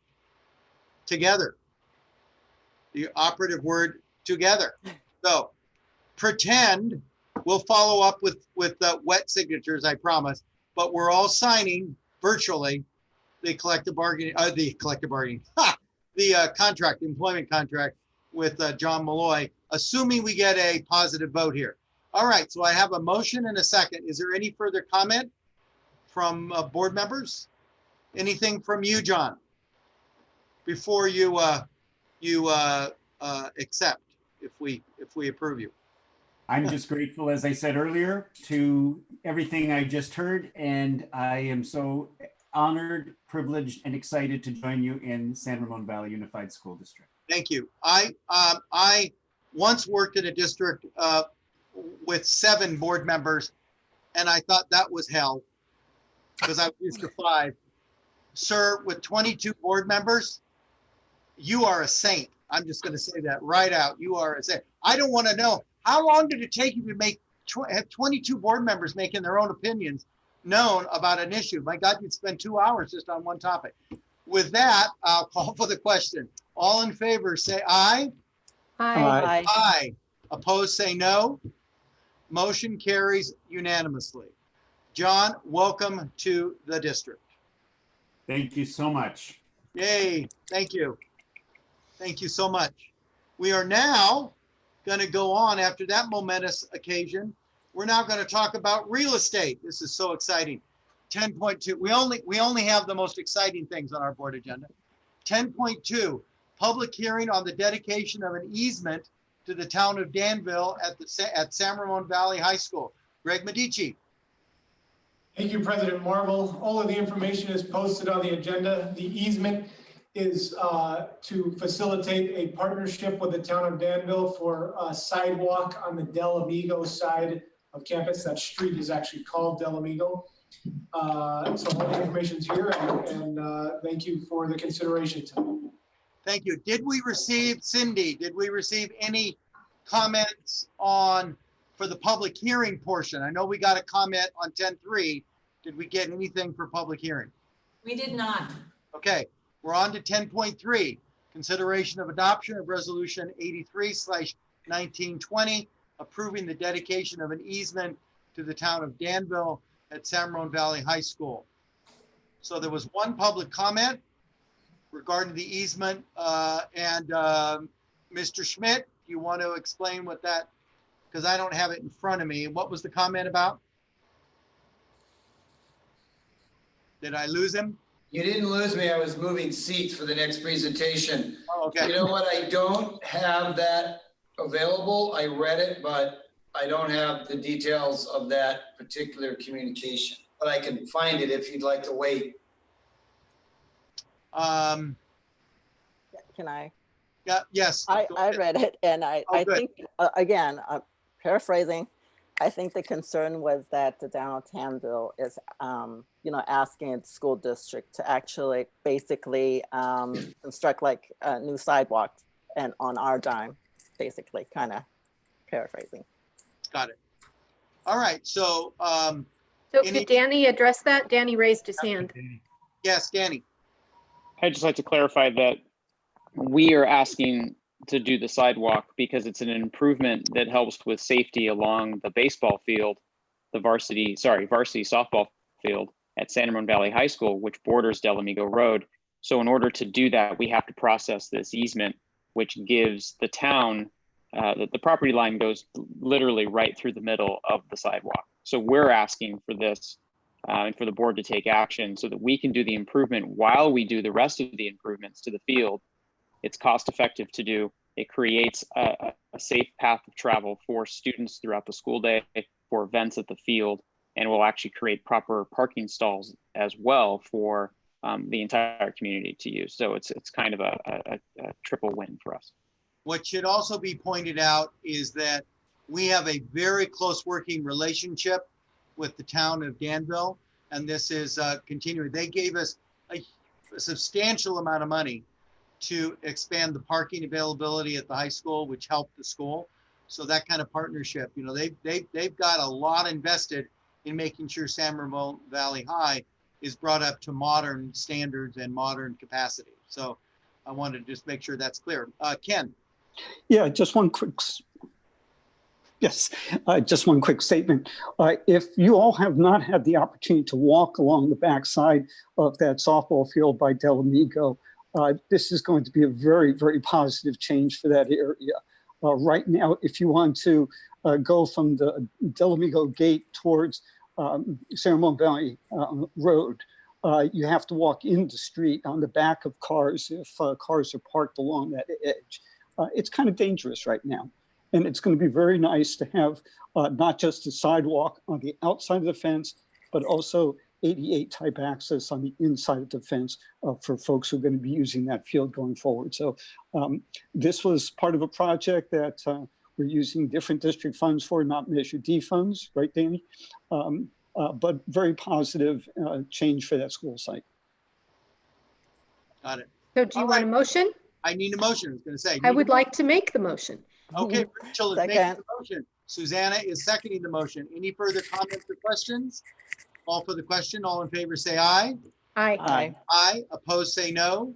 together. The operative word, together. So pretend we'll follow up with wet signatures, I promise, but we're all signing virtually the contract, employment contract with John Malloy, assuming we get a positive vote here. All right, so I have a motion and a second. Is there any further comment from board members? Anything from you, John, before you accept if we approve you?
I'm just grateful, as I said earlier, to everything I just heard, and I am so honored, privileged, and excited to join you in San Ramon Valley Unified School District.
Thank you. I once worked in a district with 7 board members, and I thought that was hell because I was used to 5. Sir, with 22 board members, you are a saint. I'm just going to say that right out. You are a saint. I don't want to know, how long did it take you to have 22 board members making their own opinions known about an issue? My God, you'd spend 2 hours just on one topic. With that, I'll call for the question. All in favor, say aye.
Aye.
Aye. Opposed, say no. Motion carries unanimously. John, welcome to the district.
Thank you so much.
Yay, thank you. Thank you so much. We are now going to go on after that momentous occasion. We're now going to talk about real estate. This is so exciting. 10.2, we only have the most exciting things on our board agenda. 10.2, public hearing on the dedication of an easement to the town of Danville at San Ramon Valley High School. Greg Medici.
Thank you, President Marvel. All of the information is posted on the agenda. The easement is to facilitate a partnership with the town of Danville for a sidewalk on the Del Amigo side of campus. That street is actually called Del Amigo. So all the information is here, and thank you for the consideration tonight.
Thank you. Did we receive, Cindy, did we receive any comments for the public hearing portion? I know we got a comment on 10.3. Did we get anything for public hearing?
We did not.
Okay, we're on to 10.3. Consideration of adoption of resolution 83/1920, approving the dedication of an easement to the town of Danville at San Ramon Valley High School. So there was one public comment. regarding the easement. Mr. Schmidt, you want to explain what that, because I don't have it in front of me. What was the comment about? Did I lose him?
You didn't lose me. I was moving seats for the next presentation.
Oh, okay.
You know what? I don't have that available. I read it, but I don't have the details of that particular communication. But I can find it if you'd like to wait.
Can I?
Yeah, yes.
I read it, and I think, again, paraphrasing, I think the concern was that the downtown is, asking the school district to actually basically construct like new sidewalks and on our dime, basically, kind of paraphrasing.
Got it. All right. So,
did Danny address that? Danny raised his hand.
Yes, Danny.
I'd just like to clarify that we are asking to do the sidewalk because it's an improvement that helps with safety along the baseball field, the varsity softball field at San Ramon Valley High School, which borders Delamigo Road. So in order to do that, we have to process this easement, which gives the town, the property line goes literally right through the middle of the sidewalk. So we're asking for this and for the board to take action so that we can do the improvement while we do the rest of the improvements to the field. It's cost effective to do. It creates a safe path of travel for students throughout the school day, for events at the field, and will actually create proper parking stalls as well for the entire community to use. So it's kind of a triple win for us.
What should also be pointed out is that we have a very close working relationship with the town of Danville, and this is continuing. They gave us a substantial amount of money to expand the parking availability at the high school, which helped the school. So that kind of partnership, they've got a lot invested in making sure San Ramon Valley High is brought up to modern standards and modern capacity. So I wanted to just make sure that's clear. Ken.
Yeah, just one quick statement. If you all have not had the opportunity to walk along the backside of that softball field by Delamigo, this is going to be a very, very positive change for that area. Right now, if you want to go from the Delamigo gate towards San Ramon Valley Road, you have to walk in the street on the back of cars if cars are parked along that edge. It's kind of dangerous right now. And it's going to be very nice to have not just a sidewalk on the outside of the fence, but also 88 type access on the inside of the fence for folks who are going to be using that field going forward. So this was part of a project that we're using different district funds for, not Measure D funds, right, Danny? But very positive change for that school site.
Got it.
So do you want a motion?
I need a motion. I was going to say.
I would like to make the motion.
Okay, Rachel is making the motion. Susanna is seconding the motion. Any further comments or questions? All for the question. All in favor say aye.
Aye.
Aye.
Aye. Opposed say no.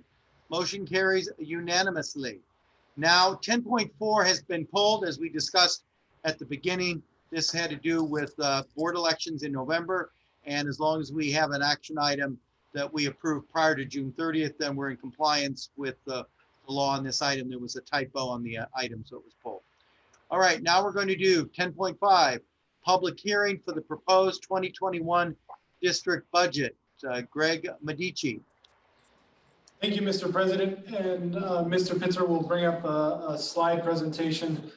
Motion carries unanimously. Now 10.4 has been pulled, as we discussed at the beginning. This had to do with board elections in November. And as long as we have an action item that we approve prior to June 30th, then we're in compliance with the law on this item. There was a typo on the item, so it was pulled. All right, now we're going to do 10.5, public hearing for the proposed 2021 district budget. Greg Medici.
Thank you, Mr. President. And Mr. Pitzer will bring up a slide presentation.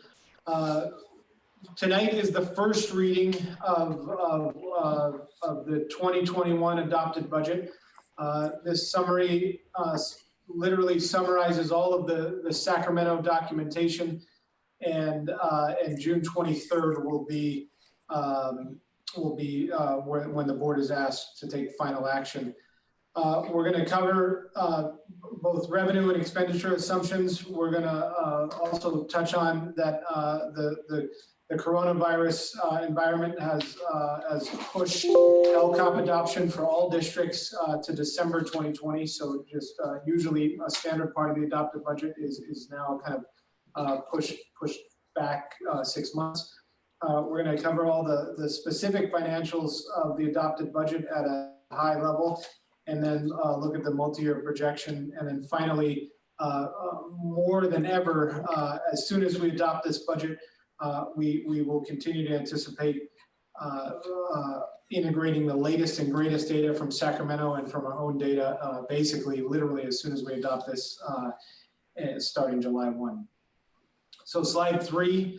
Tonight is the first reading of the 2021 adopted budget. This summary literally summarizes all of the Sacramento documentation, and June 23rd will be when the board is asked to take final action. We're going to cover both revenue and expenditure assumptions. We're going to also touch on that the coronavirus environment has pushed LCOP adoption for all districts to December 2020. So just usually a standard part of the adopted budget is now kind of pushed back 6 months. We're going to cover all the specific financials of the adopted budget at a high level. and then look at the multi-year projection. And then finally, more than ever, as soon as we adopt this budget, we will continue to anticipate integrating the latest and greatest data from Sacramento and from our own data, basically, literally, as soon as we adopt this starting July 1. So slide 3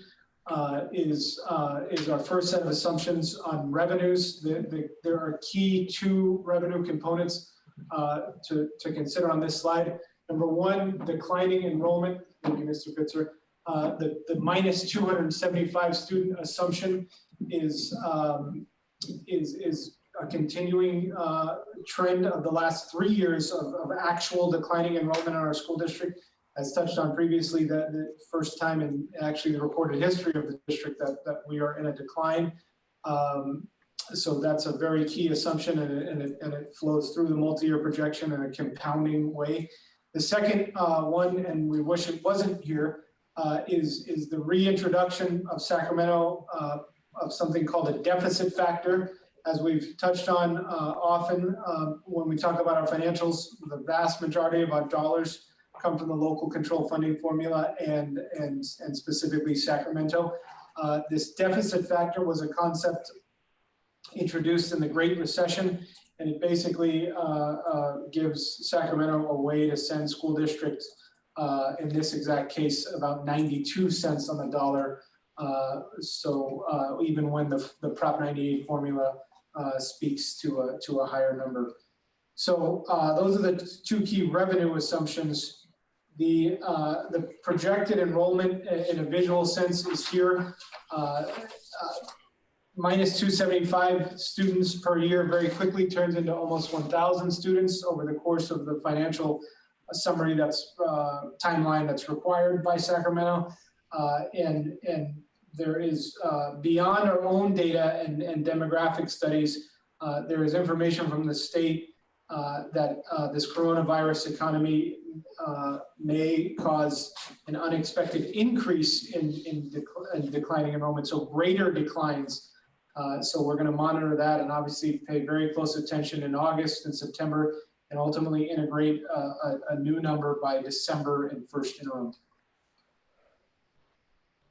is our first set of assumptions on revenues. There are key 2 revenue components to consider on this slide. Number 1, declining enrollment. Thank you, Mr. Pitzer. The minus 275 student assumption is a continuing trend of the last 3 years of actual declining enrollment in our school district. As touched on previously, the first time in actually the recorded history of the district that we are in a decline. So that's a very key assumption, and it flows through the multi-year projection in a compounding way. The second one, and we wish it wasn't here, is the reintroduction of Sacramento of something called a deficit factor. As we've touched on often when we talk about our financials, the vast majority of our dollars come from the local control funding formula and specifically Sacramento. This deficit factor was a concept introduced in the Great Recession, and it basically gives Sacramento a way to send school districts, in this exact case, about 92 cents on the dollar. So even when the Prop 98 formula speaks to a higher number. So those are the 2 key revenue assumptions. The projected enrollment in a visual sense is here. Minus 275 students per year very quickly turns into almost 1,000 students over the course of the financial summary that's timeline that's required by Sacramento. And there is, beyond our own data and demographic studies, there is information from the state that this coronavirus economy may cause an unexpected increase in declining enrollment, so greater declines. So we're going to monitor that and obviously pay very close attention in August and September, and ultimately integrate a new number by December in first interim.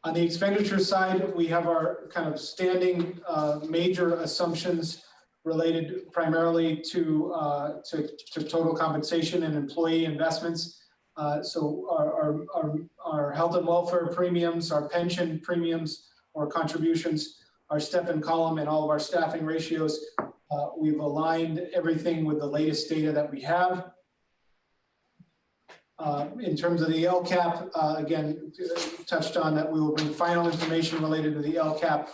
On the expenditure side, we have our kind of standing major assumptions related primarily to total compensation and employee investments. So our health and welfare premiums, our pension premiums or contributions, our step and column, and all of our staffing ratios. We've aligned everything with the latest data that we have. In terms of the LCAP, again, touched on that we will bring final information related to the LCAP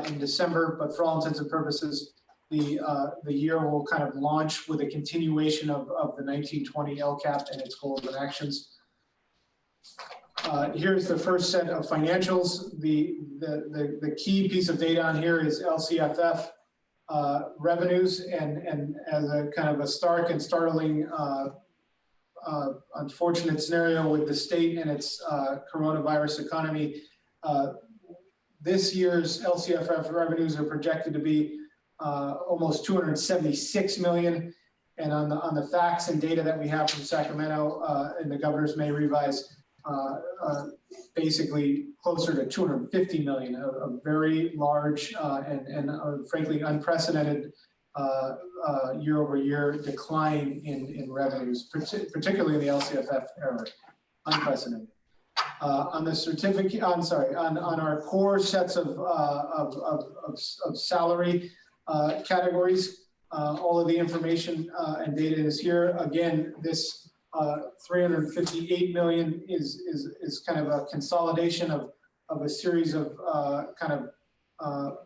in December, but for all intents and purposes, the year will kind of launch with a continuation of the 1920 LCAP and its goals and actions. Here's the first set of financials. The key piece of data on here is LCFF revenues, and as a kind of a stark and startling unfortunate scenario with the state and its coronavirus economy, this year's LCFF revenues are projected to be almost 276 million, and on the facts and data that we have from Sacramento, and the governor's May revise, basically closer to 250 million, a very large and frankly unprecedented year-over-year decline in revenues, particularly in the LCFF era, unprecedented. On the certificate, I'm sorry, on our core sets of salary categories, all of the information and data is here. Again, this 358 million is kind of a consolidation of a series of kind of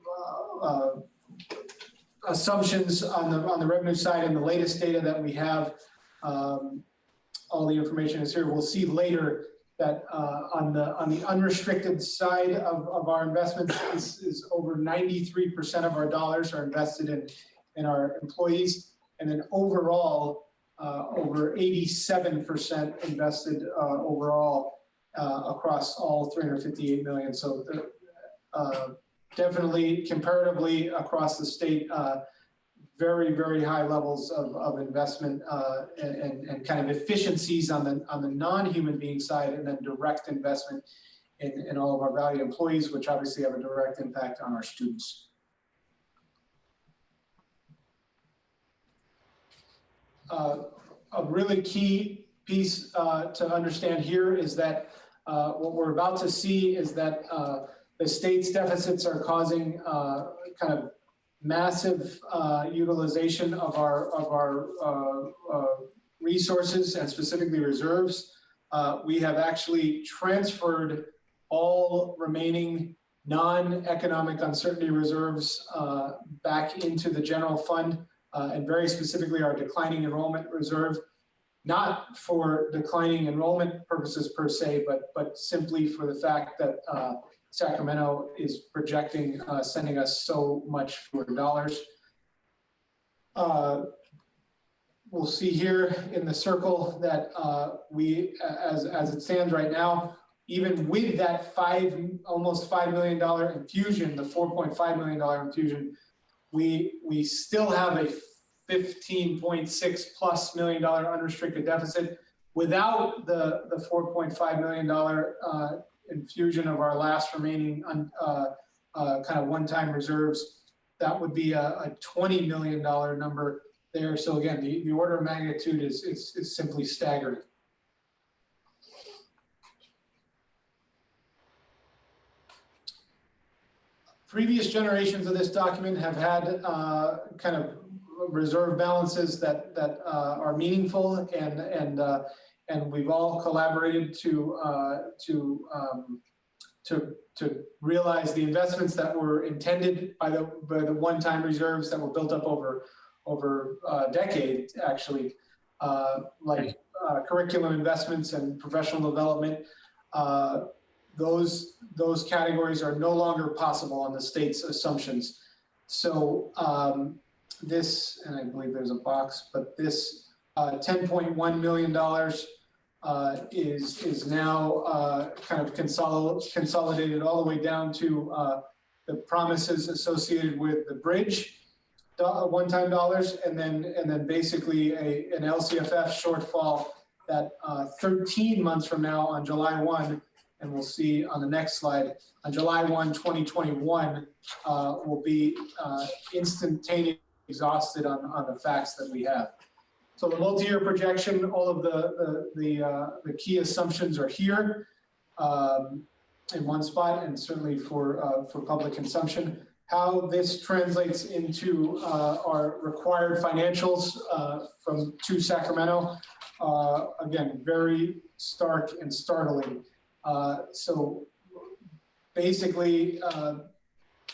assumptions on the revenue side and the latest data that we have. All the information is here. We'll see later that on the unrestricted side of our investments is over 93% of our dollars are invested in our employees, and then overall over 87% invested overall across all 358 million. So definitely comparatively across the state, very, very high levels of investment and kind of efficiencies on the non-human being side, and then direct investment in all of our valued employees, which obviously have a direct impact on our students. A really key piece to understand here is that what we're about to see is that the state's deficits are causing kind of massive utilization of our resources, and specifically reserves. We have actually transferred all remaining non-economic uncertainty reserves back into the general fund, and very specifically our declining enrollment reserve, not for declining enrollment purposes per se, but simply for the fact that Sacramento is projecting sending us so much fewer dollars. We'll see here in the circle that we, as it stands right now, even with that almost $5 million infusion, the $4.5 million infusion, we still have a $15.6+ million unrestricted deficit without the $4.5 million infusion of our last remaining kind of one-time reserves. That would be a $20 million number there. So again, the order of magnitude is simply staggering. Previous generations of this document have had kind of reserve balances that are meaningful, and we've all collaborated to realize the investments that were intended by the one-time reserves that were built up over decades, actually, like curriculum investments and professional development. Those categories are no longer possible on the state's assumptions. So this, and I believe there's a box, but this $10.1 million is now kind of consolidated all the way down to the promises associated with the bridge one-time dollars, and then basically an LCFF shortfall that 13 months from now on July 1, and we'll see on the next slide, on July 1, 2021, will be instantaneously exhausted on the facts that we have. So the multi-year projection, all of the key assumptions are here in one spot, and certainly for public consumption. How this translates into our required financials to Sacramento, again, very stark and startling. So basically,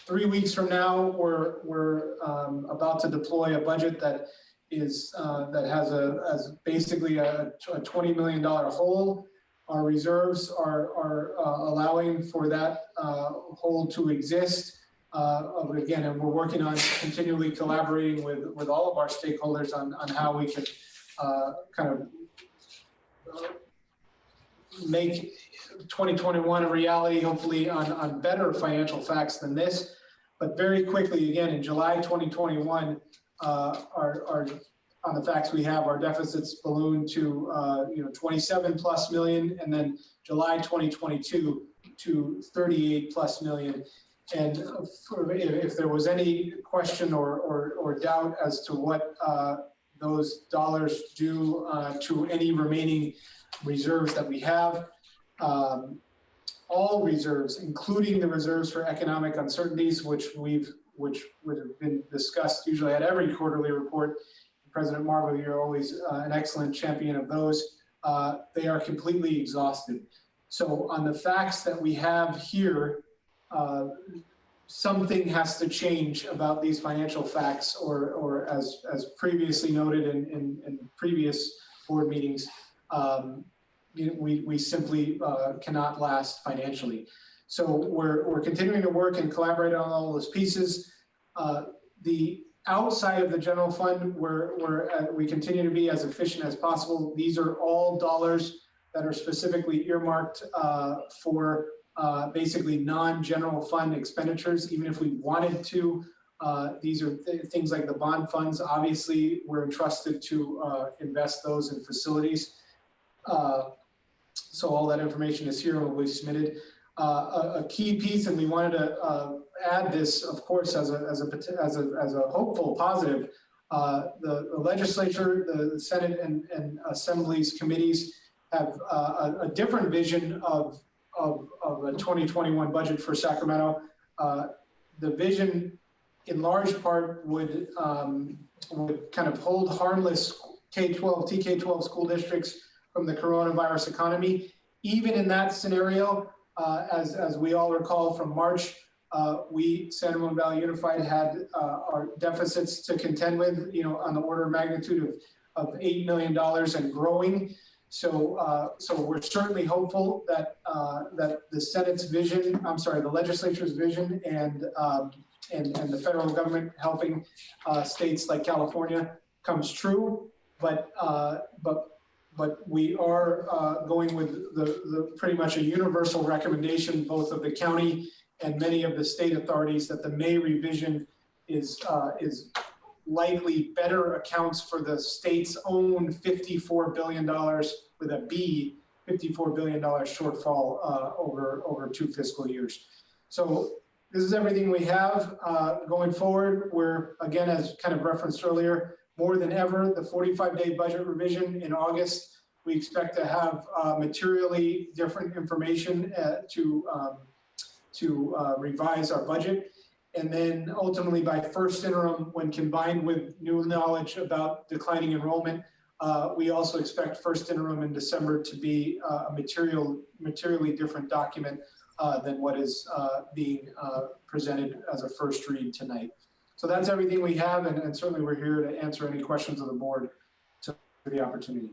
3 weeks from now, we're about to deploy a budget that has basically a $20 million hole. Our reserves are allowing for that hole to exist. Again, and we're working on continually collaborating with all of our stakeholders on how we can kind of make 2021 a reality, hopefully on better financial facts than this. But very quickly, again, in July 2021, on the facts we have, our deficits balloon to 27+ million, and then July 2022 to 38+ million. And if there was any question or doubt as to what those dollars do to any remaining reserves that we have, all reserves, including the reserves for economic uncertainties, which would have been discussed usually at every quarterly report. President Marvel, you're always an excellent champion of those. They are completely exhausted. So on the facts that we have here, something has to change about these financial facts, or as previously noted in previous board meetings, we simply cannot last financially. So we're continuing to work and collaborate on all those pieces. The outside of the general fund, we continue to be as efficient as possible. These are all dollars that are specifically earmarked for basically non-general fund expenditures. Even if we wanted to These are things like the bond funds. Obviously, we're entrusted to invest those in facilities. So all that information is here and will be submitted. A key piece, and we wanted to add this, of course, as a hopeful positive. The legislature, the Senate and Assembly's committees have a different vision of a 2021 budget for Sacramento. The vision, in large part, would kind of hold harmless K-12, TK-12 school districts from the coronavirus economy. Even in that scenario, as we all recall from March, we, San Ramon Valley Unified, had our deficits to contend with, on the order of magnitude of $8 million and growing. So we're certainly hopeful that the Senate's vision, the legislature's vision, and the federal government helping states like California comes true. But we are going with the pretty much a universal recommendation, both of the county and many of the state authorities, that the May revision is likely better accounts for the state's own $54 billion with a B, $54 billion shortfall over 2 fiscal years. So this is everything we have going forward. We're, again, as kind of referenced earlier, more than ever, the 45-day budget revision in August, we expect to have materially different information to revise our budget. And then ultimately by first interim, when combined with new knowledge about declining enrollment, we also expect first interim in December to be a materially different document than what is being presented as a first read tonight. So that's everything we have, and certainly we're here to answer any questions of the board for the opportunity.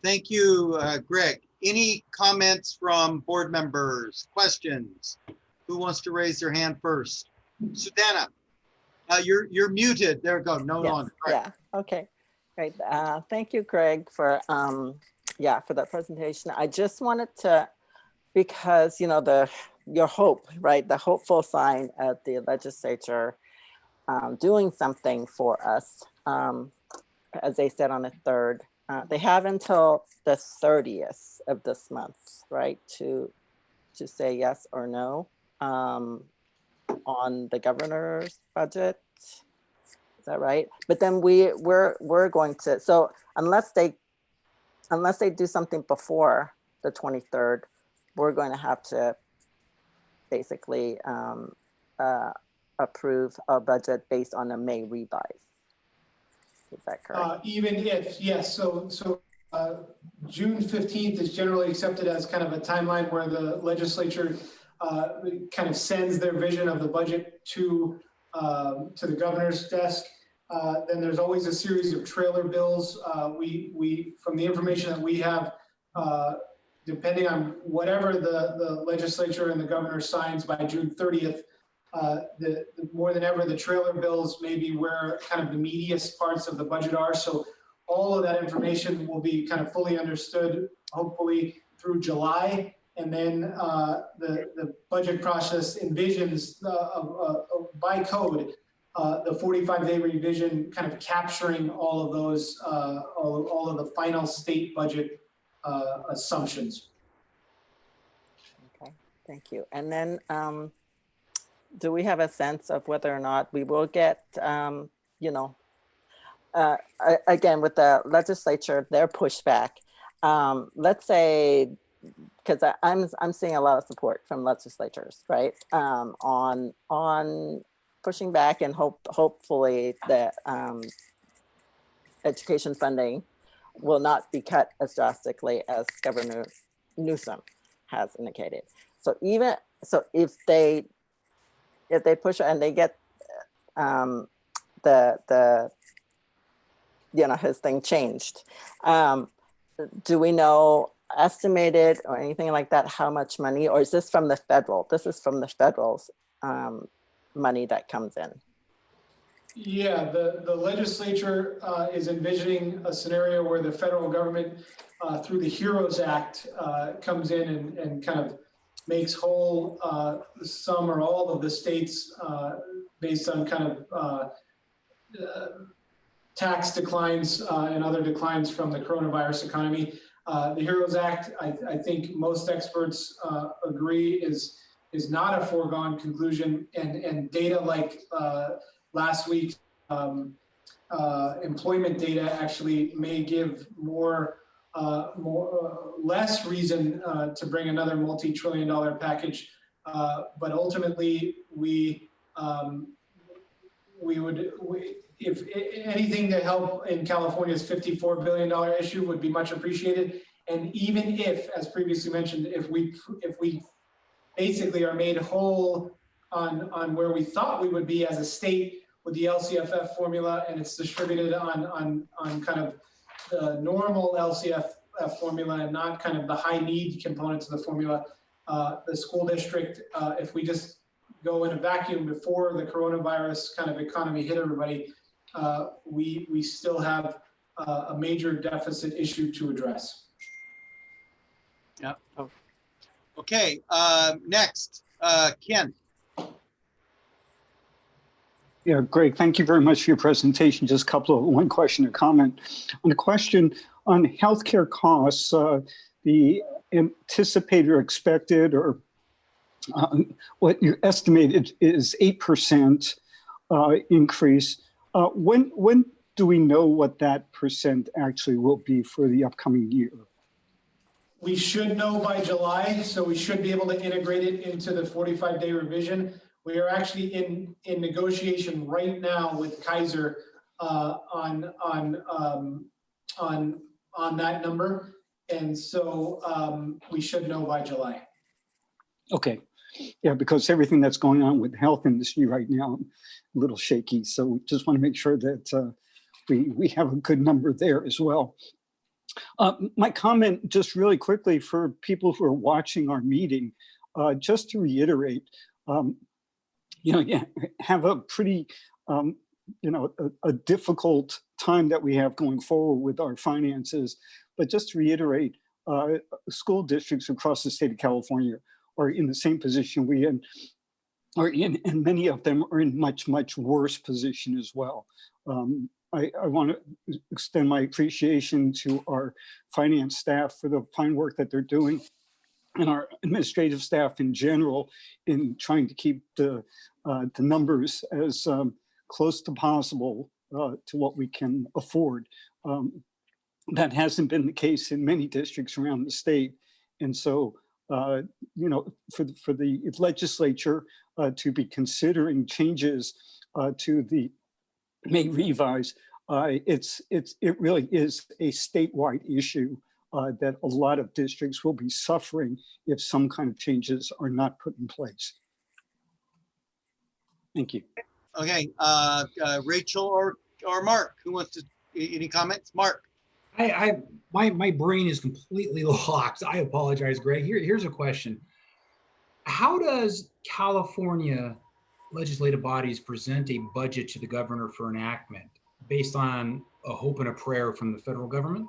Thank you, Greg. Any comments from board members, questions? Who wants to raise their hand first? Susanna, you're muted. There we go. No longer. Right.
Yeah. Okay. Great. Thank you, Greg, for for that presentation. I just wanted to, because your hope, right? The hopeful sign at the legislature doing something for us, as they said on the 3rd. They have until the 30th of this month, right, to say yes or no on the governor's budget. Is that right? But then we're going to, so unless they do something before the 23rd, we're going to have to basically approve a budget based on a May revise. Is that correct?
Even if, yes. So June 15th is generally accepted as kind of a timeline where the legislature kind of sends their vision of the budget to the governor's desk. Then there's always a series of trailer bills. We from the information that we have, depending on whatever the legislature and the governor signs by June 30th, the more than ever, the trailer bills may be where kind of the meatiest parts of the budget are. So all of that information will be kind of fully understood, hopefully through July. And then the budget process envisions by code the 45-day revision, kind of capturing all of those, all of the final state budget assumptions.
Okay, thank you. And then do we have a sense of whether or not we will get, again, with the legislature, their pushback, let's say, because I'm seeing a lot of support from legislatures, right, on pushing back, and hopefully that education funding will not be cut as drastically as Governor Newsom has indicated. So if they push and they get his thing changed, do we know estimated or anything like that how much money, or is this from the federal? This is from the federal's money that comes in.
Yeah, the legislature is envisioning a scenario where the federal government, through the HEROES Act, comes in and kind of makes whole some or all of the states based on kind of tax declines and other declines from the coronavirus economy. The HEROES Act, I think most experts agree, is not a foregone conclusion, and data like last week's employment data actually may give less reason to bring another multi-trillion-dollar package, but ultimately if anything to help in California's $54 billion issue would be much appreciated. And even if, as previously mentioned, if we basically are made whole on where we thought we would be as a state with the LCFF formula, and it's distributed on kind of the normal LCFF formula and not kind of the high need components of the formula, the school district, if we just go in a vacuum before the coronavirus kind of economy hit everybody, we still have a major deficit issue to address.
Yeah. Okay, next, Ken.
Yeah, Greg, thank you very much for your presentation. Just a couple of one question or comment. On the question on healthcare costs, the anticipated or expected or what you estimated is 8% increase. When do we know what that percent actually will be for the upcoming year?
We should know by July, so we should be able to integrate it into the 45-day revision. We are actually in negotiation right now with Kaiser on that number, and so we should know by July.
Okay, yeah, because everything that's going on with the health industry right now, I'm a little shaky. So we just want to make sure that we have a good number there as well. My comment, just really quickly for people who are watching our meeting, just to reiterate, have a pretty, a difficult time that we have going forward with our finances. But just to reiterate, school districts across the state of California are in the same position we are in, and many of them are in much, much worse position as well. I want to extend my appreciation to our finance staff for the fine work that they're doing, and our administrative staff in general in trying to keep the numbers as close to possible to what we can afford. That hasn't been the case in many districts around the state. And so, for the legislature to be considering changes to the May revise, it really is a statewide issue that a lot of districts will be suffering if some kind of changes are not put in place. Thank you.
Okay, Rachel or Mark, who wants to, any comments? Mark.
My brain is completely locked. I apologize, Greg. Here's a question. How does California legislative bodies present a budget to the governor for enactment based on a hope and a prayer from the federal government?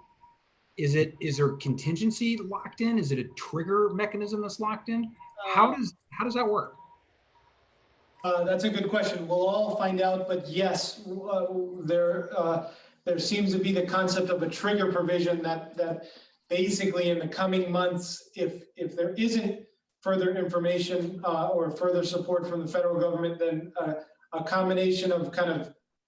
Is there contingency locked in? Is it a trigger mechanism that's locked in? How does that work?
That's a good question. We'll all find out, but yes, there seems to be the concept of a trigger provision that basically in the coming months, if there isn't further information or further support from the federal government, then a combination of kind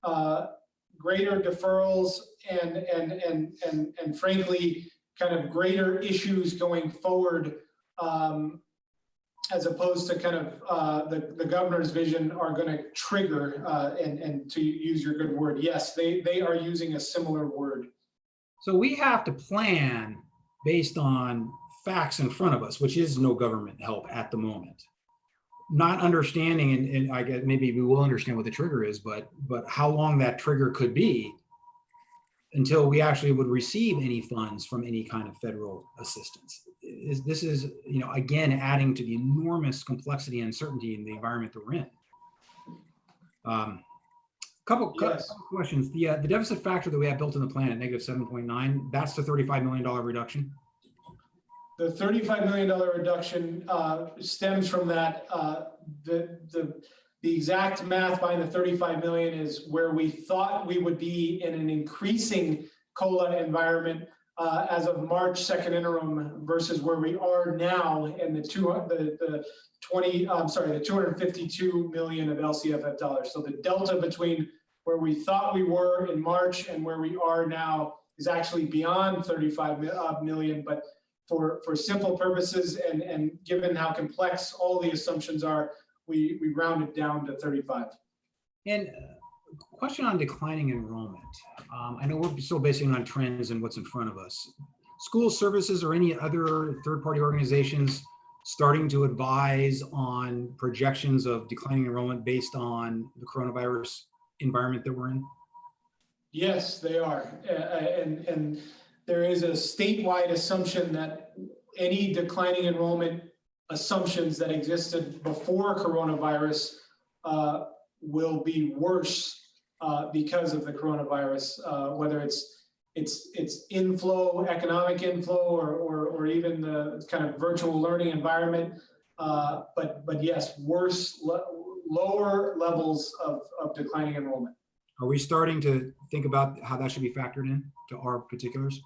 of greater deferrals and frankly, kind of greater issues going forward, as opposed to kind of the governor's vision, are going to trigger, and to use your good word, yes, they are using a similar word.
So we have to plan based on facts in front of us, which is no government help at the moment. Not understanding, and I guess maybe we will understand what the trigger is, but how long that trigger could be until we actually would receive any funds from any kind of federal assistance. This is, again, adding to the enormous complexity and uncertainty in the environment that we're in. Couple questions. The deficit factor that we have built in the plan at -7.9, that's the $35 million reduction?
The $35 million reduction stems from that. The exact math behind the 35 million is where we thought we would be in an increasing COLA environment as of March 2nd interim versus where we are now in the 252 million of LCFF dollars. So the delta between where we thought we were in March and where we are now is actually beyond 35 million. But for simple purposes and given how complex all the assumptions are, we rounded down to 35.
And question on declining enrollment. I know we're still basing on trends and what's in front of us. School services or any other third-party organizations starting to advise on projections of declining enrollment based on the coronavirus environment that we're in?
Yes, they are. And there is a statewide assumption that any declining enrollment assumptions that existed before coronavirus will be worse because of the coronavirus, whether it's inflow, economic inflow, or even the kind of virtual learning environment. But yes, worse, lower levels of declining enrollment.
Are we starting to think about how that should be factored in to our particulars?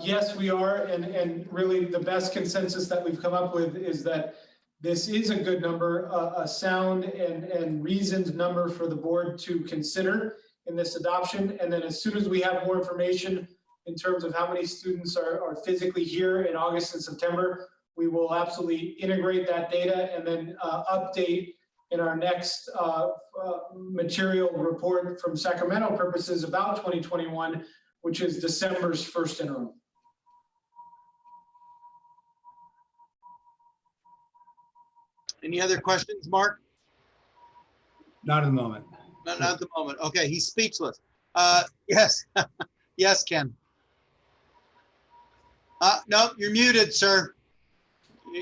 Yes, we are. And really the best consensus that we've come up with is that this is a good number, a sound and reasoned number for the board to consider in this adoption. And then as soon as we have more information in terms of how many students are physically here in August and September, we will absolutely integrate that data and then update in our next material report from Sacramento purposes about 2021, which is December's first interim.
Any other questions, Mark?
Not at the moment.
Not at the moment. Okay, he's speechless. Yes, yes, Ken. No, you're muted, sir.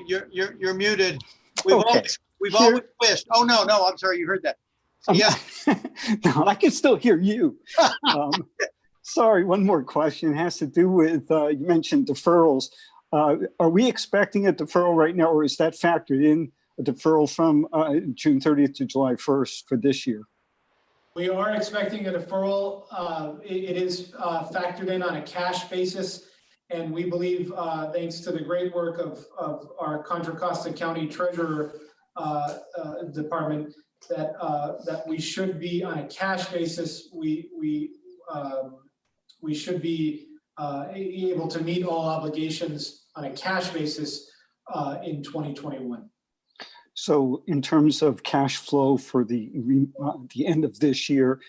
You're muted. We've always wished. Oh no, I'm sorry. You heard that. So, yes.
No, I can still hear you. Sorry, one more question. It has to do with, you mentioned deferrals. Are we expecting a deferral right now, or is that factored in, a deferral from June 30th to July 1st for this year?
We are expecting a deferral. It is factored in on a cash basis. And we believe, thanks to the great work of our Contra Costa County Treasurer Department, that we should be on a cash basis. We should be able to meet all obligations on a cash basis in 2021.
So in terms of cash flow for the end of this year,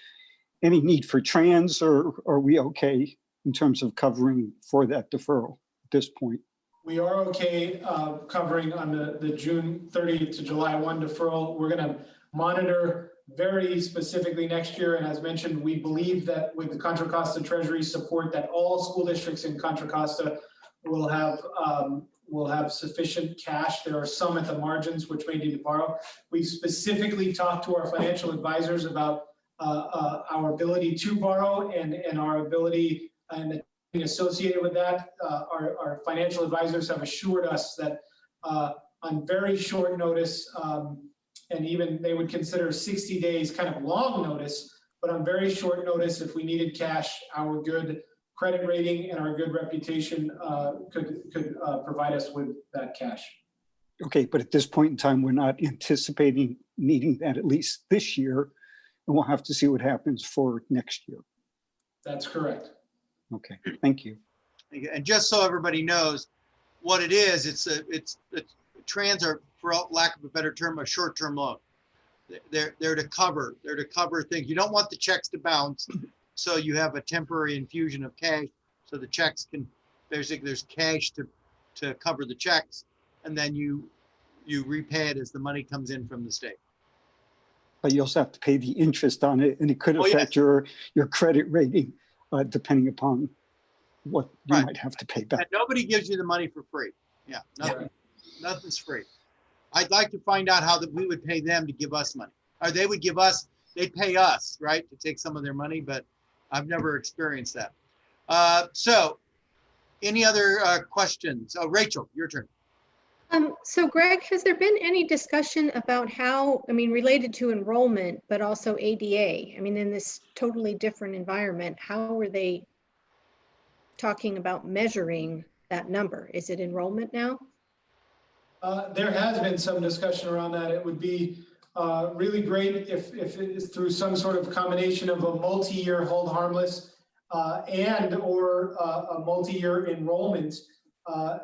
any need for trans, or are we okay in terms of covering for that deferral at this point?
We are okay covering on the June 30th to July 1 deferral. We're going to monitor very specifically next year. And as mentioned, we believe that with the Contra Costa Treasury support, that all school districts in Contra Costa will have sufficient cash. There are some at the margins which may need to borrow. We've specifically talked to our financial advisors about our ability to borrow and our ability and the associated with that. Our financial advisors have assured us that on very short notice, and even they would consider 60 days kind of long notice, but on very short notice, if we needed cash, our good credit rating and our good reputation could provide us with that cash.
Okay, but at this point in time, we're not anticipating needing that at least this year, and we'll have to see what happens for next year.
That's correct.
Okay, thank you.
And just so everybody knows what it is, it's trans are, for lack of a better term, a short-term loan. They're to cover things. You don't want the checks to bounce, so you have a temporary infusion of cash, so the checks can, there's cash to cover the checks, and then you repay it as the money comes in from the state.
But you also have to pay the interest on it, and it could affect your credit rating depending upon what you might have to pay back.
And nobody gives you the money for free. Yeah, nothing's free. I'd like to find out how that we would pay them to give us money, or they would give us, they'd pay us, right, to take some of their money, but I've never experienced that. So Any other questions? Oh, Rachel, your turn.
So Greg, has there been any discussion about how, I mean, related to enrollment, but also ADA? I mean, in this totally different environment, how are they talking about measuring that number? Is it enrollment now?
There has been some discussion around that. It would be really great if it is through some sort of combination of a multi-year hold harmless and or a multi-year enrollment.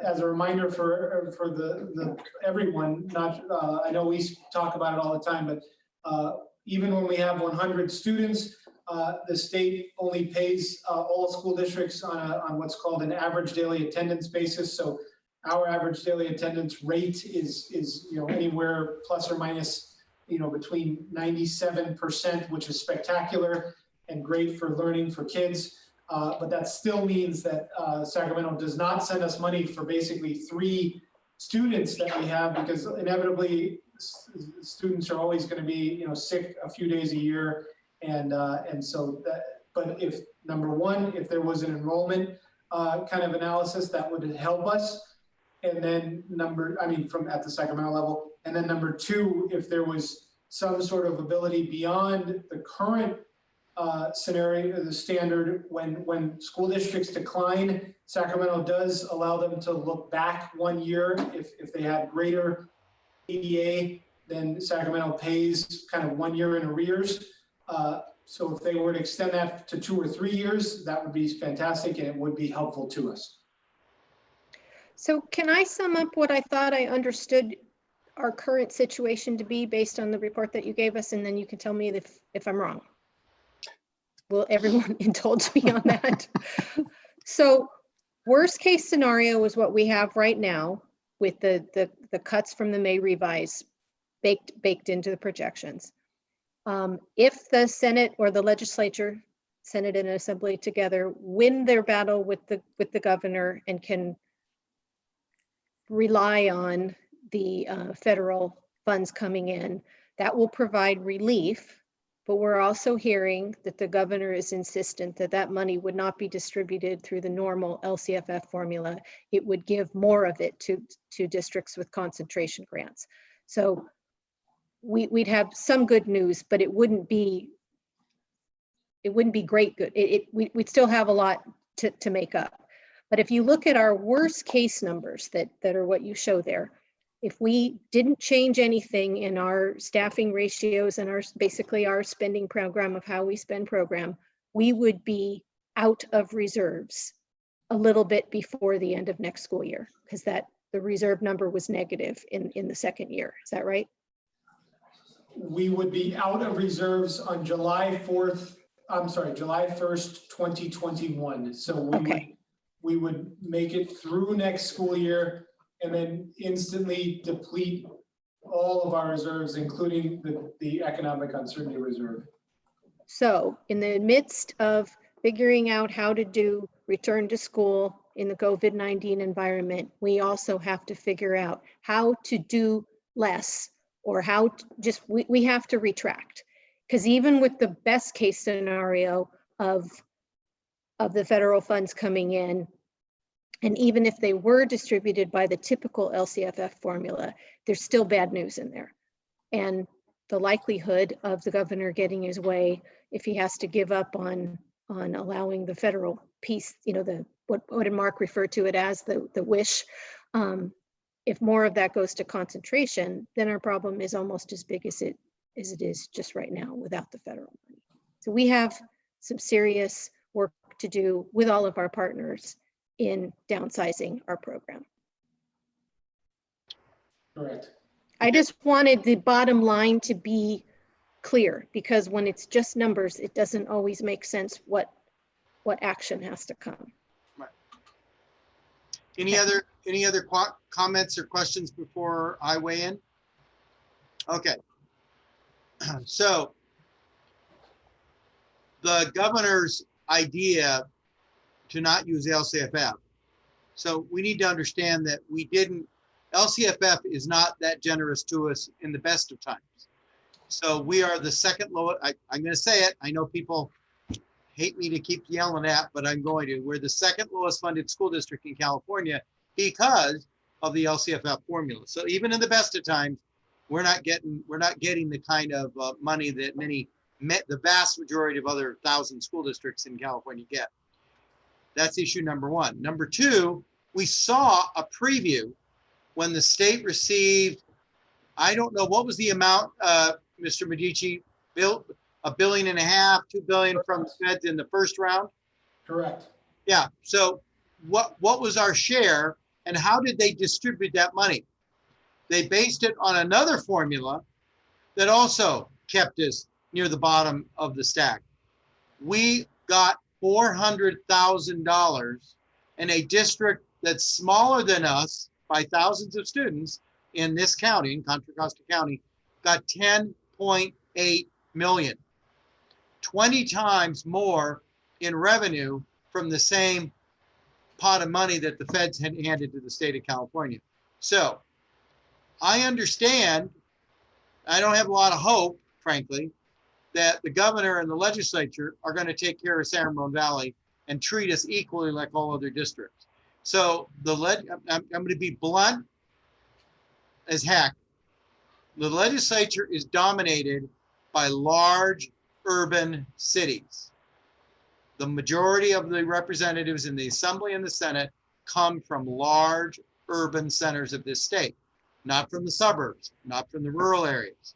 As a reminder for the everyone, not I know we talk about it all the time, but even when we have 100 students, the state only pays all school districts on what's called an average daily attendance basis. So our average daily attendance rate is anywhere plus or minus between 97%, which is spectacular and great for learning for kids. But that still means that Sacramento does not send us money for basically 3 students that we have, because inevitably students are always going to be sick a few days a year, and so that. But if number one, if there was an enrollment kind of analysis, that would help us. And then from at the Sacramento level, and then number 2, if there was some sort of ability beyond the current scenario, the standard, when school districts decline, Sacramento does allow them to look back 1 year. If they had greater ADA, then Sacramento pays kind of 1 year in arrears. So if they were to extend that to 2 or 3 years, that would be fantastic, and it would be helpful to us.
So can I sum up what I thought I understood our current situation to be based on the report that you gave us, and then you can tell me if I'm wrong? Will everyone indulge me on that? So worst case scenario is what we have right now with the cuts from the May revise baked into the projections. If the Senate or the legislature, Senate and Assembly together, win their battle with the governor and can rely on the federal funds coming in, that will provide relief. But we're also hearing that the governor is insistent that that money would not be distributed through the normal LCFF formula. It would give more of it to districts with concentration grants. So we'd have some good news, but it wouldn't be great good. We'd still have a lot to make up. But if you look at our worst case numbers that are what you show there, if we didn't change anything in our staffing ratios and basically our spending program of how we spend program, we would be out of reserves a little bit before the end of next school year, because the reserve number was negative in the second year. Is that right?
We would be out of reserves on July 1st, 2021. So we would make it through next school year and then instantly deplete all of our reserves, including the economic uncertainty reserve.
So in the midst of figuring out how to do return to school in the COVID-19 environment, we also have to figure out how to do less, or how to we have to retract. Because even with the best case scenario of the federal funds coming in, and even if they were distributed by the typical LCFF formula, there's still bad news in there. And the likelihood of the governor getting his way, if he has to give up on allowing the federal piece, what did Mark refer to it as, the wish, if more of that goes to concentration, then our problem is almost as big as it is just right now without the federal money. So we have some serious work to do with all of our partners in downsizing our program.
Correct.
I just wanted the bottom line to be clear, because when it's just numbers, it doesn't always make sense what action has to come.
Right. Any other comments or questions before I weigh in? Okay. So the governor's idea to not use LCFF. So we need to understand that LCFF is not that generous to us in the best of times. So we are the second lowest, I'm going to say it, I know people hate me to keep yelling at, but I'm going to. We're the second lowest funded school district in California because of the LCFF formula. So even in the best of times, we're not getting the kind of money that the vast majority of other 1,000 school districts in California get. That's issue number one. Number two, we saw a preview when the state received, I don't know, what was the amount, Mr. Medici, built $1.5 billion, $2 billion from the feds in the first round?
Correct.
Yeah, so what was our share and how did they distribute that money? They based it on another formula that also kept us near the bottom of the stack. We got $400,000 in a district that's smaller than us by thousands of students in this county, in Contra Costa County, got 10.8 million. 20 times more in revenue from the same pot of money that the feds had handed to the state of California. So I understand, I don't have a lot of hope, frankly, that the governor and the legislature are going to take care of San Ramon Valley and treat us equally like all other districts. So I'm going to be blunt as heck. The legislature is dominated by large urban cities. The majority of the representatives in the Assembly and the Senate come from large urban centers of this state, not from the suburbs, not from the rural areas.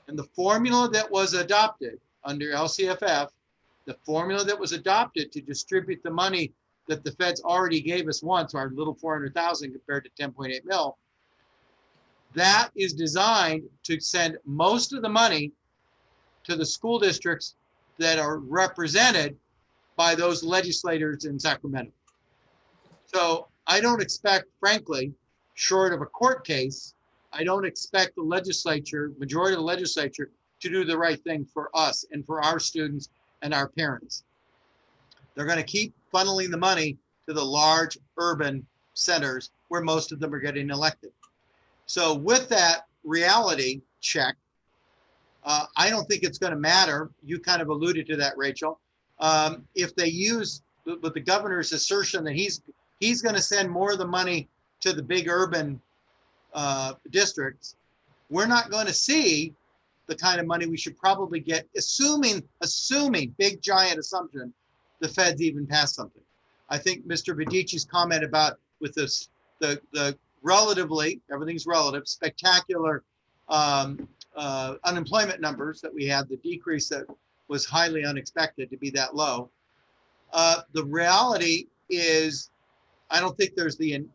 And the formula that was adopted under LCFF, the formula that was adopted to distribute the money that the feds already gave us once, our little 400,000 compared to 10.8 mil, that is designed to send most of the money to the school districts that are represented by those legislators in Sacramento. So I don't expect, frankly, short of a court case, I don't expect the legislature, majority of the legislature, to do the right thing for us and for our students and our parents. They're going to keep funneling the money to the large urban centers where most of them are getting elected. So with that reality check, I don't think it's going to matter. You kind of alluded to that, Rachel. If they use with the governor's assertion that he's going to send more of the money to the big urban districts, we're not going to see the kind of money we should probably get, assuming big giant assumption, the feds even pass something. I think Mr. Vidici's comment about with this, the relatively, everything's relative, spectacular unemployment numbers that we had, the decrease that was highly unexpected to be that low. The reality is, I don't think there's the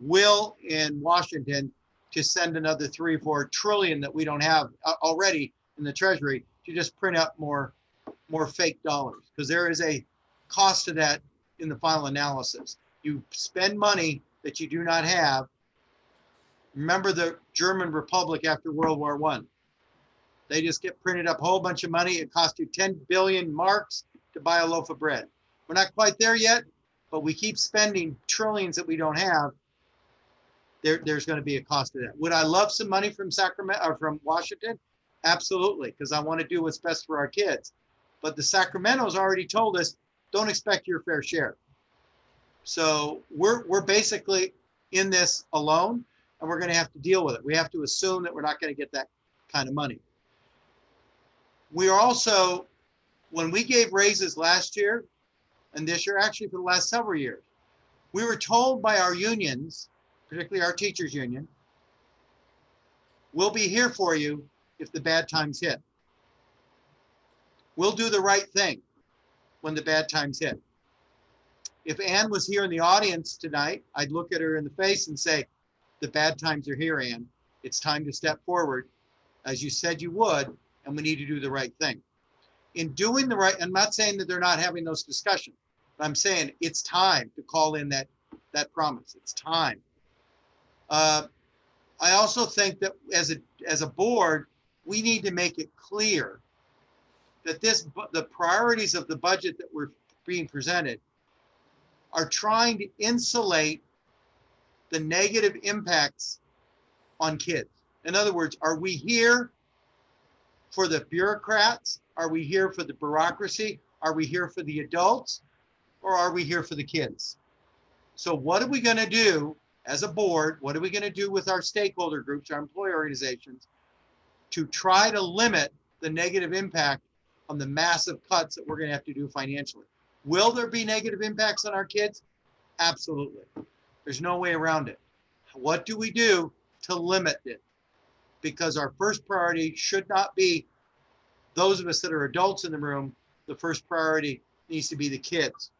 will in Washington to send another 3 or 4 trillion that we don't have already in the Treasury to just print up more fake dollars, because there is a cost to that in the final analysis. You spend money that you do not have. Remember the German Republic after World War I. They just get printed up a whole bunch of money. It cost you 10 billion marks to buy a loaf of bread. We're not quite there yet, but we keep spending trillions that we don't have. There's going to be a cost to that. Would I love some money from Sacramento or from Washington? Absolutely, because I want to do what's best for our kids. But the Sacramento's already told us, don't expect your fair share. So we're basically in this alone, and we're going to have to deal with it. We have to assume that we're not going to get that kind of money. We are also, when we gave raises last year and this year, actually for the last several years, we were told by our unions, particularly our teachers union, we'll be here for you if the bad times hit. We'll do the right thing when the bad times hit. If Ann was here in the audience tonight, I'd look at her in the face and say, the bad times are here, Ann. It's time to step forward, as you said you would, and we need to do the right thing. In doing the right, I'm not saying that they're not having those discussions, but I'm saying it's time to call in that promise. It's time. I also think that as a board, we need to make it clear that the priorities of the budget that we're being presented are trying to insulate the negative impacts on kids. In other words, are we here for the bureaucrats? Are we here for the bureaucracy? Are we here for the adults or are we here for the kids? So what are we going to do as a board? What are we going to do with our stakeholder groups, our employee organizations, to try to limit the negative impact on the massive cuts that we're going to have to do financially? Will there be negative impacts on our kids? Absolutely. There's no way around it. What do we do to limit it? Because our first priority should not be those of us that are adults in the room. The first priority needs to be the kids.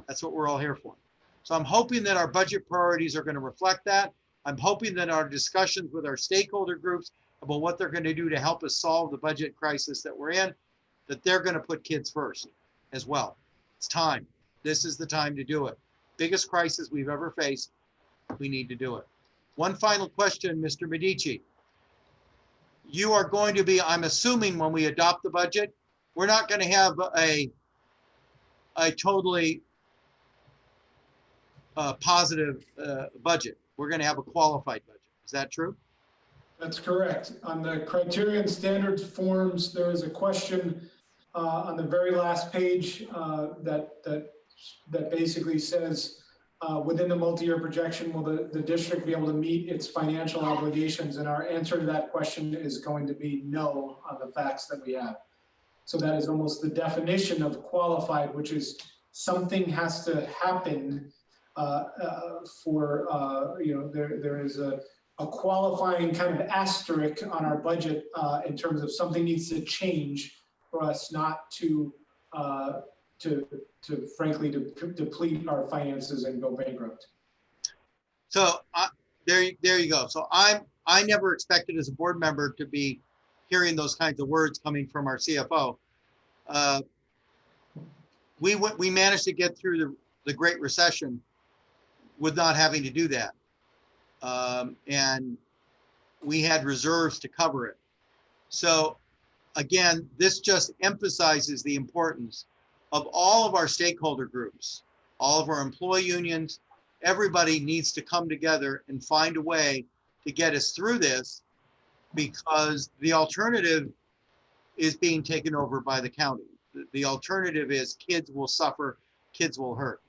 That's what we're all here for. So I'm hoping that our budget priorities are going to reflect that. I'm hoping that our discussions with our stakeholder groups about what they're going to do to help us solve the budget crisis that we're in, that they're going to put kids first as well. It's time. This is the time to do it. Biggest crisis we've ever faced. We need to do it. One final question, Mr. Medici. You are going to be, I'm assuming when we adopt the budget, we're not going to have a totally positive budget. We're going to have a qualified budget. Is that true?
That's correct. On the criterion standards forms, there is a question on the very last page that basically says, within the multi-year projection, will the district be able to meet its financial obligations? And our answer to that question is going to be no on the facts that we have. So that is almost the definition of qualified, which is something has to happen there is a qualifying kind of asterisk on our budget in terms of something needs to change for us not to frankly deplete our finances and go bankrupt.
So there you go. So I never expected as a board member to be hearing those kinds of words coming from our CFO. We managed to get through the Great Recession with not having to do that. And we had reserves to cover it. So again, this just emphasizes the importance of all of our stakeholder groups, all of our employee unions. Everybody needs to come together and find a way to get us through this, because the alternative is being taken over by the county. The alternative is kids will suffer, kids will hurt.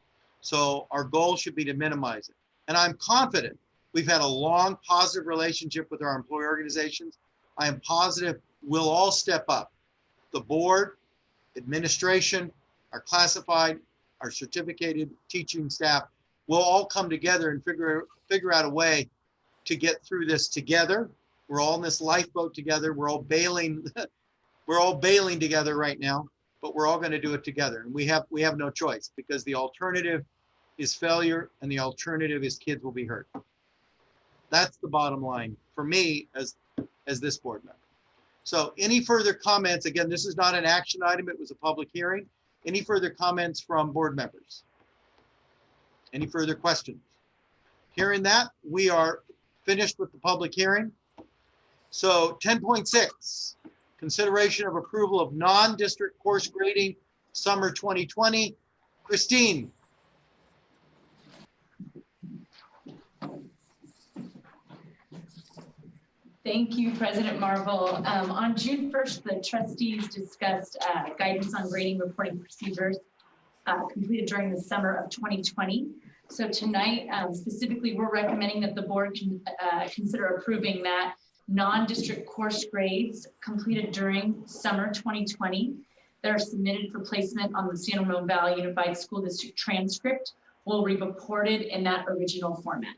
So our goal should be to minimize it. And I'm confident we've had a long positive relationship with our employee organizations. I am positive we'll all step up. The board, administration, our classified, our certificated teaching staff will all come together and figure out a way to get through this together. We're all in this lifeboat together. We're all bailing together right now, but we're all going to do it together. And we have no choice, because the alternative is failure and the alternative is kids will be hurt. That's the bottom line for me as this board member. So any further comments? Again, this is not an action item. It was a public hearing. Any further comments from board members? Any further questions? Hearing that, we are finished with the public hearing. So 10.6, consideration of approval of non-district course grading summer 2020. Christine.
Thank you, President Marvel. On June 1st, the trustees discussed guidance on grading reporting procedures completed during the summer of 2020. So tonight, specifically, we're recommending that the board can consider approving that non-district course grades completed during summer 2020 that are submitted for placement on the San Ramon Valley Unified School District transcript will be reported in that original format.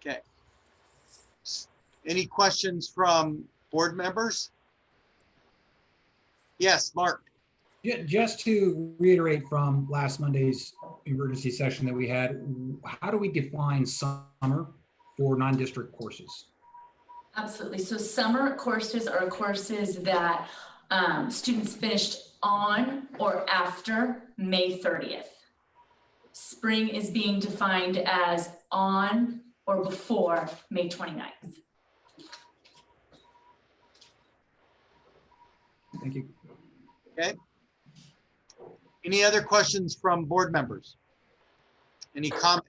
Okay. Any questions from board members? Yes, Mark.
Just to reiterate from last Monday's emergency session that we had, how do we define summer for non-district courses?
Absolutely. So summer courses are courses that students finished on or after May 30th. Spring is being defined as on or before May 29th.
Thank you.
Okay. Any other questions from board members? Any comments?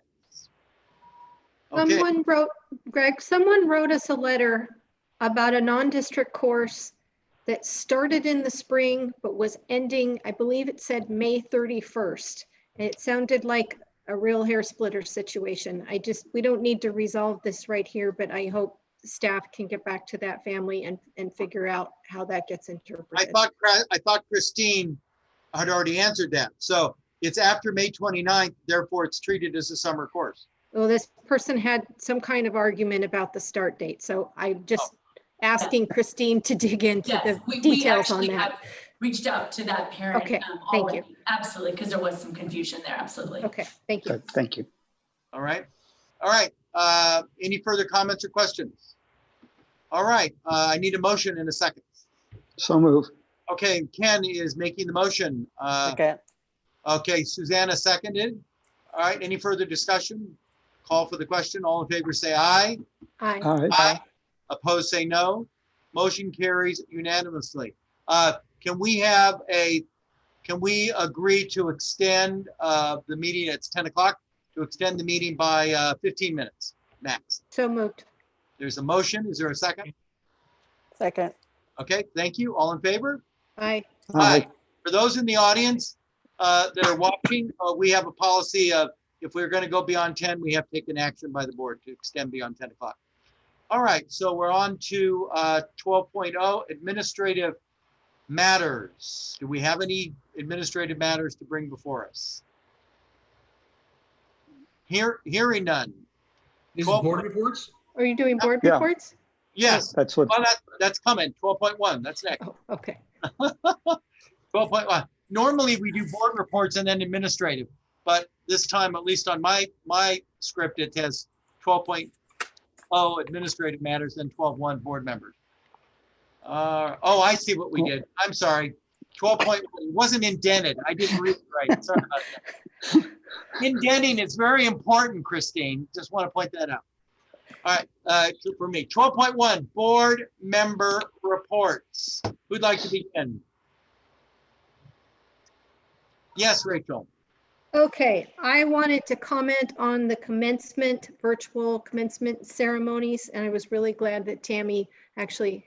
Okay.
Someone wrote us a letter about a non-district course that started in the spring, but was ending, I believe it said May 31st. And it sounded like a real hair splitter situation. We don't need to resolve this right here, but I hope staff can get back to that family and figure out how that gets interpreted.
I thought Christine had already answered that. So it's after May 29th, therefore it's treated as a summer course.
Well, this person had some kind of argument about the start date. So I'm just asking Christine to dig into the details on that.
Have reached out to that parent.
Okay, thank you.
Absolutely, because there was some confusion there, absolutely.
Okay, thank you.
Good, thank you.
All right. All right. Any further comments or questions? All right. I need a motion in a second.
So move.
Okay, Ken is making the motion.
Okay.
Okay, Susanna seconded. All right, any further discussion? Call for the question. All in favor say aye.
Aye.
Aye.
Aye. Opposed say no. Motion carries unanimously. Can we agree to extend the meeting? It's 10 o'clock, to extend the meeting by 15 minutes max.
So moved.
There's a motion. Is there a second?
Second.
Okay, thank you. All in favor?
Aye.
Aye. For those in the audience that are watching, we have a policy of if we're going to go beyond 10, we have to take an action by the board to extend beyond 10 o'clock. All right, so we're on to 12.0, administrative matters. Do we have any administrative matters to bring before us? Hearing none.
Is it board reports?
Are you doing board
Yeah.
reports?
Yes,
That's what,
well, that's coming. 12.1, that's next.
Oh, okay.
12.1. Normally we do board reports and then administrative, but this time, at least on my script, it has 12.0 administrative matters, then 12.1 board members. Oh, I see what we did. I'm sorry. 12.1, it wasn't indented. I didn't read it right. Sorry about that. Indenting is very important, Christine. Just want to point that out. All right, for me, 12.1, board member reports. Who'd like to begin? Yes, Rachel.
Okay, I wanted to comment on the virtual commencement ceremonies, and I was really glad that Tammy actually,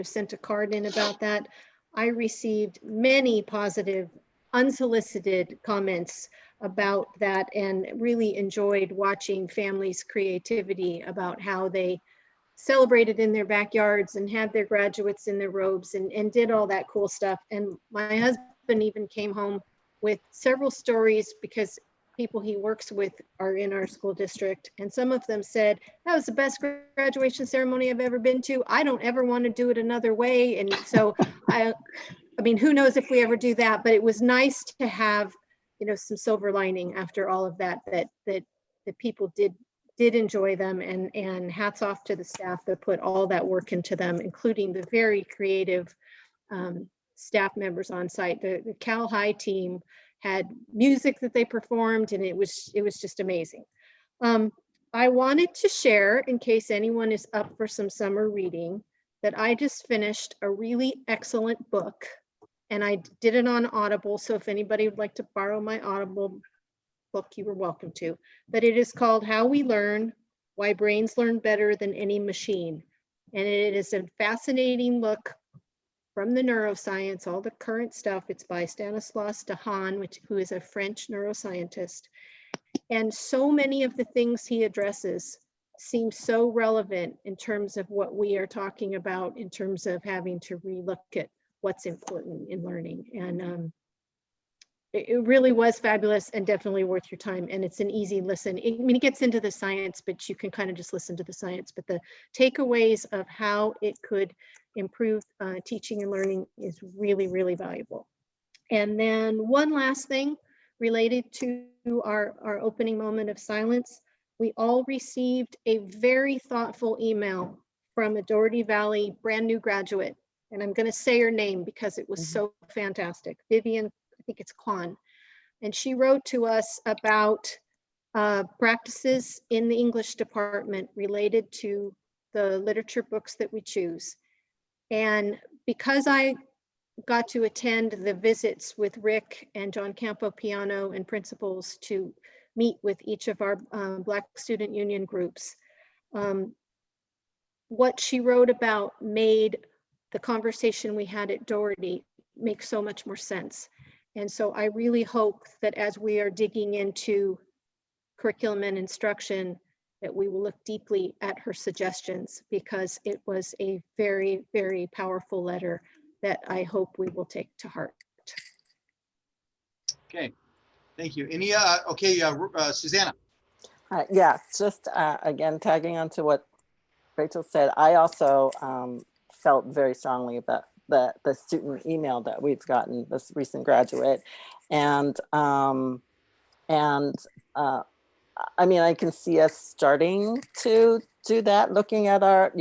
sent a card in about that. I received many positive, unsolicited comments about that and really enjoyed watching families' creativity about how they celebrated in their backyards and had their graduates in their robes and did all that cool stuff. And my husband even came home with several stories because people he works with are in our school district. And some of them said, that was the best graduation ceremony I've ever been to. I don't ever want to do it another way. And so I mean, who knows if we ever do that, but it was nice to have, some silver lining after all of that people did enjoy them, and hats off to the staff that put all that work into them, including the very creative staff members on site. The Cal High team had music that they performed, and it was just amazing. I wanted to share, in case anyone is up for some summer reading, that I just finished a really excellent book, and I did it on Audible. So if anybody would like to borrow my Audible book, you were welcome to. But it is called How We Learn: Why Brains Learn Better Than Any Machine. And it is a fascinating look from the neuroscience, all the current stuff. It's by Stanislas Dehaene, who is a French neuroscientist. And so many of the things he addresses seem so relevant in terms of what we are talking about, in terms of having to relook at what's important in learning. And it really was fabulous and definitely worth your time. And it's an easy listen. I mean, it gets into the science, but you can kind of just listen to the science. But the takeaways of how it could improve teaching and learning is really, really valuable. And then one last thing related to our opening moment of silence. We all received a very thoughtful email from a Doherty Valley brand new graduate. And I'm going to say her name because it was so fantastic. Vivian, I think it's Kwan. And she wrote to us about practices in the English department related to the literature books that we choose. And because I got to attend the visits with Rick and John Campopiano and principals to meet with each of our Black Student Union groups, what she wrote about made the conversation we had at Doherty makes so much more sense. And so I really hope that as we are digging into curriculum and instruction, that we will look deeply at her suggestions, because it was a very, very powerful letter that I hope we will take to heart.
Okay, thank you. Any, Susanna.
Yeah, just again, tagging on to what Rachel said, I also felt very strongly about the student email that we've gotten, this recent graduate. And I mean, I can see us starting to do that, looking at our,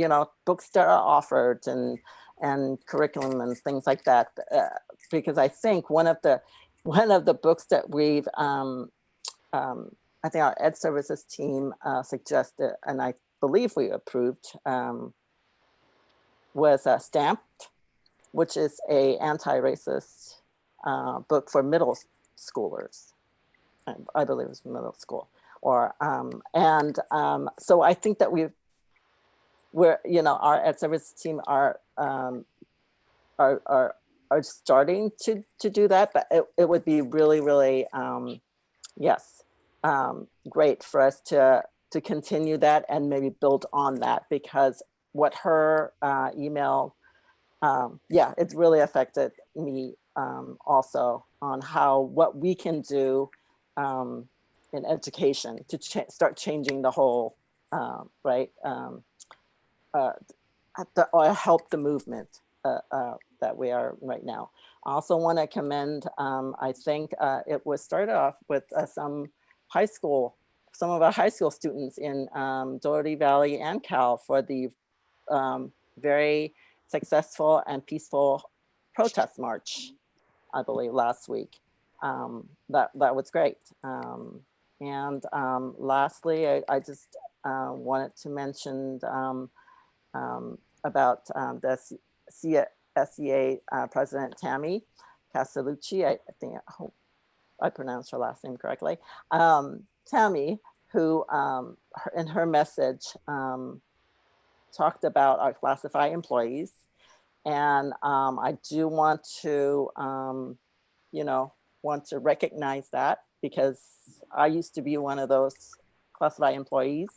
books that are offered and curriculum and things like that. Because I think one of the books that we've, I think our Ed Services team suggested, and I believe we approved, was Stamped, which is a anti-racist book for middle schoolers. I believe it was middle school. Or so I think that our Ed Services team are starting to do that, but it would be really, really, great for us to continue that and maybe build on that, because what her email, it really affected me also on what we can do in education to start changing the whole, or help the movement that we are right now. I also want to commend, I think it was started off with some of our high school students in Doherty Valley and Cal for the very successful and peaceful protest march, I believe, last week. That was great. And lastly, I just wanted to mention about the SEA President Tammy Castellucci. I hope I pronounced her last name correctly. Tammy, who in her message talked about our classified employees. And I do want to, recognize that, because I used to be one of those classified employees,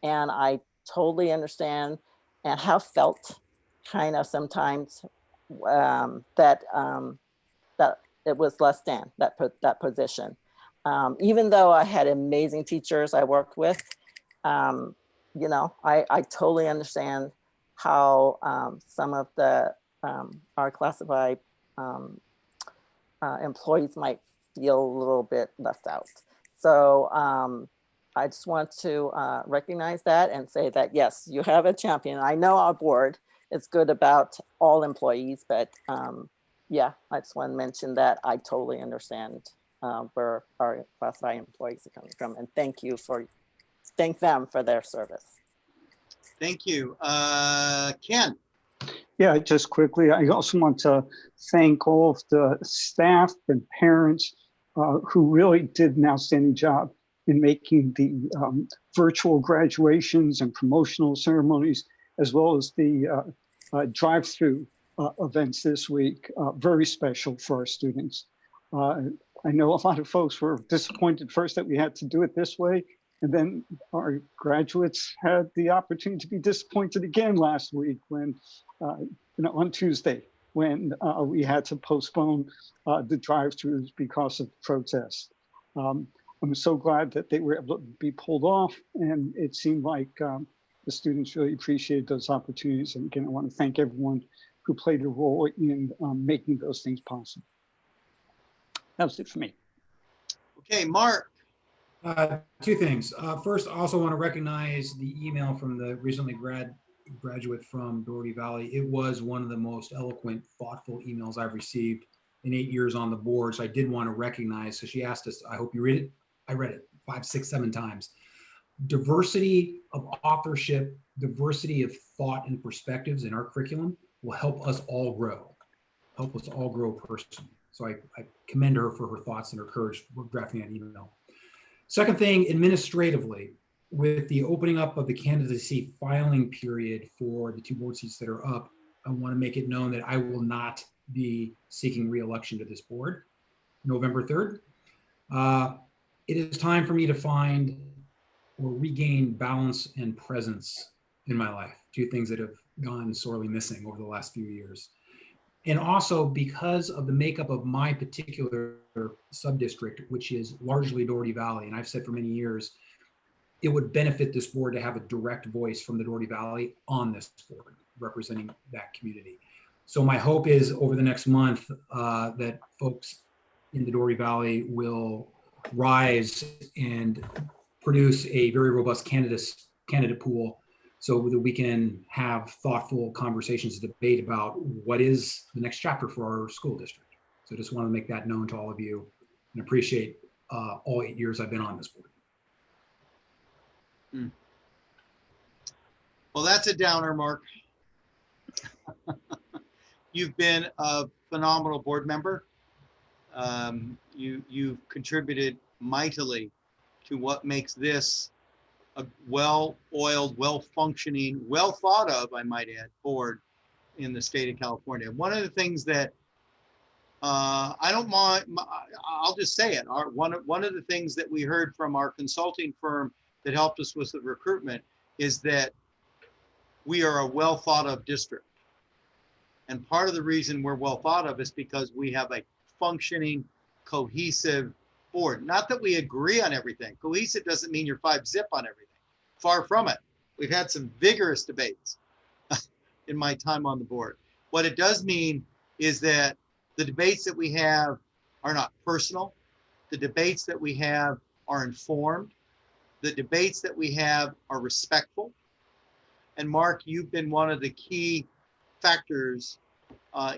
and I totally understand and have felt kind of sometimes that it was less than that position. Even though I had amazing teachers I worked with, I totally understand how some of our classified employees might feel a little bit left out. So I just want to recognize that and say that, yes, you have a champion. I know our board is good about all employees, but I just want to mention that I totally understand where our classified employees are coming from, and thank them for their service.
Thank you. Ken.
Yeah, just quickly, I also want to thank all of the staff and parents who really did an outstanding job in making the virtual graduations and promotional ceremonies, as well as the drive-through events this week, very special for our students. I know a lot of folks were disappointed first that we had to do it this way, and then our graduates had the opportunity to be disappointed again last week when, on Tuesday, when we had to postpone the drive-throughs because of protests. I'm so glad that they were able to be pulled off, and it seemed like the students really appreciated those opportunities. And again, I want to thank everyone who played a role in making those things possible. That was it for me.
Okay, Mark.
Two things. First, I also want to recognize the email from the recently graduate from Doherty Valley. It was one of the most eloquent, thoughtful emails I've received in 8 years on the board. So I did want to recognize. So she asked us, I hope you read it. I read it 5, 6, 7 times. Diversity of authorship, diversity of thought and perspectives in our curriculum will help us all grow personally. So I commend her for her thoughts and her courage for drafting that email. Second thing, administratively, with the opening up of the candidacy filing period for the 2 board seats that are up, I want to make it known that I will not be seeking re-election to this board November 3rd. It is time for me to find or regain balance and presence in my life, two things that have gone sorely missing over the last few years. And also because of the makeup of my particular sub-district, which is largely Doherty Valley, and I've said for many years, it would benefit this board to have a direct voice from the Doherty Valley on this board, representing that community. So my hope is over the next month that folks in the Doherty Valley will rise and produce a very robust candidate pool so that we can have thoughtful conversations, debate about what is the next chapter for our school district. So I just want to make that known to all of you and appreciate all 8 years I've been on this board.
Well, that's a downer, Mark. You've been a phenomenal board member. You've contributed mightily to what makes this a well-oiled, well-functioning, well-thought-of, I might add, board in the state of California. One of the things that I don't mind, I'll just say it. One of the things that we heard from our consulting firm that helped us with the recruitment is that we are a well-thought-of district. And part of the reason we're well thought of is because we have a functioning, cohesive board. Not that we agree on everything. Cohesive doesn't mean you're 5-zip on everything. Far from it. We've had some vigorous debates in my time on the board. What it does mean is that the debates that we have are not personal. The debates that we have are informed. The debates that we have are respectful. And Mark, you've been one of the key factors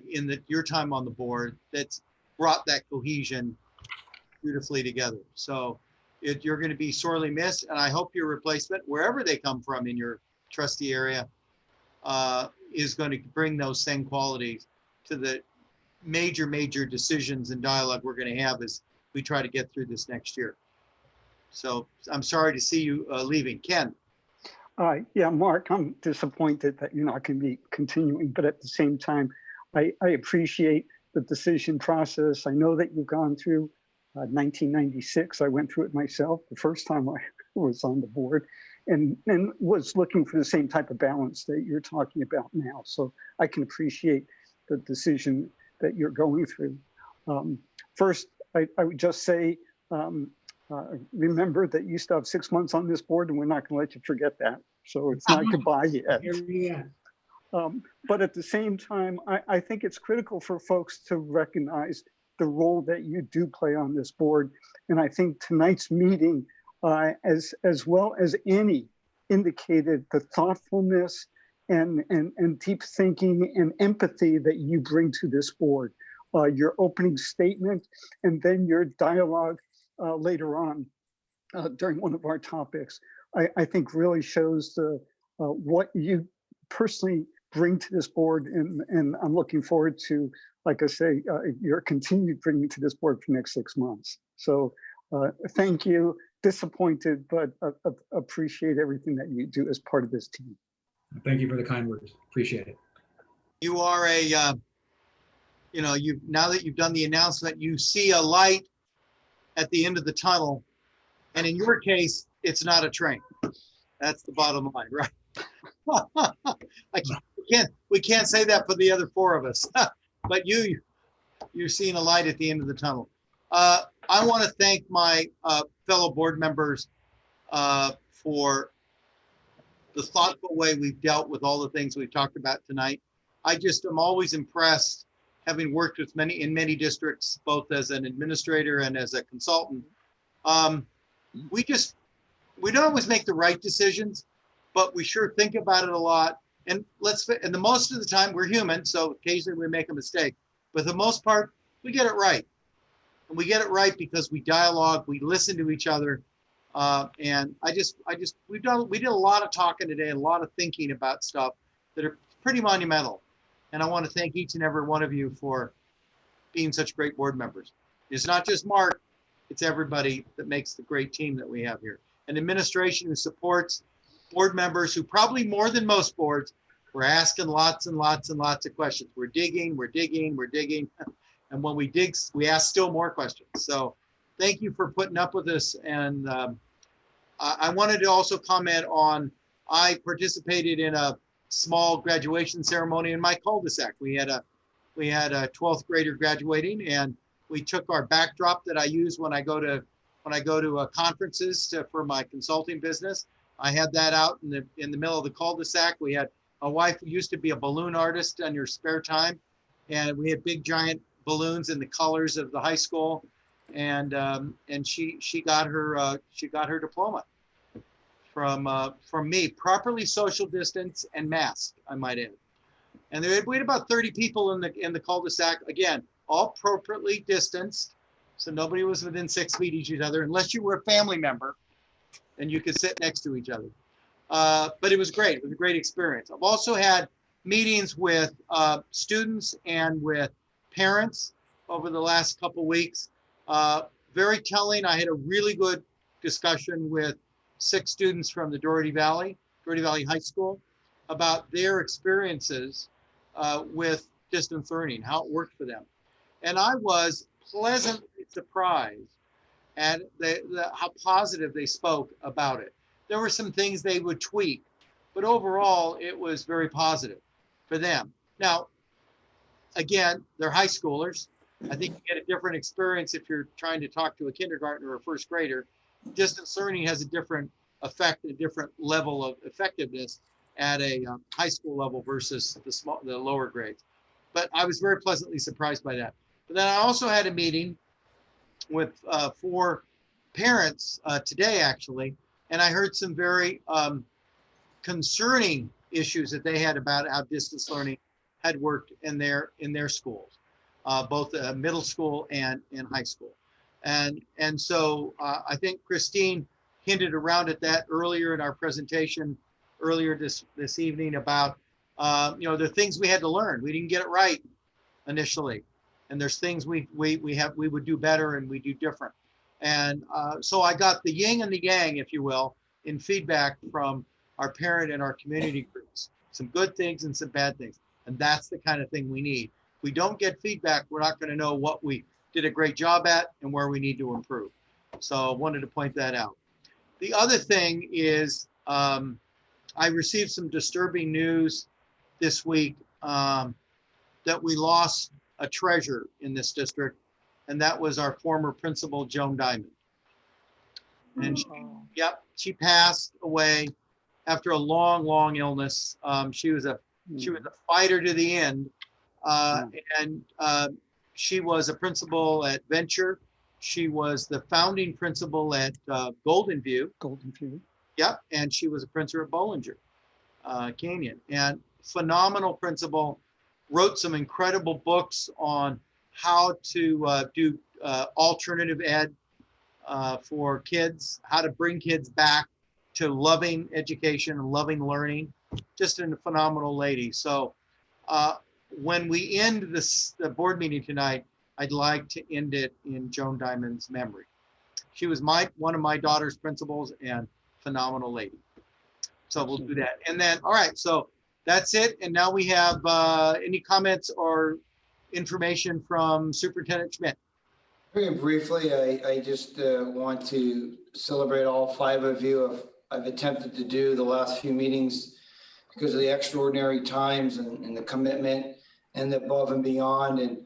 in your time on the board that's brought that cohesion beautifully together. So you're going to be sorely missed, and I hope your replacement, wherever they come from in your trustee area, is going to bring those same qualities to the major decisions and dialogue we're going to have as we try to get through this next year. So I'm sorry to see you leaving. Ken.
Yeah, Mark, I'm disappointed that you're not going to be continuing, but at the same time, I appreciate the decision process. I know that you've gone through 1996. I went through it myself the first time I was on the board and was looking for the same type of balance that you're talking about now. So I can appreciate the decision that you're going through. First, I would just say, remember that you still have 6 months on this board and we're not going to let you forget that. So it's not goodbye yet.
Yeah.
But at the same time, I think it's critical for folks to recognize the role that you do play on this board. And I think tonight's meeting, as well as any, indicated the thoughtfulness and deep thinking and empathy that you bring to this board. Your opening statement and then your dialogue later on during one of our topics, I think really shows what you personally bring to this board, and I'm looking forward to, like I say, your continued bringing to this board for the next 6 months. So thank you. Disappointed, but appreciate everything that you do as part of this team.
Thank you for the kind words. Appreciate it.
You are now that you've done the announcement, you see a light at the end of the tunnel. And in your case, it's not a train. That's the bottom line, right? We can't say that for the other 4 of us, but you're seeing a light at the end of the tunnel. I want to thank my fellow board members for the thoughtful way we've dealt with all the things we've talked about tonight. I just am always impressed, having worked with in many districts, both as an administrator and as a consultant. We don't always make the right decisions, but we sure think about it a lot. And the most of the time we're human, so occasionally we make a mistake, but for the most part, we get it right. And we get it right because we dialogue, we listen to each other. And we did a lot of talking today, and a lot of thinking about stuff that are pretty monumental. And I want to thank each and every one of you for being such great board members. It's not just Mark, it's everybody that makes the great team that we have here. An administration who supports board members who probably more than most boards We're asking lots and lots and lots of questions. We're digging. And when we dig, we ask still more questions. So thank you for putting up with this. And I wanted to also comment on, I participated in a small graduation ceremony in my cul-de-sac. We had a 12th grader graduating, and we took our backdrop that I use when I go to conferences for my consulting business. I had that out in the middle of the cul-de-sac. We had a wife who used to be a balloon artist on her spare time, and we had big giant balloons in the colors of the high school, and she got her diploma from me, properly social distance and mask, I might add. And we had about 30 people in the cul-de-sac, again, all appropriately distanced, so nobody was within 6 feet of each other, unless you were a family member, and you could sit next to each other. But it was great. It was a great experience. I've also had meetings with students and with parents over the last couple weeks. Very telling. I had a really good discussion with 6 students from the Doherty Valley High School, about their experiences with distance learning, how it worked for them. And I was pleasantly surprised at how positive they spoke about it. There were some things they would tweak, but overall it was very positive for them. Now, again, they're high schoolers. I think you get a different experience if you're trying to talk to a kindergartner or a first grader. Distance learning has a different effect, a different level of effectiveness at a high school level versus the lower grades. But I was very pleasantly surprised by that. But then I also had a meeting with 4 parents today, actually, and I heard some very concerning issues that they had about how distance learning had worked in their schools, both middle school and high school. And so I think Christine hinted around at that earlier in our presentation earlier this evening about the things we had to learn. We didn't get it right initially, and there's things we would do better and we do different. And so I got the yin and the yang, if you will, in feedback from our parent and our community groups. Some good things and some bad things, and that's the kind of thing we need. If we don't get feedback, we're not going to know what we did a great job at and where we need to improve. So I wanted to point that out. The other thing is I received some disturbing news this week that we lost a treasure in this district, and that was our former principal, Joan Diamond. And she passed away after a long illness. She was a fighter to the end, and she was a principal at Venture. She was the founding principal at Golden View. Yep, and she was a principal at Bollinger Canyon, and phenomenal principal. Wrote some incredible books on how to do alternative ed for kids, how to bring kids back to loving education and loving learning. Just a phenomenal lady. So when we end the board meeting tonight, I'd like to end it in Joan Diamond's memory. She was one of my daughter's principals and phenomenal lady. So we'll do that. And then, all right, so that's it. And now we have any comments or information from Superintendent Schmidt.
Very briefly, I just want to celebrate all 5 of you. I've attempted to do the last few meetings because of the extraordinary times and the commitment and the above and beyond. And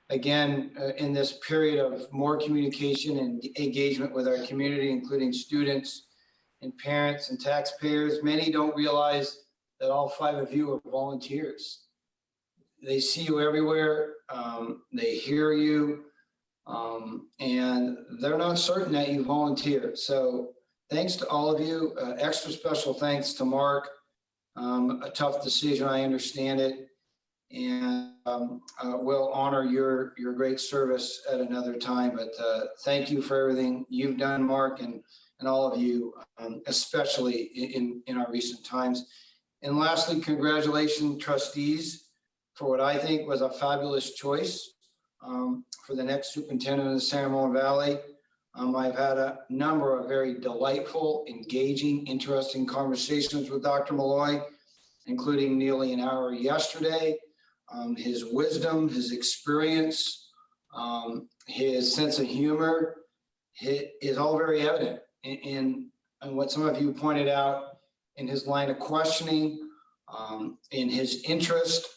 again, in this period of more communication and engagement with our community, including students and parents and taxpayers, many don't realize that all 5 of you are volunteers. They see you everywhere, they hear you, and they're not certain that you volunteer. So thanks to all of you. Extra special thanks to Mark. A tough decision, I understand it, and we'll honor your great service at another time. But thank you for everything you've done, Mark, and all of you, especially in our recent times. And lastly, congratulations, trustees, for what I think was a fabulous choice for the next superintendent of the San Ramon Valley. I've had a number of very delightful, engaging, interesting conversations with Dr. Malloy. including nearly an hour yesterday. His wisdom, his experience, his sense of humor is all very evident in what some of you pointed out in his line of questioning, in his interest.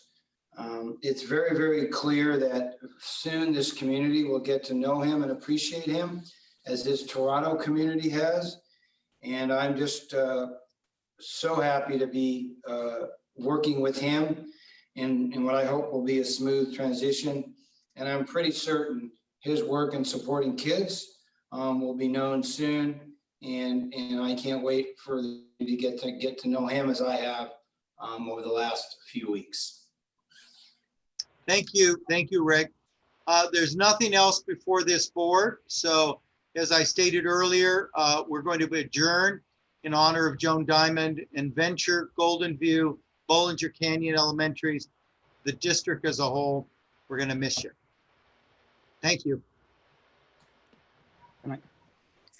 It's very, very clear that soon this community will get to know him and appreciate him as this Toronto community has. And I'm just so happy to be working with him in what I hope will be a smooth transition. And I'm pretty certain his work in supporting kids will be known soon. And I can't wait for you to get to know him as I have over the last few weeks.
Thank you, Rick. There's nothing else before this board. So as I stated earlier, we're going to adjourn in honor of Joan Diamond and Venture, Golden View, Bollinger Canyon Elementaries, the district as a whole. We're going to miss you. Thank you.